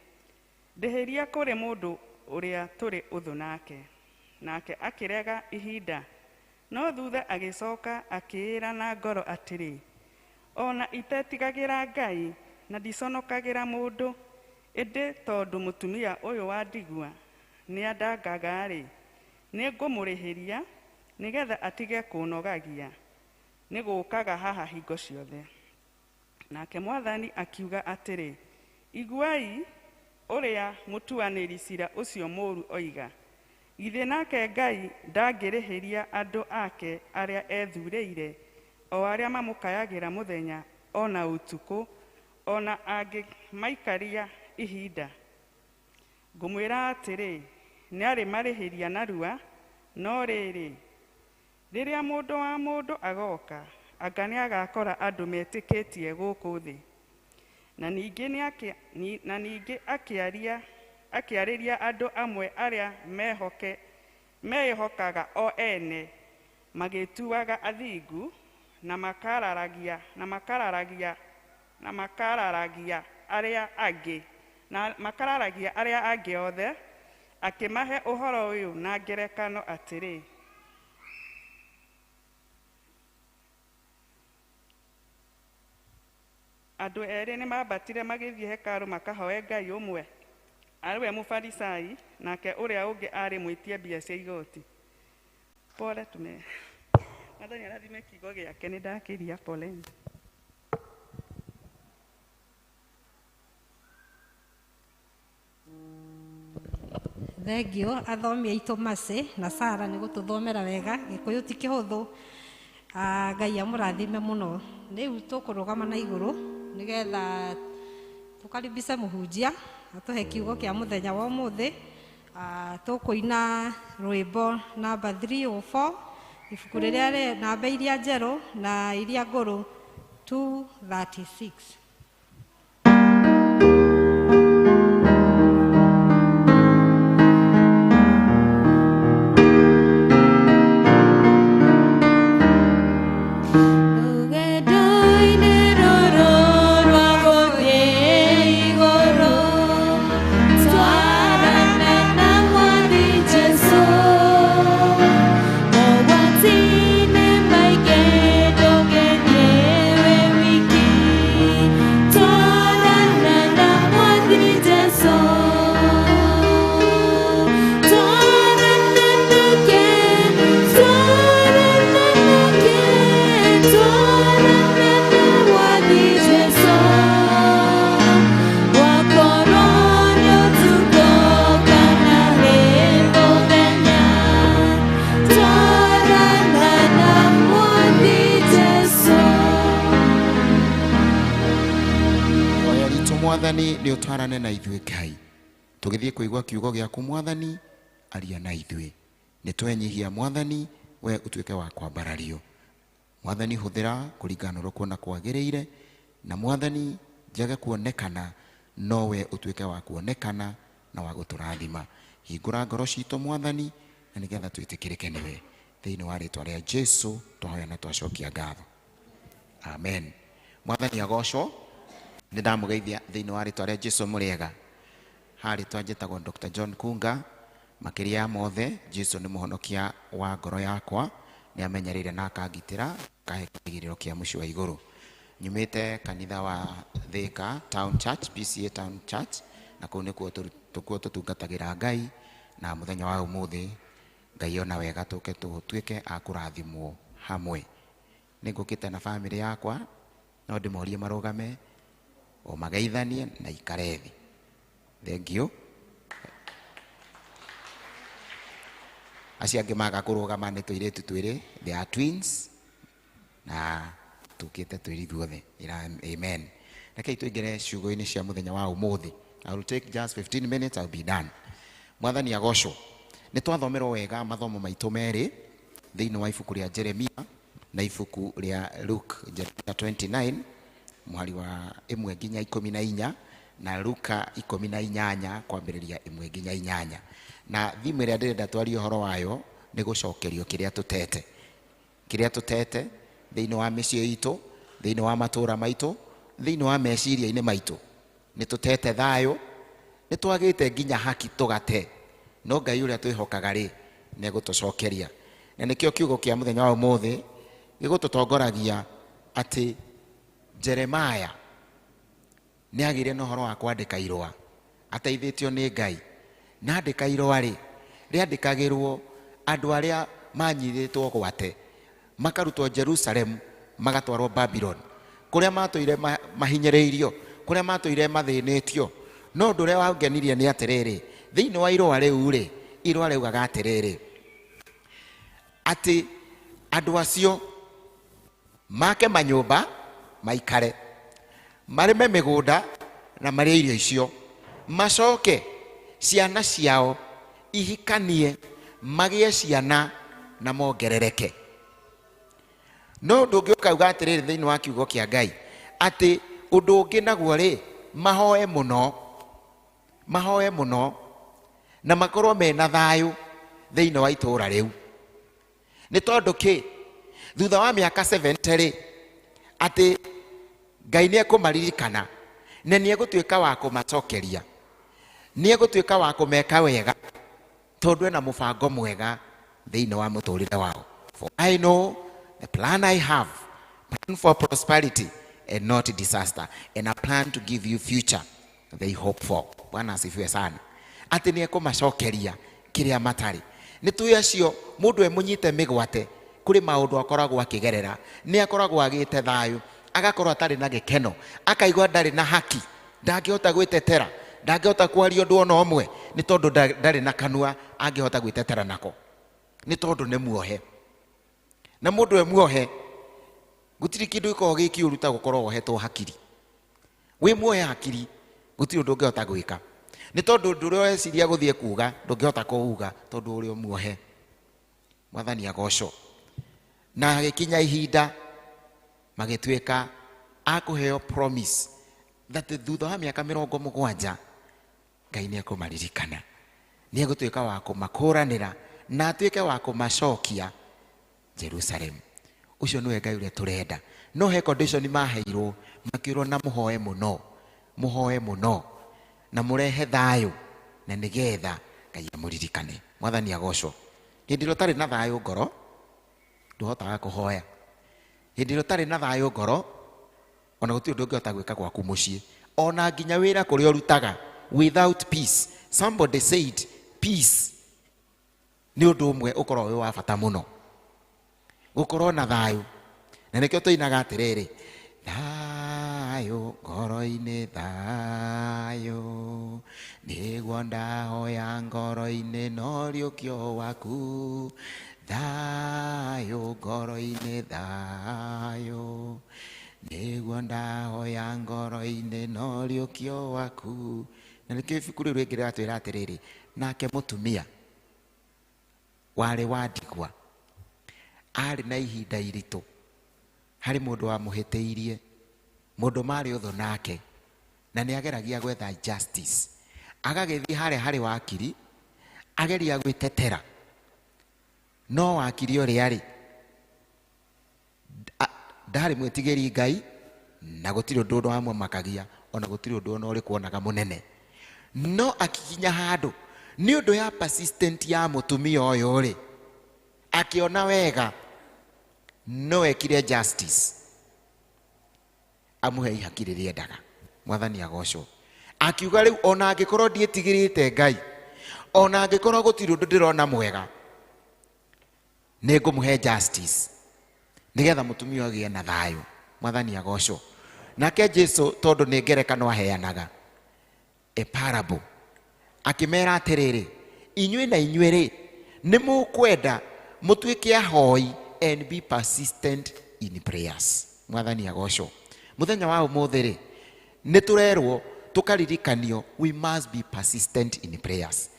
ndĩhĩria kũrĩ mũndũ ũrĩa tũrĩ ũthũ nake. Nake akĩrega ihinda, no thutha agĩcoka akĩĩra na ngoro atĩrĩ, ona itetigagĩra Ngai na ndiconokagĩra mũndũ, ĩndĩ tondũ mũtumia ũyũ wa ndigwa nĩ andangaga-rĩ, nĩ ngũmũrĩhĩria nĩgetha atige kũnogagia, nĩ gũũkaga haha hingo ciothe. Nake Mwathani akiuga atĩrĩ, iguai ũrĩa mũtuanĩri ciira ũcio mũũru oiga. Githĩ nake Ngai ndangĩrĩhĩria andũ ake arĩa ethuurĩire, o arĩa mamũkayagĩra mũthenya ona ũtukũ, ona angĩmaikaria ihinda? Ngũmwĩra atĩrĩ, nĩ arĩmarĩhĩria narua. No rĩrĩ, rĩrĩa mũndũ wa mũndũ agoka, anga nĩ agakora andũ metĩkĩtie gũkũ thĩ? Na ningĩ akĩarĩria andũ amwe arĩa meyehokaga o ene magĩtuaga athingu na makararagia arĩa angĩ othe, akĩmahe ũhoro ũyũ na ngerekano atĩrĩ: andũ erĩ nĩ mambatire magĩthiĩ hekarũ makahoe Ngai ũmwe arĩwe mũfarisai, nake ũrĩa ũngĩ arĩ mwĩtia mbia cia igoti. Pole tume. Mwathani arathime kiugo gĩake, nĩ ndakĩria poleni. Thengio athomi aitũ Mercy na Sara nĩ gũtũthomera wega. Gĩkũyũ ti kĩhũthũ. Ngai amũrathime mũno. Rĩu tũkũrũgama na igũrũ nĩgetha tũkaribishe mũhunjia atũhe kiugo kĩa mũthenya wa ũmũthĩ. Tũkũina rwĩmbo namba 304, ibuku rĩrĩa namba iria njerũ na iria ngũrũ 236. Mwathani nĩ ũtwarane na ithuĩ Ngai. Tũgĩthiĩ kũigua kiugo gĩaku Mwathani, aria na ithuĩ. Nĩ twenyihia Mwathani, we ũtuĩke wa kwambarario. Mwathani hũthĩra kũringana na kuona kwagĩrĩire, na Mwathani njage kuonekana, no we ũtuĩke wa kuonekana na wa gũtũrathima. Hingũra ngoro citũ Mwathani, na nĩgetha twĩtĩkĩrĩke nĩwe. Thĩinĩ wa rĩĩtwa rĩa Jesũ twahoya na twacokia ngatho. Amen. Mwathani agocwo. Nĩndamũgeithia thĩinĩ wa rĩĩtwa rĩa Jesũ mũrĩega. Harĩ twanjĩtagwo Dr. John Kunga. Makĩria ya mothe, Jesũ nĩ mũhonokia wa ngoro yakwa, nĩ amenyereire na akangitĩra, akahe kĩgĩrĩro kĩa mũciĩ wa igũrũ. Nyumĩte kanitha wa Thika Town Church, PCEA Town Church, na kũu nĩkuo tũtungatagĩra Ngai, na mũthenya wa ũmũthĩ Ngai ona wega tũtuĩke a kũrathimwo hamwe. Nĩngũkĩte na bamĩrĩ yakwa, no ndĩmorie marũgame o mageithanie na ikare thĩ. Thengio. Acio angĩ maga kũrũgama nĩ tũirĩtu twĩrĩ, they are twins, na tũkĩte twĩri ithuothe. Amen. Rekei tũingĩre ciugo-inĩ cia mũthenya wa ũmũthĩ. I will take just 15 minutes, I'll be done. Mwathani agocwo. Nĩ twathomerwo wega mathomo maitũ merĩ thĩinĩ wa ibuku rĩa Jeremia na ibuku rĩa Luke 29, muhari wa 1 nginya 14, na Luka 18 kwambĩrĩria 1 nginya 8. Na thimũ ĩrĩa ndĩrenda twarie ũhoro wayo nĩ gũcokerio kĩrĩa tũtete thĩinĩ wa mĩciĩ itũ, thĩinĩ wa matũũra maitũ, thĩinĩ wa meciria-inĩ maitũ. Nĩ tũtete thayũ, nĩ twagĩte nginya haki tũgate, no Ngai ũrĩa twĩhokaga rĩ nĩ egũtũcokeria. Na nĩkĩo kiugo kĩa mũthenya wa ũmũthĩ gĩgũtũtongoragia atĩ Jeremaya nĩ agĩire na ũhoro wa kwandĩka irũa, ateithĩtio nĩ Ngai. Na andĩka irũa rĩ, rĩandĩkagĩrwo andũ arĩa manyithĩtwo gwate, makarutwo Jerusalem magatwarwo Babylon, kũrĩa matũire mahinyĩrĩirio, kũrĩa matũire mathĩnĩtio. No ũndũ ũrĩa wangenirie nĩ atĩrĩrĩ, thĩinĩ wa irũa rĩu rĩ, irũa rĩugaga atĩrĩrĩ, atĩ andũ acio make manyũmba maikare, marĩme mĩgũnda na marĩe irio icio, macoke ciana ciao ihikanie, magĩe ciana na mongerereke. No ũndũ ũngĩ ũkauga atĩrĩrĩ thĩinĩ wa kiugo kĩa Ngai, atĩ ũndũ ũngĩ naguo rĩ, mahoe mũno na makorwo mena thayũ thĩinĩ wa itũũra rĩu. nĩ tondũ kĩ thutha wa mĩaka 70 atĩ Ngai nĩ ekũmaririkana na nĩ egũtuĩka wa kũmacokeria, nĩ egũtuĩka wa kũmeka wega tondũ ena mũbango mwega thĩinĩ wa mũtũrĩre wao. For I know the plan I have, plan for prosperity and not disaster, and a plan to give you future they hope for. Bwana asifiwe sana. Atĩ nĩ ekũmacokeria kĩrĩa matarĩ. Nĩ tuĩ acio mũndũ mũnyite mĩgwate kũrĩ maũndũ akoragwo akĩgerera, nĩ akoragwo agĩte thayũ, agakorwo atarĩ na gĩkeno, akaigua ndarĩ na haki, ndangĩhota gwĩtetera, ndangĩhota kwaria ũndũ ona ũmwe nĩ tondũ ndarĩ na kanua angĩhota gwĩtetera nako, nĩ tondũ nĩ muohe. Na mũndũ muohe gũtirĩ kĩndũ gĩkoragwo gĩ kĩũru ta gũkorwo wohetwo hakiri. Wĩ muohe hakiri gũtirĩ ũndũ ũngĩhota gwĩka, nĩ tondũ ũndũ ũrĩa weciria gũthiĩ kuuga ndũngĩhota kuuga tondũ ũrĩa muohe. Mwathani agocwo. Na agĩkinya ihinda magĩtuĩka akũheo promise that thutha wa mĩaka 70 Ngai nĩ ekũmaririkana, nĩ egũtuĩka wa kũmakũranĩra na atuĩke wa kũmacokia Jerusalem. Ucio nĩwe Ngai ũrĩa tũrenda. No he condition maheirwo, makĩrwo na mũhoe mũno na mũrehe thayũ na nĩgetha Ngai amũririkane. Mwathani agocwo. Hĩndĩ ĩrĩa ũtarĩ na thayũ ngoro ndũhotaga kũhoya. Hĩndĩ ĩrĩa ũtarĩ na thayũ ngoro ona gũtirĩ ũndũ ũngĩhota gwĩka gwaku mũciĩ, ona nginya wĩra kũrĩa ũrutaga. Without peace, somebody said peace nĩ ũndũ ũmwe ũkorwo wĩ wa bata mũno, gũkorwo na thayũ. Na nĩkĩo tũinaga atĩrĩrĩ, thayũ ngoro-inĩ, thayũ nĩguo ndahoya ngoro-inĩ no rĩũkio waku, thayũ ngoro-inĩ, thayũ nĩguo ndahoya ngoro-inĩ no rĩũkio waku. Na nĩkĩo ibuku rĩu rĩngĩ rĩratwĩra atĩrĩrĩ, nake mũtumia warĩ wa ndigwa arĩ na ihinda iritũ harĩ mũndũ wamũhĩtĩirie, mũndũ marĩ ũthũ nake, na nĩ ageragia gwetha justice. Agagĩthiĩ harĩ wakiri ageria gwĩtetera, no wakiri ũrĩa rĩ ndarĩ mwĩtigĩri Ngai na gũtirĩ ũndũ wamũmakagia, ona gũtirĩ ũndũ ona ũrĩ kuonaga mũnene. No akikinya handũ nĩ ũndũ ya persistent ya mũtumia ũyũ rĩ, akiona wega no ekire justice, amuhe ihaki rĩrĩa endaga. Mwathani agocwo. Akiuga rĩu ona angĩkorwo ndiĩtigĩrĩte Ngai, ona angĩkorwo gũtirĩ ũndũ ndĩrona mwega, nĩ ngũmũhe justice nĩgetha mũtumia agĩe na thayũ. Mwathani agocwo. Nake Jesu tondũ nĩ ngerekano aheanaga a parable, akĩmera atĩrĩrĩ, inyuĩ na inyuĩ rĩ nĩ mũkwenda mũtuĩke ahoi and be persistent in prayers. Mwathani agocwo. Mũthenya wa ũmũthĩ rĩ nĩ tũrerwo tũkaririkanio we must be persistent in prayers.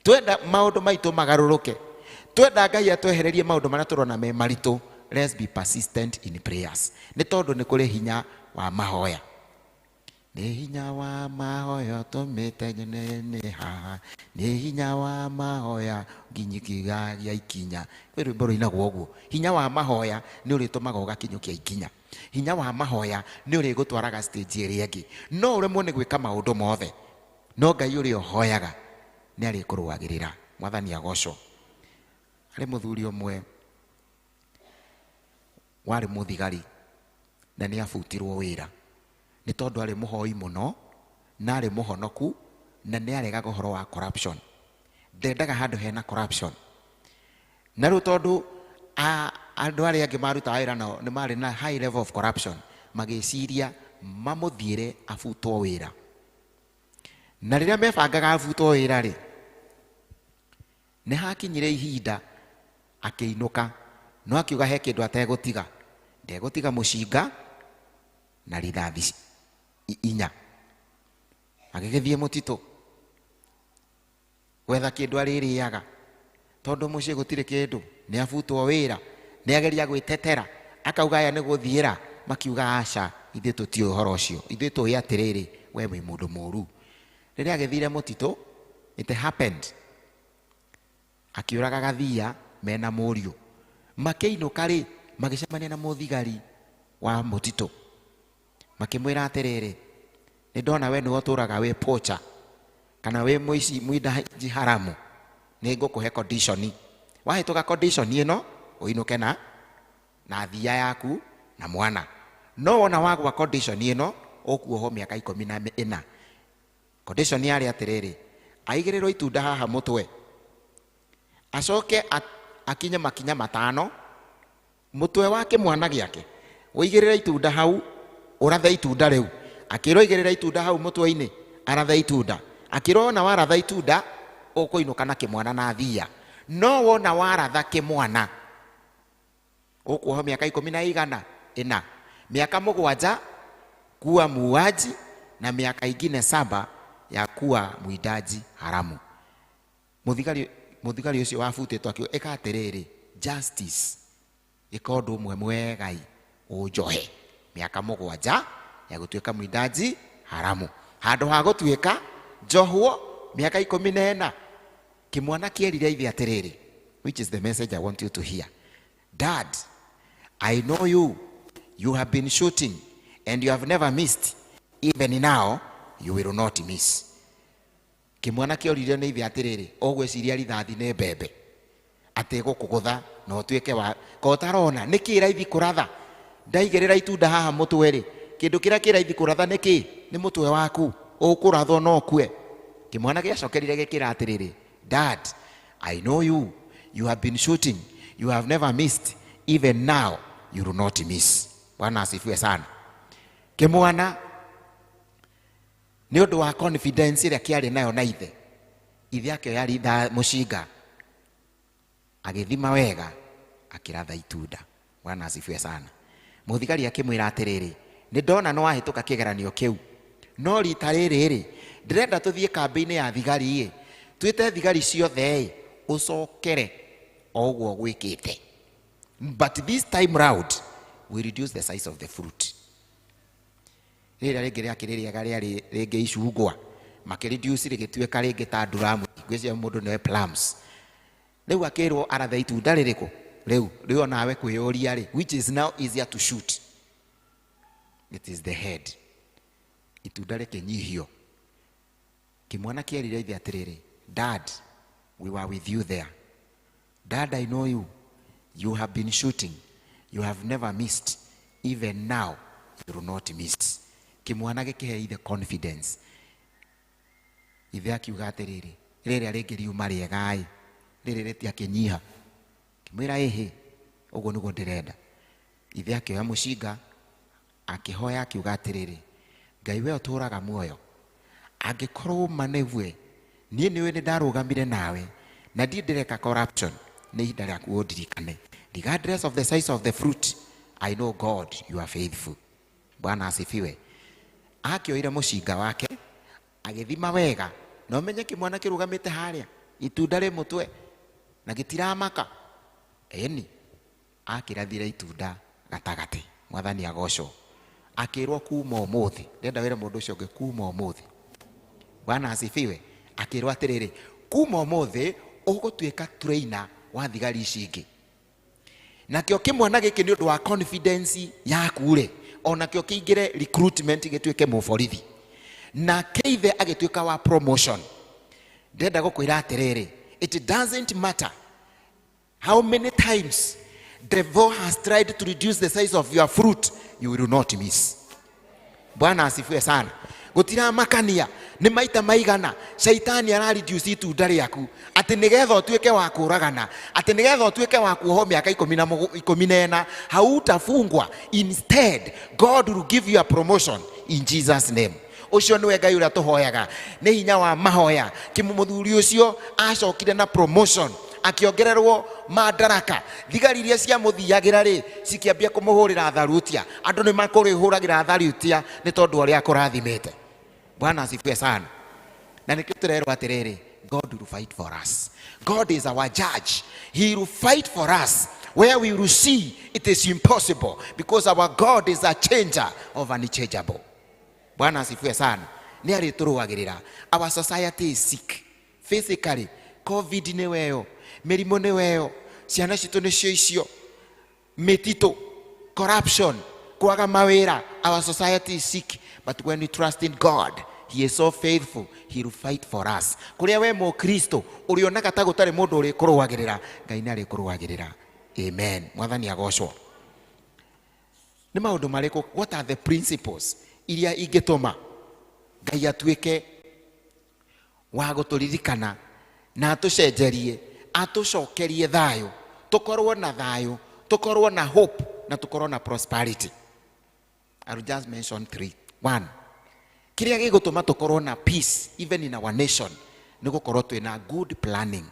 Twenda maũndũ maitũ magarũrũke, twenda Ngai atwehererie maũndũ marĩa tũrona me maritũ, let's be persistent in prayers. Nĩ tondũ nĩ kũrĩ hinya wa mahoya. Nĩ hinya wa mahoya tũmĩte nĩ haha, nĩ hinya wa mahoya nginya gĩa ikinya. Kwĩ rwĩmbo rũinagwo ũguo, hinya wa mahoya nĩ ũrĩtũmaga ũgakinyũkia ikinya. Hinya wa mahoya nĩ ũrĩgũtwaraga stage ĩrĩa ĩngĩ. No ũremwo nĩ gwĩka maũndũ mothe, no Ngai ũrĩa ũhoyaga nĩ arĩkũrũagĩrĩra. Mwathani agocwo. Harĩ mũthuri ũmwe warĩ mũthigari na nĩ abutirwo wĩra nĩ tondũ arĩ mũhoi mũno na arĩ mũhonoku na nĩ aregaga ũhoro wa corruption. Ndendaga handũ hena corruption. Na rĩu tondũ andũ arĩa angĩ marutaga wĩra nao nĩ marĩ na high level of corruption, magĩciria mamũthiĩre abutwo wĩra. Na rĩrĩa mebangaga abutwo wĩra rĩ, nĩ hakinyire ihinda akĩinũka, no akiuga he kĩndũ ategũtiga. Ndegũtiga mũcinga na rithathi 4. Agĩgĩthiĩ mũtitũ gwetha kĩndũ arĩrĩaga, tondũ mũciĩ gũtirĩ kĩndũ, nĩ abutwo wĩra, nĩ ageria gwĩtetera, akauga aya nĩ gũthiĩra, makiuga aca, ithuĩ tũtiũĩ ũhoro ũcio, ithuĩ tũĩ atĩrĩrĩ, we wĩ mũndũ mũũru. Rĩrĩa agĩthire mũtitũ, it happened akĩũraga gathia mena mũriũ. Makĩinũka rĩ magĩcemania na mũthigari wa mũtitũ makĩmwĩra atĩrĩrĩ, nĩ ndona we nĩwe ũtũraga wĩ pocha kana wĩ mũici mwindaji haramu, nĩ ngũkũhe condition. Wahĩtũka condition ĩno ũinũke na thia yaku na mwana. No wona wagwa condition ĩno ũkuohwo mĩaka 14. Condition yarĩ atĩrĩrĩ, aigĩrĩrwo itunda haha mũtwe, acoke akinye makinya 5, mũtwe wake mwana gĩake ũigĩrĩra itunda hau, ũrathe itunda rĩu. Akĩrwo igĩrĩra itunda hau mũtwe-inĩ, arathe itunda. Akĩrwo na waratha itunda ũkũinũka na kĩmwana na thia. No wona waratha kĩmwana ũkuohwo mĩaka 14, mĩaka 7 kuwa muuaji na miaka ingine 7 ya kuwa mwindaji haramu. Muthigari ucio wafutĩtwo eka atĩrĩrĩ, justice ĩka ũndũ ũmwe mwegai ũnjohe miaka 7 ya gũtuĩka mwindaji haramu, handũ ha gũtuĩka njohwo miaka 14. Kĩmwana kĩerire ithe atĩrĩrĩ, which is the message I want you to hear. Dad, I know you have been shooting and you have never missed. Even now you will not miss. Kĩmwana kĩorire nĩ ithe atĩrĩrĩ, ũgwĩciria rithathi nĩ mbembe atĩ gũkũgũtha na ũtuĩke wa kotarona nĩ kĩ raithi kũratha. Ndaigĩrĩra itunda haha mũtwe rĩ, kĩndũ kĩrĩa kĩ raithi kũratha nĩ kĩ? Nĩ mũtwe waku, ũkũrathwo no kue. Kĩmwana gĩacokerire gĩkĩra atĩrĩrĩ, Dad, I know you have been shooting, you have never missed. Even now you will not miss. Bwana asifiwe sana. Kĩmwana nĩ ũndũ wa confidence ĩrĩa kĩarĩ nayo na ithe yake yarĩ mũcinga, agĩthima wega akĩratha itunda. Bwana asifiwe sana. Mũthigari akĩmwĩra atĩrĩrĩ, nĩ ndona nĩ wahĩtũka kĩgeranio kĩu, no rita rĩrĩ ndĩrenda tũthiĩ kambĩ-inĩ ya thigari twĩte thigari ciothe ũcokere o ũguo gwĩkĩte, but this time round we reduce the size of the fruit. Rĩrĩa rĩngĩ rĩakĩrĩrĩaga rĩarĩ rĩngĩ icungwa, makĩreduce rĩgĩtuĩka rĩngĩ ta nduramu, gwĩcia mũndũ nĩwe plums. Rĩu akĩrwo arathe itunda rĩrĩkũ rĩu nawe kwĩyũria rĩ, which is now easier to shoot? It is the head. Itunda rĩkĩnyihio. Kĩmwana kĩerire ithe atĩrĩrĩ, Dad, we were with you there. Dad, I know you have been shooting, you have never missed. Even now you will not miss. Kĩmwana gĩkĩhe ithe confidence. Ithe akiuga atĩrĩrĩ, rĩrĩa rĩngĩ riuma rĩega rĩrĩ rĩtiakĩnyiha. Kĩmwĩra ĩhĩ, ũguo nĩguo ndĩrenda. Ithe akĩoya mũcinga akĩhoya akiuga atĩrĩrĩ, Ngai we ũtũraga muoyo, angĩkorwo manevue niĩ nĩwe nĩ ndarũgamire nawe na ndiĩ ndĩreka corruption, nĩ ihinda rĩaku ũndirikane. Regardless of the size of the fruit, I know God you are faithful. Bwana asifiwe. Akĩoire mũcinga wake agĩthima wega, na ũmenye kĩmwana kĩrũgamĩte harĩa itunda rĩ mũtwe na gĩtiramaka. Eni akĩrathire itunda gatagatĩ. Mwathani agocwo. Akĩrwo kuma ũmũthĩ, ndenda wĩra mũndũ ũcio ũngĩ, kuma ũmũthĩ. Bwana asifiwe. Akĩrwo atĩrĩrĩ, kuma ũmũthĩ ũgũtuĩka trainer wa thigari ici ingĩ. Nakĩo kĩmwana gĩkĩ nĩ ũndũ wa confidence yaku rĩ, onakĩo kĩingĩre recruitment gĩtuĩke mũborithi. Na keithe agĩtuĩka wa promotion. Ndenda gũkwĩra atĩrĩrĩ, it doesn't matter how many times the devil has tried to reduce the size of your fruit, you will not miss. Bwana asifiwe sana. Gũtiramakania nĩ maita maigana shaitani ara-reduce itunda rĩaku atĩ nĩgetha ũtuĩke wa kũragana, atĩ nĩgetha ũtuĩke wa kuohwo mĩaka 14 hautafungwa. Instead, God will give you a promotion in Jesus name. Ũcio nĩwe Ngai ũrĩa tũhoyaga. Nĩ hinya wa mahoya mũthuri ũcio acokire na promotion, akĩongererwo madaraka. Thigari iria cia mũthiagĩra rĩ cikĩambia kũmũhũrĩra tharutia. Andũ nĩ makũrĩhũragĩra tharutia nĩ tondũ ũrĩa akũrathimĩte. Bwana asifiwe sana. Na nĩkĩo tũrerwo atĩrĩrĩ, God will fight for us. God is our judge. He will fight for us where we will see it is impossible, because our God is a changer of unchangeable. Bwana asifiwe sana. Nĩ arĩtũrũagĩrĩra. Our society is sick physically. COVID nĩ weyo, mĩrimũ nĩ weyo, ciana citũ nĩcio icio, Metito, corruption, kwaga mawera. Our society is sick, but when we trust in God, He is so faithful, He will fight for us. Kuria we mo Kristo, urionaga ta gutari mundu uri kuruagirira, Ngai ni ari kuruagirira. Amen. Mwathani agocwo. Ni maundu mariko, what are the principles iria ingituma Ngai atuike wa guturirikana na atucenjerie, atucokerie thayo, tukorwo na thayo, tukorwo na hope, na tukorwo na prosperity. I will just mention 3. 1. Kiria gigutuma tukorwo na peace even in our nation ni gukorwo twina good planning.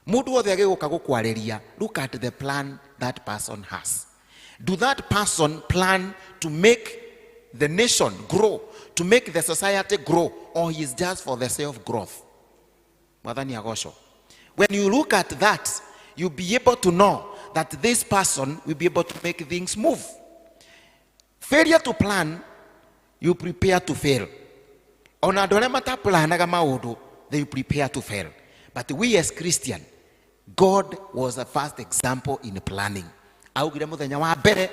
Mundu wothe agiguka gukwariria, look at the plan that person has. Do that person plan to make the nation grow, to make the society grow, or he is just for the self-growth? Mwathani agocwo. When you look at that, you'll be able to know that this person will be able to make things move. Failure to plan, you prepare to fail. On adore mata planaga maundu, they prepare to fail. But we as Christian, God was the first example in planning. Augire muthenya wa mbere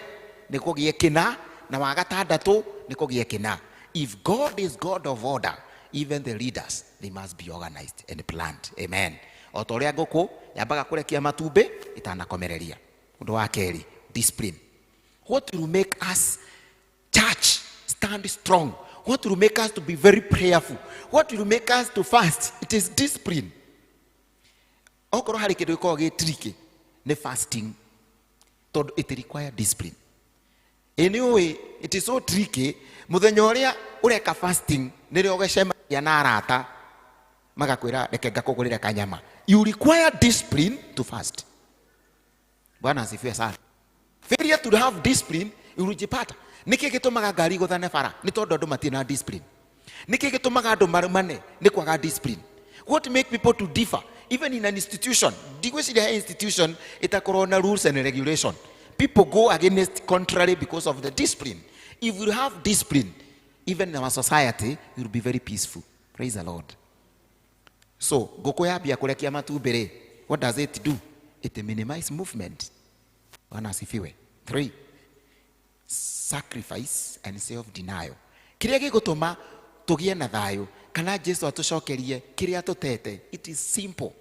ni kugie kina, na wa gatandatu ni kugie kina. If God is God of order, even the leaders, they must be organized and planned. Amen. Otoria ngũkũ yambaga kurekia matumbe itanakomereria. Undu wa keri, discipline. What will make us church stand strong? What will make us to be very prayerful? What will make us to fast? It is discipline. Okoro hari kindu gikoragwo gi tricky ni fasting. It requires discipline. Anyway, it is so tricky. Muthenya uria ureka fasting nirio ugecemagia na arata magakwira reke ngakugurire kanyama. You require discipline to fast. Bwana asifiwe sana. Failure to have discipline, urujipata. Niki gitumaga ngari guthane bara ni tondu andu matina discipline. Niki gitumaga andu marumane ni kwaga discipline. What make people to differ? Even in an institution, the institution, it has rules and regulation. People go against contrary because of the discipline. If we have discipline, even in our society, it will be very peaceful. Praise the Lord. So, what does it do? It minimizes movement. 3. Sacrifice and self-denial. Kiria gigutuma tugie na thayo kana Jesu atucokerie kiria tutete. It is simple.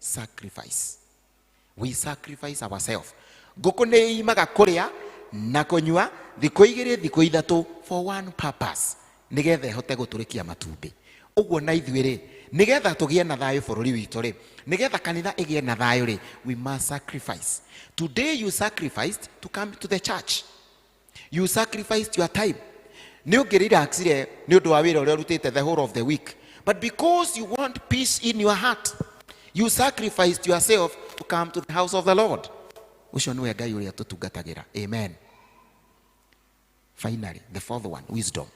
Sacrifice. We sacrifice ourselves. Ngũkũ nĩ imaga kũrĩa na kũnyua thikũ igĩrĩ thikũ ithatũ for one purpose, nigetha hote gũtũrĩkia matumbĩ. Ũguo na ithuĩ rĩ, nigetha tũgie na thayũ bũrũri witũ rĩ, nigetha kanitha ĩgĩe na thayũ rĩ, we must sacrifice. Today you sacrificed to come to the church. You sacrificed your time. Nĩ ũngĩrelaxire nĩ ũndũ wa wĩra ũrĩa ũrutĩte the whole of the week. But because you want peace in your heart, you sacrificed yourself to come to the house of the Lord. Amen. Finally, the 4th one, wisdom.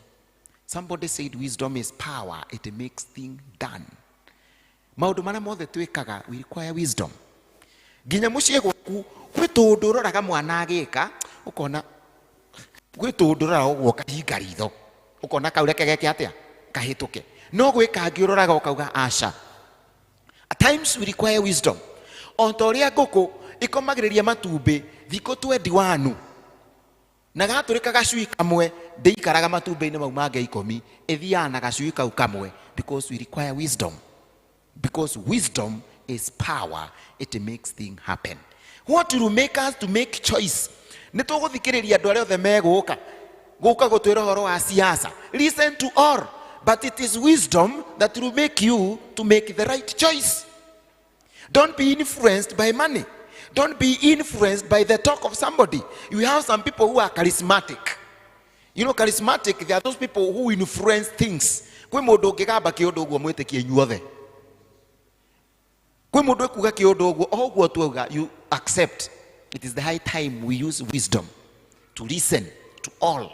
Somebody said wisdom is power. It makes things done. Maundu mara mothe twikaga, we require wisdom. Ginya mucie gwaku gwitunduraga mwana agika ukona gwitundura ogwo kahinga ritho ukona kaureke geke atia kahituke no gwika ngiururaga ukauga asha. At times we require wisdom. Ontoria ngũkũ ikomagiriria matumbi thikũ 21 na gaturika gacui kamwe ndeikaraga matumbi-inĩ mau mangĩ 10 ithiaga na gacui kau kamwe, because we require wisdom. Because wisdom is power. It makes things happen. What will make us to make choice? Nitũgũthikĩrĩria andũ arĩa othe megũka gũtwĩra ũhoro wa siasa. Listen to all, but it is wisdom that will make you to make the right choice. Don't be influenced by money. Don't be influenced by the talk of somebody. You have some people who are charismatic. You know, charismatic, they are those people who influence things. Kwe mũndũ ũngĩgamba kĩũndũ ũguo mwĩtĩkie inyuothe. Kwe mũndũ ekuga kĩũndũ ũguo ũguo tuauga, you accept. It is the high time we use wisdom to listen to all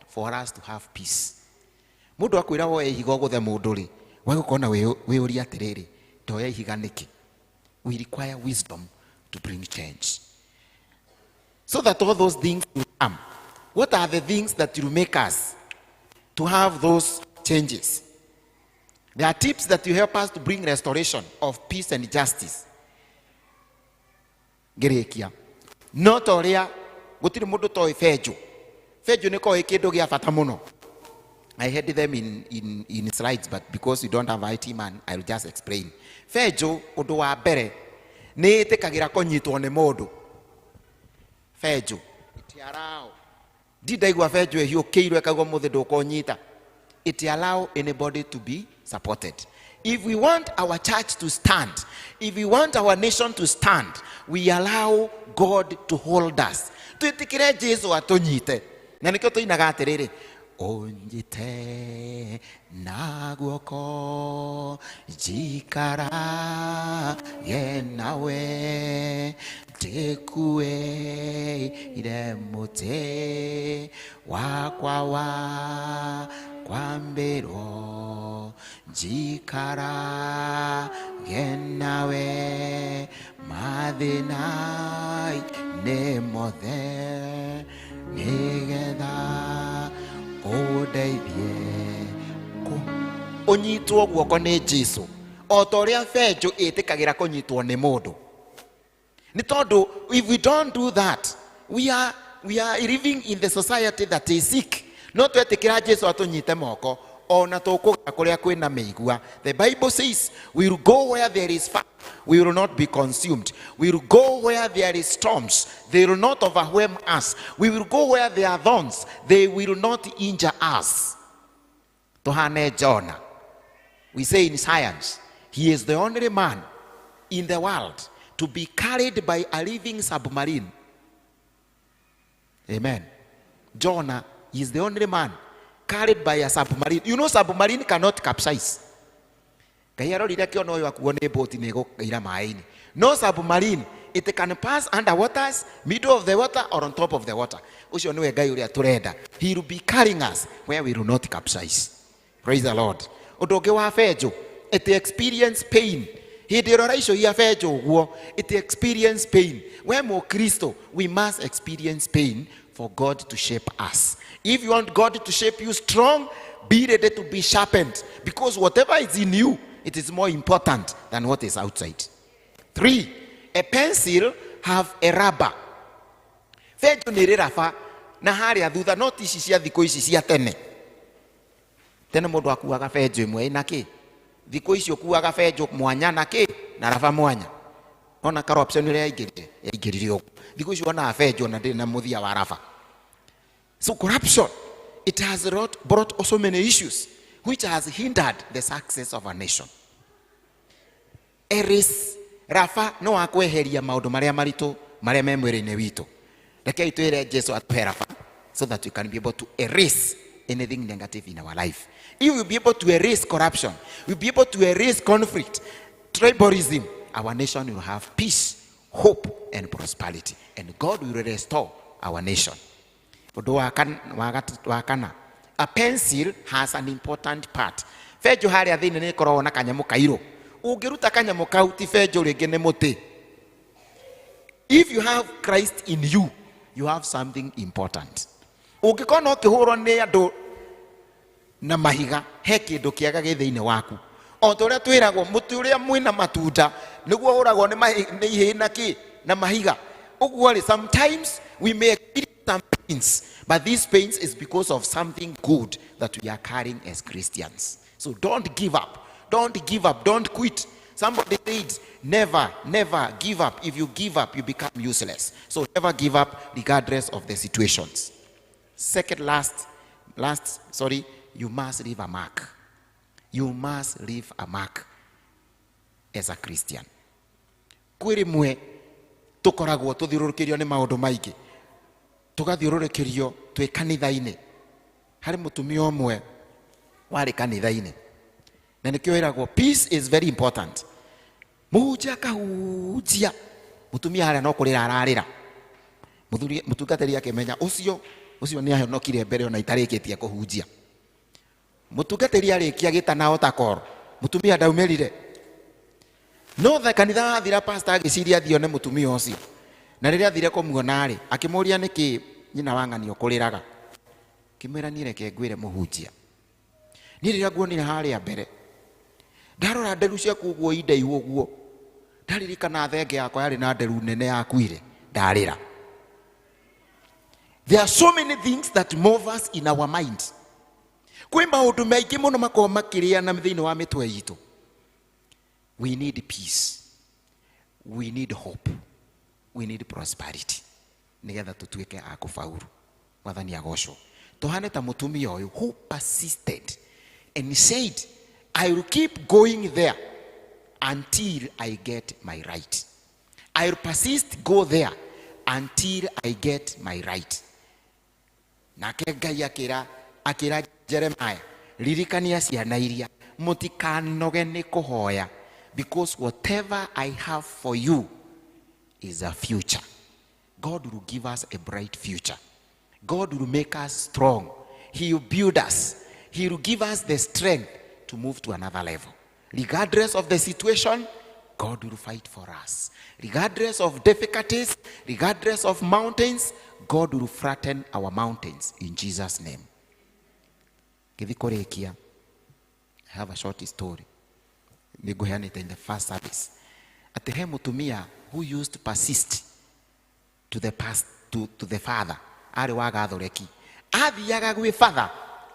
for us to have peace. Mũndũ akwĩra woe ihiga ũgũthe mũndũ rĩ, wagũkona wĩũria atĩrĩrĩ, ndoya ihiga nĩkĩ? We require wisdom to bring change. So that all those things will come. What are the things that will make us to have those changes? There are tips that will help us to bring restoration of peace and justice. Gerekia. no toria gutiri mundu toy fejo niko ikindu gia bata muno. I had them in slides, but because you don't have IT man, I'll just explain. Fejo undu wa mbere ni itikagira kunyitwo ni mundu. Fejo it allow didaigwa fejo ehio keirwe kagwo muthe ndukonyita. It allow anybody to be supported. If we want our church to stand, if we want our nation to stand, we allow God to hold us. Tuitikire Jesu atunyite. Na nikyo tuinaga atiriri, onjite na guoko jikara yenawe tekue ire muti wakwa wa kwambero jikara yenawe madinai ne mothe nigetha udeithie unyitwo guoko ni Jesu o ta uria fejo itikagira kunyitwo ni mundu. Ni tondu if we don't do that, we are living in the society that is sick. No twetikira Jesu atunyite moko ona tukuga kuria kwina meigua. The Bible says we will go where there is fire, we will not be consumed. We will go where there is storms, they will not overwhelm us. We will go where there are thorns, they will not injure us. Tohane Jonah, we say in science, he is the only man in the world to be carried by a living submarine. Amen. Jonah is the only man carried by a submarine. You know submarine cannot capsize. No submarine, it can pass under waters, middle of the water, or on top of the water. He will be carrying us where we will not capsize. Praise the Lord. It experience pain. It experience pain. When more Christo, we must experience pain for God to shape us. If you want God to shape you strong, be ready to be sharpened, because whatever is in you, it is more important than what is outside. 3, a pencil have a rubber. Fejo ni rafa na hari athutha no ti cia thiko ici cia tene. Tene mundu akuaga fejo imwe ina ki. Thiko ici okuaga fejo mwanya na ki na rafa mwanya. Ona corruption ile yaigirire oku. Thiko ici ona fejo na ndina muthia wa rafa. So corruption, it has brought also many issues which has hindered the success of a nation. Eris rafa no akweheria maundu maria maritu maria me mwiri-ini witu. Reke itwire Jesu atuhe rafa so that we can be able to erase anything negative in our life. If we will be able to erase corruption, we will be able to erase conflict, tribalism, our nation will have peace, hope, and prosperity, and God will restore our nation. A pencil has an important part. Fejo hari athini ni korwo na kanyamu kairo. Ungiruta kanyamu kau ti fejo ringi ni muti. If you have Christ in you, you have something important. Ungikona ukihurwo ni andu na mahiga, he kindu kiaga githiini waku. O ta uria twiragwo muti uria mwina matunda niguo uragwo ni ihi na ki na mahiga. Uguo sometimes we may experience some pains, but these pains is because of something good that we are carrying as Christians. So don't give up. Don't give up. Don't quit. Somebody said, never give up. If you give up, you become useless. So never give up regardless of the situations. Second, you must leave a mark. You must leave a mark as a Christian. Kwiri mwe tukoragwo tuthiurukirio ni maundu maingi. Tugathiurukirio twi kanitha-ini. Hari mutumia umwe wari kanitha-ini. Na nikio iragwo peace is very important. Muhunjia kahunjia. Mutumia haria no kurira ararira. Mutungatiri akimenya ucio ni ahonokire mbere ona itarikitie kuhunjia. Mutungatiri arikia gitana otakoro. Mutumia ndaumerire. No the kanitha athira pastor agiciria thio ne mutumia ucio. Na riria athire kumuona ri akimuria niki nyina wang'ani ukuriraga. Kimwira ni reke ngwire muhunjia. Ni riria nguonire haria mbere. Ndarora nderu ciaku uguo indaihu uguo. Ndaririkana thenge yakwa yari na nderu nene yakuire. Ndarira. There are so many things that move us in our mind. Kwe maundu maingĩ mũno makoragwo makĩrĩana thĩinĩ wa mĩtwe itũ. We need peace. We need hope. We need prosperity. Nigetha tutuĩke a kũfaulu. Mwathani agocwo. Tuhane ta mũtumia ũyũ who persisted and said, I will keep going there until I get my right. I will persist, go there until I get my right. Nake Ngai akĩra Jeremiah, ririkania ciana iria mutikanoge nĩ kũhoya, because whatever I have for you is a future. God will give us a bright future. God will make us strong. He will build us. He will give us the strength to move to another level. Regardless of the situation, God will fight for us. Regardless of difficulties, regardless of mountains, God will flatten our mountains in Jesus' name. I have a short story. Niguheanite in the first service. Ati he mutumia who used to persist to the father. Ari wa gathoreki. Athiaga gwi father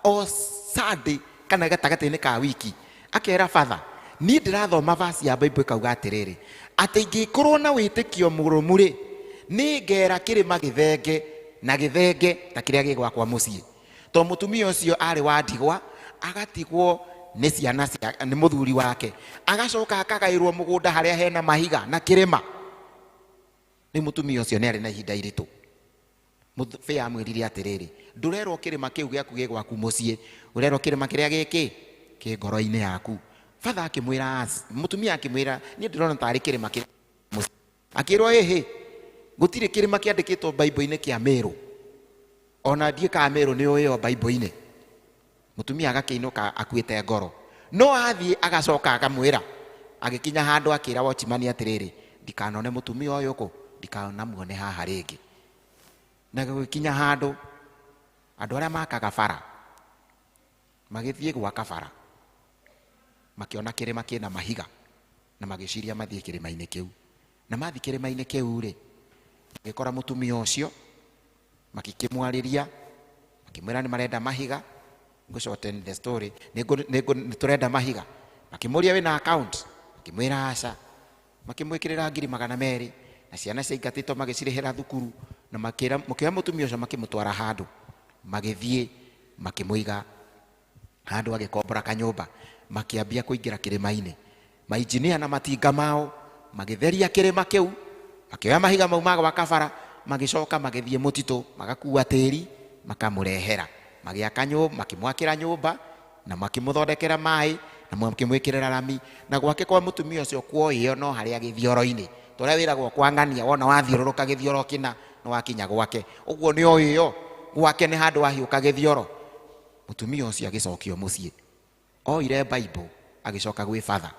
o Sunday kana gatagati-inĩ ka wiki. Akera father, ni ndirathoma verse ya Bible kauga atiriri. Ati ingĩkorwo na wĩtĩkio mũrũmu rĩ, ni ngera kĩrĩma gĩthenge na gĩthenge ta kĩrĩa gĩgwakwa mũciĩ. To mutumia ũcio arĩ wa ndigwa, agatigwo nĩ ciana nĩ mũthuri wake, agacoka akagaĩrwo mũgũnda harĩa hena mahiga na kĩrĩma. Nĩ mutumia ũcio nĩ arĩ na ihinda iritũ. Mũthĩa amwĩrire atĩrĩrĩ, ndũrerwo kĩrĩma kĩu gĩaku gĩgwaku mũciĩ, ũrerwo kĩrĩma kĩrĩa gĩkĩ kĩ ngoro-inĩ yaku. Father akĩmwĩra, mutumia akĩmwĩra, niĩ ndĩrona tarĩ kĩrĩma kĩrĩa mũciĩ. Akĩrwo ĩhĩ, gũtirĩ kĩrĩma kĩandĩkĩtwo Bible-inĩ kĩa Meru. Ona ndiĩ ka Meru nĩ ũyũ Bible-inĩ. Mutumia agakĩinũka akuĩte ngoro. No athiĩ agacoka akamwĩra, agĩkinya handũ akĩra watchman atĩrĩrĩ, ndikanone mutumia ũyũ kũ, ndikanamuone haha rĩngĩ. Na gũkinya handũ andũ arĩa makaga bara magĩthiĩ gwaka bara, makĩona kĩrĩma kĩna mahiga na magĩciria mathiĩ kĩrĩma-inĩ kĩu. Na mathiĩ kĩrĩma-inĩ kĩu rĩ, gĩkora mutumia ũcio makĩmwarĩria, makĩmwĩra nĩ marenda mahiga. Shorten the story, nĩtũrenda mahiga. Makĩmũria wĩna account, makĩmwĩra aca. Makĩmwĩkĩrĩra 200 na ciana ciaingatĩtwo magĩcirĩhĩra thukuru, na makĩoya mutumia ũcio makĩmũtwara handũ, magĩthiĩ makĩmũiga handũ agĩkombora kanyũmba, makĩambia kũingĩra kĩrĩma-inĩ. Mainjinia na matinga mao magĩtheria kĩrĩma kĩu, makĩoya mahiga mau ma gwaka bara, magĩcoka magĩthiĩ mũtitũ, magakua tĩri, makamũrehera. Magĩaka nyũmba, makĩmwakĩra nyũmba na makĩmũthondekera maĩ na makĩmwĩkĩrĩra rami. Na gwake kwa mutumia ũcio kuoĩo no harĩa gĩthioro-inĩ. Tũrĩa wĩragwo kwa ng'ania, wona wathiũrũrũka gĩthioro kĩna no wakinya gwake. Ũguo nĩ oĩo gwake nĩ handũ wahiũka gĩthioro. Mutumia ũcio agĩcokio mũciĩ, oire Bible agĩcoka gwĩ father.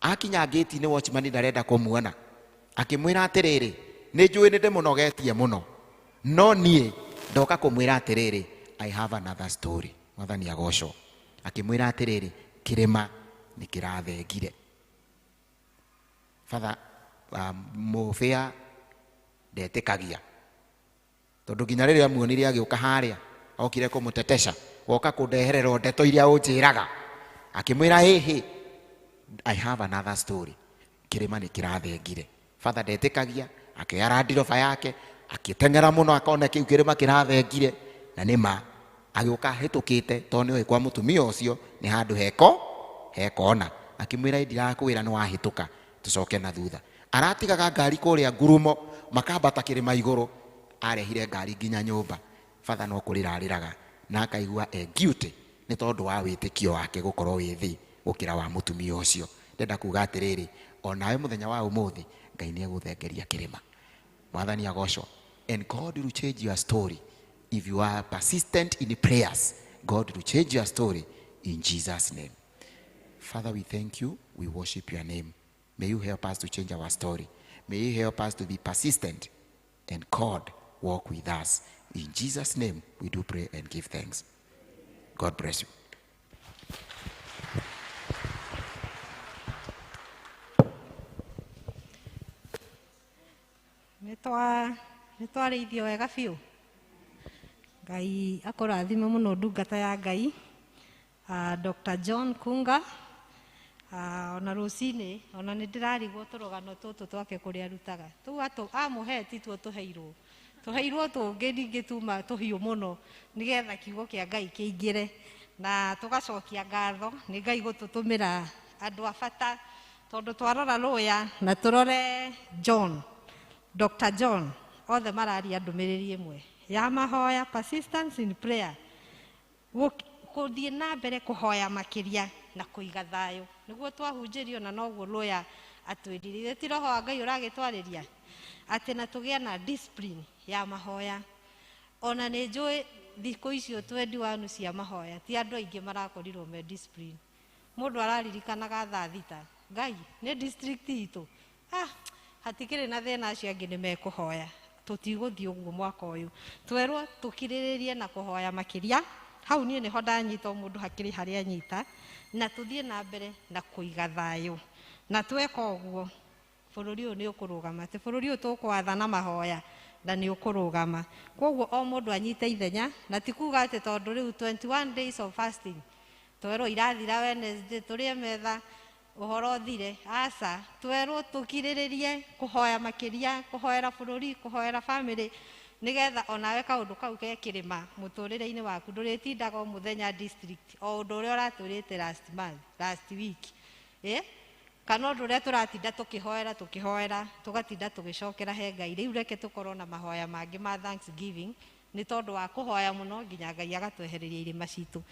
Akinya gate-inĩ watchman ndarenda kũmuona, akĩmwĩra atĩrĩrĩ, nĩ njũĩ nĩ ndĩmũnogetie mũno, no niĩ ndoka kũmwĩra atĩrĩrĩ, I have another story. Mwathani agocwo. Akĩmwĩra atĩrĩrĩ, kĩrĩma nĩ kĩrathengire. Father mũbĩa ndetĩkagia, tondũ nginya rĩrĩa amuonire agĩũka harĩa, okire kũmũteteca, woka kũndeherera ndeto iria ũnjĩraga. Akĩmwĩra hĩhĩ, I have another story. Kĩrĩma nĩ kĩrathengire. Father ndetĩkagia, akĩoya Land Rover yake, akĩteng'era mũno akona kĩu kĩrĩma kĩrathengire, na nĩma agĩũka hĩtũkĩte, tondũ nĩoĩ kwa mutumia ũcio nĩ handũ hekona. Akĩmwĩra ndirakwĩra nĩ wahĩtũka, tũcoke na thutha. Aratigaga ngari kũrĩa ngurumo, makambata kĩrĩma igũrũ, arehire ngari nginya nyũmba. Father no kũrĩra arĩraga, na akaigua guilty nĩ tondũ wa wĩtĩkio wake gũkorwo wĩ thĩ gũkĩra wa mutumia ũcio. Ndenda kuga atĩrĩrĩ, onawe mũthenya wa ũmũthĩ Ngai nĩ egũthengeria kĩrĩma. Mwathani agocwo. And God will change your story. If you are persistent in prayers, God will change your story in Jesus' name. Father, we thank you. We worship your name. May you help us to change our story. May you help us to be persistent, and God walk with us. In Jesus' name, we do pray and give thanks. God bless you. Nĩ twarĩithio wega biũ. Ngai akũrathime mũno ndungata ya Ngai. Dr. John Kunga, ona rũcinĩ ona nĩ ndĩrarigwo tũrũgano tũtũ twake kũrĩa arutaga. Tũu amũhe ti tuo tũheirwo. Tũheirwo tũngĩ ningĩ tuma tũhiũ mũno nĩgetha kiugo kĩa Ngai kĩingĩre na tũgacokia ngatho nĩ Ngai gũtũtũmĩra andũ a bata tondũ twarora Rũya na tũrore John, Dr. John, othe mararia ndũmĩrĩri ĩmwe ya mahoya, persistence in prayer, gũthiĩ na mbere kũhoya makĩria na kũiga thayũ nĩguo twahunjĩrio na noguo Rũya atwĩrire ti roho wa Ngai ũragĩtwarĩria atĩ na tũgĩa na discipline ya mahoya. Ona nĩ njũĩ thikũ icio 21 cia mahoya ti andũ aingĩ marakorirwo me discipline. Mũndũ araririkanaga thaa thita, Ngai nĩ district itũ, hatikĩrĩ na thĩna acio angĩ nĩ mekũhoya, tũtigũthiĩ ũguo mwaka ũyũ. Twerwo tũkirĩrĩrie na kũhoya makĩria, hau niĩ nĩho ndanyita mũndũ hakiri harĩa anyita, na tũthiĩ na mbere na kũiga thayũ. Na tweka ũguo bũrũri ũyũ nĩ ũkũrũgama, atĩ bũrũri ũyũ tũkwatha na mahoya na nĩ ũkũrũgama. Koguo o mũndũ anyite ithenya, na ti kuga atĩ tondũ rĩu 21 days of fasting twerwo irathira Wednesday tũrĩe metha ũhoro ũthire. Aca, twerwo tũkirĩrĩrie kũhoya makĩria, kũhoera bũrũri, kũhoera family, nĩgetha onawe kaũndũ kau ke kĩrĩma mũtũrĩre-inĩ waku ndũrĩtindaga o mũthenya district o ũndũ ũrĩa ũratwĩrĩte last week, kana ũndũ ũrĩa tũratinda tũkĩhoera tũgatinda tũgĩcokera he Ngai. Rĩu reke tũkorwo na mahoya mangĩ ma thanksgiving nĩ tondũ wa kũhoya mũno nginya Ngai agatwehereria irĩma citũ.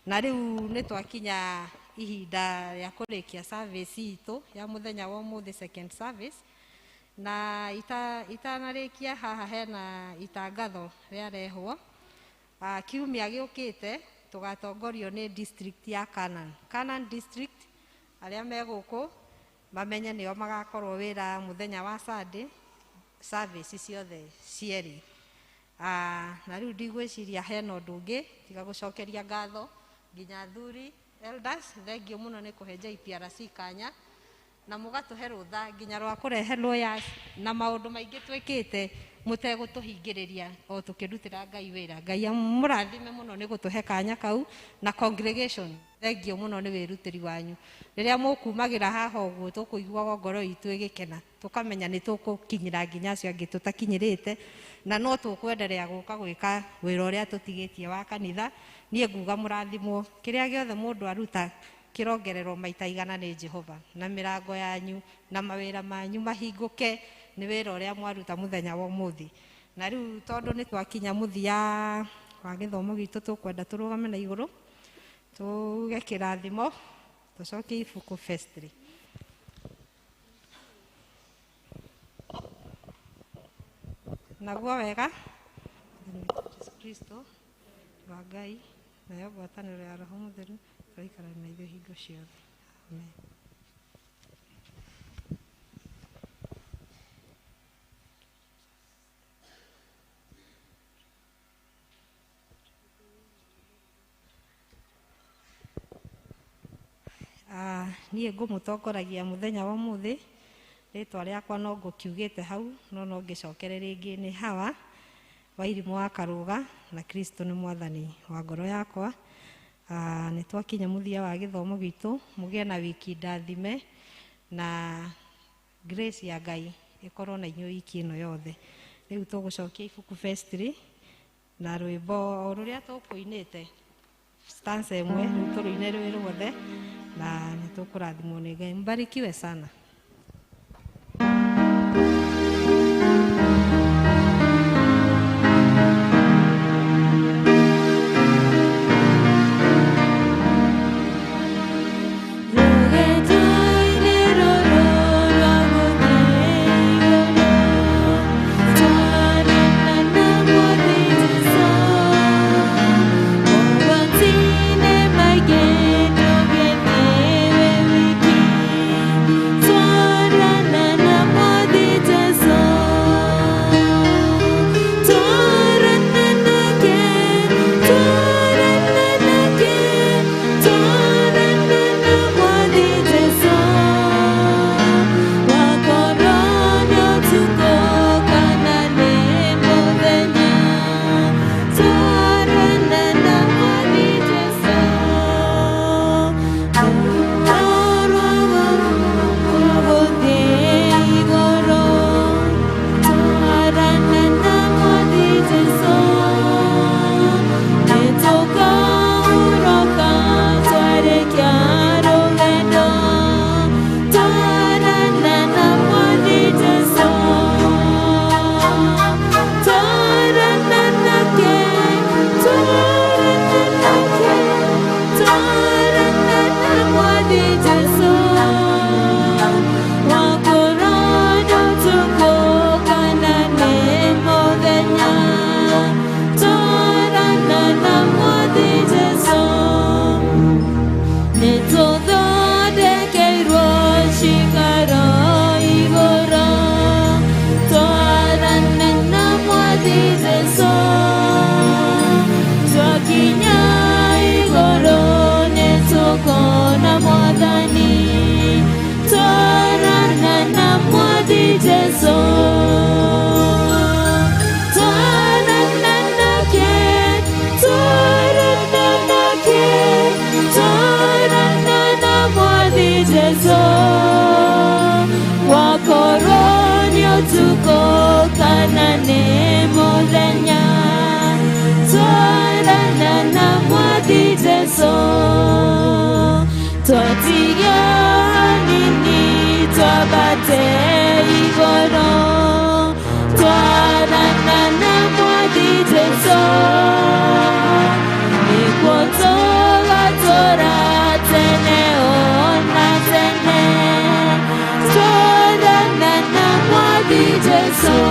Na rĩu nĩ twakinya ihinda rĩa kũrĩkia service itũ ya mũthenya wa ũmũthĩ, second service, na itanarĩkia haha hena itangatho rĩarehwo. Kiumia gĩũkĩte tũgatongorio nĩ district ya Canaan district. Arĩa me gũkũ mamenye nĩo magakorwo wĩra mũthenya wa Sunday, service ciothe cierĩ. Na rĩu ndigwĩciria hena ũndũ ũngĩ tiga gũcokeria ngatho nginya athuri elders. Thengiũ mũno nĩ kũhe JPRC kanya na mũgatũhe rũtha nginya rwa kũrehe lawyers na maũndũ maingĩ twĩkĩte mũtegũtũhingĩrĩria o tũkĩrutĩra Ngai wĩra. Ngai amũrathime mũno nĩ gũtũhe kanya kau, na congregation thengiũ mũno nĩ wĩrutĩri wanyu. Rĩrĩa mũkumagĩra haha ũguo tũkũiguaga ngoro itũ ĩgĩkena, tũkamenya nĩ tũkũkinyĩra nginya acio angĩ tũtakinyĩrĩte, na no tũkwenderea gũka gwĩka wĩra ũrĩa tũtigĩtie wa kanitha. Niĩ nguga mũrathimwo, kĩrĩa gĩothe mũndũ aruta kĩrongererwo maita igana nĩ Jehova, na mĩrango yanyu na mawĩra manyu mahingũke nĩ wĩra ũrĩa mwaruta mũthenya wa ũmũthĩ. Na rĩu tondũ nĩ twakinya mũthia wa gĩthomo gitũ, tũkwenda tũrũgame na igũrũ tuge kĩrathimo, tũcokie ibuku firstly. Naguo wega Yesu Kristo wa Ngai nayo ngwatanĩro ya Roho Mũtheru tũikara na ithuĩ hingo ciothe. Amen. Niĩ ngũmũtongoragia mũthenya wa ũmũthĩ. Rĩtwa rĩakwa no ngũkiugĩte hau, no ngĩcokere rĩngĩ nĩ Hawa wa Irimũ wa Karũga, na Kristo nĩ mwathani wa ngoro yakwa. Nĩ twakinya mũthia wa gĩthomo gitũ, mũgĩe na wiki ndathime na grace ya Ngai ĩkorwo na inyuĩ wiki ĩno yothe. Rĩu tũgũcokia ibuku firstly na rwĩmbo rũrĩa tũkũinĩte stanza ĩmwe, rĩu tũrũine rwĩ ruothe na nĩ tũkũrathimwo nĩ Ngai. Mbarikiwe sana. Twa Jesu. Tuko kanane muthenya twarana na mwathi Jesu twatiga nini twabate igoro twarana na mwathi Jesu nikuo tugatura tene ona tene twarana na mwathi Jesu.